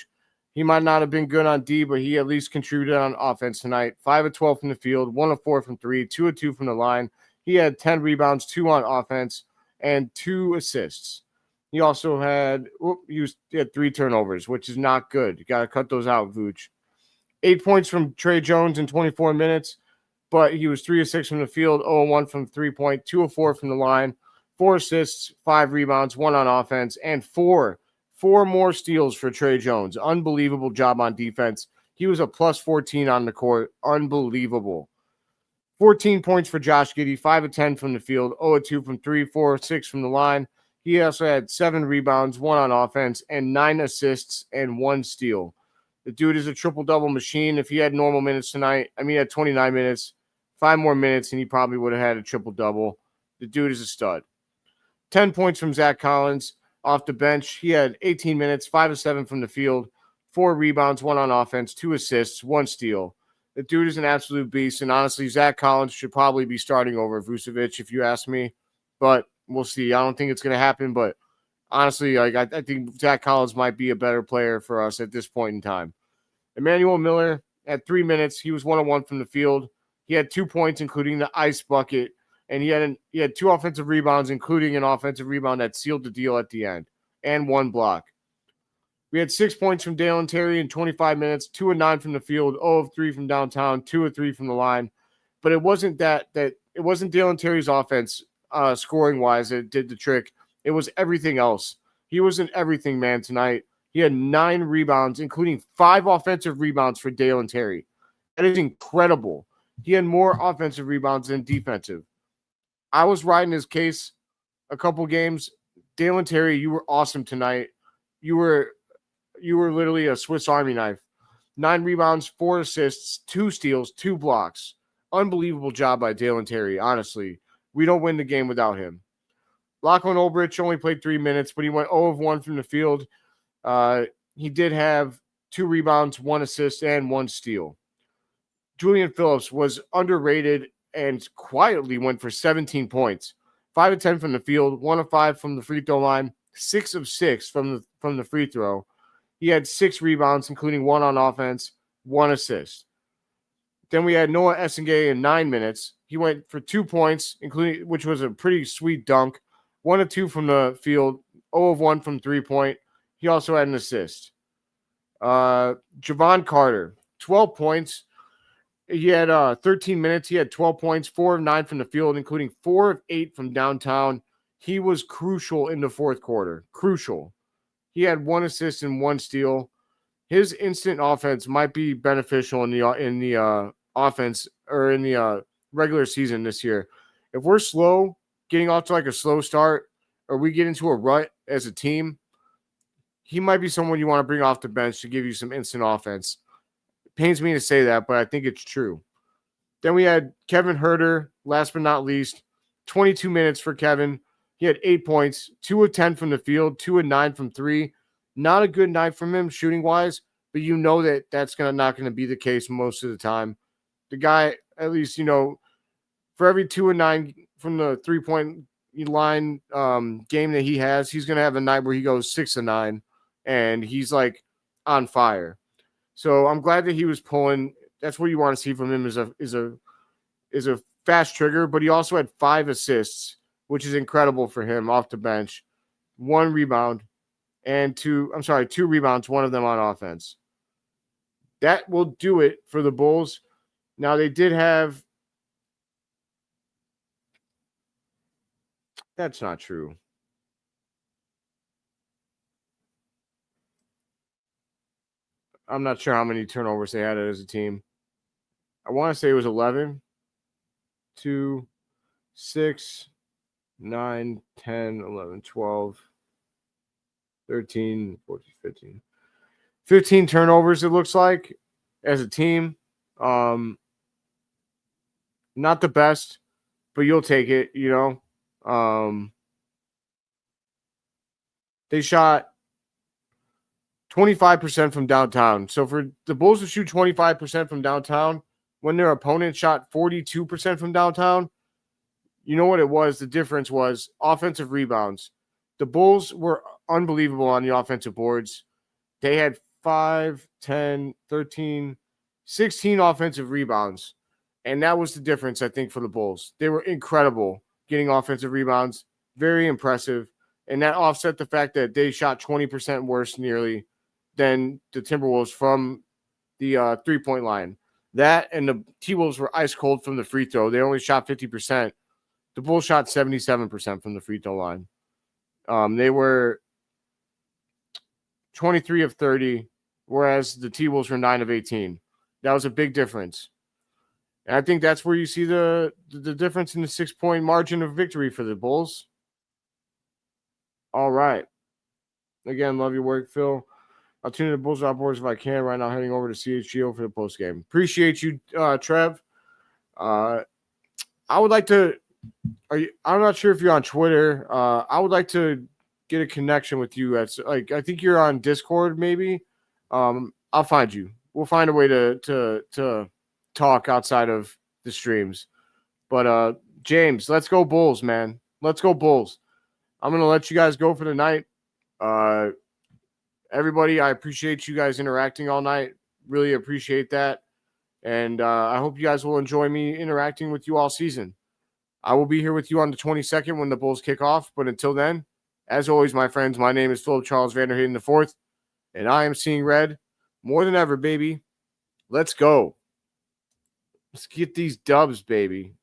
He might not have been good on D, but he at least contributed on offense tonight. 5 of 12 from the field, 1 of 4 from 3, 2 of 2 from the line. He had 10 rebounds, 2 on offense, and 2 assists. He also had 3 turnovers, which is not good. You got to cut those out, Vooch. 8 points from Trey Jones in 24 minutes, but he was 3 of 6 from the field, 0 of 1 from 3-point, 2 of 4 from the line, 4 assists, 5 rebounds, 1 on offense, and 4 more steals for Trey Jones. Unbelievable job on defense. He was a plus 14 on the court. Unbelievable. 14 points for Josh Giddey, 5 of 10 from the field, 0 of 2 from 3, 4 of 6 from the line. He also had 7 rebounds, 1 on offense, and 9 assists and 1 steal. The dude is a triple-double machine. If he had normal minutes tonight, he had 29 minutes, 5 more minutes, and he probably would have had a triple-double. The dude is a stud. 10 points from Zach Collins off the bench. He had 18 minutes, 5 of 7 from the field, 4 rebounds, 1 on offense, 2 assists, 1 steal. The dude is an absolute beast, and honestly, Zach Collins should probably be starting over Vucevic, if you ask me. But we'll see. I don't think it's going to happen, but honestly, I think Zach Collins might be a better player for us at this point in time. Emmanuel Miller at 3 minutes. He was 1 of 1 from the field. He had 2 points, including the ice bucket, and he had 2 offensive rebounds, including an offensive rebound that sealed the deal at the end, and 1 block. We had 6 points from Dalen Terry in 25 minutes, 2 of 9 from the field, 0 of 3 from downtown, 2 of 3 from the line. But it wasn't it wasn't Dalen Terry's offense scoring wise that did the trick. It was everything else. He was an everything man tonight. He had 9 rebounds, including 5 offensive rebounds for Dalen Terry. That is incredible. He had more offensive rebounds than defensive. I was riding his case a couple games. Dalen Terry, you were awesome tonight. You were literally a Swiss Army knife. 9 rebounds, 4 assists, 2 steals, 2 blocks. Unbelievable job by Dalen Terry, honestly. We don't win the game without him. Lachlan Olbrich only played 3 minutes, but he went 0 of 1 from the field. He did have 2 rebounds, 1 assist, and 1 steal. Julian Phillips was underrated and quietly went for 17 points. 5 of 10 from the field, 1 of 5 from the free throw line, 6 of 6 from the free throw. He had 6 rebounds, including 1 on offense, 1 assist. Then we had Noah Essengay in 9 minutes. He went for 2 points, which was a pretty sweet dunk. 1 of 2 from the field, 0 of 1 from 3-point. He also had an assist. Javon Carter, 12 points. He had 13 minutes. He had 12 points, 4 of 9 from the field, including 4 of 8 from downtown. He was crucial in the fourth quarter. Crucial. He had 1 assist and 1 steal. His instant offense might be beneficial in the offense or in the regular season this year. If we're slow, getting off to like a slow start, or we get into a rut as a team, he might be someone you want to bring off the bench to give you some instant offense. It pains me to say that, but I think it's true. Then we had Kevin Huerter, last but not least, 22 minutes for Kevin. He had 8 points, 2 of 10 from the field, 2 of 9 from 3. Not a good night from him shooting-wise, but you know that that's not going to be the case most of the time. The guy, at least, for every 2 and 9 from the three-point line game that he has, he's going to have a night where he goes 6 and 9, and he's like on fire. So I'm glad that he was pulling. That's what you want to see from him is a fast trigger, but he also had 5 assists, which is incredible for him off the bench. 1 rebound and 2 rebounds, 1 of them on offense. That will do it for the Bulls. Now they did have. That's not true. I'm not sure how many turnovers they had as a team. I want to say it was 11, 2, 6, 9, 10, 11, 12, 13, 14, 15. 15 turnovers, it looks like, as a team. Not the best, but you'll take it, They shot 25% from downtown. So for the Bulls to shoot 25% from downtown when their opponent shot 42% from downtown, you know what it was? The difference was offensive rebounds. The Bulls were unbelievable on the offensive boards. They had 5, 10, 13, 16 offensive rebounds. And that was the difference, I think, for the Bulls. They were incredible getting offensive rebounds. Very impressive. And that offset the fact that they shot 20% worse nearly than the Timberwolves from the three-point line. That and the T-Wolves were ice cold from the free throw. They only shot 50%. The Bulls shot 77% from the free throw line. They were 23 of 30, whereas the T-Wolves were 9 of 18. That was a big difference. And I think that's where you see the difference in the 6-point margin of victory for the Bulls. All right. Again, love your work, Phil. I'll tune in to Bulls Outboards if I can right now, heading over to CHGO for the post game. Appreciate you, Trev. I would like to I'm not sure if you're on Twitter. I would like to get a connection with you. I think you're on Discord, maybe. I'll find you. We'll find a way to talk outside of the streams. But James, let's go Bulls, man. Let's go Bulls. I'm gonna let you guys go for the night. Everybody, I appreciate you guys interacting all night. Really appreciate that. And I hope you guys will enjoy me interacting with you all season. I will be here with you on the 22nd when the Bulls kick off. But until then, as always, my friends, my name is Philip Charles VanDerHeyden IV, and I am seeing red more than ever, baby. Let's go. Let's get these dubs, baby.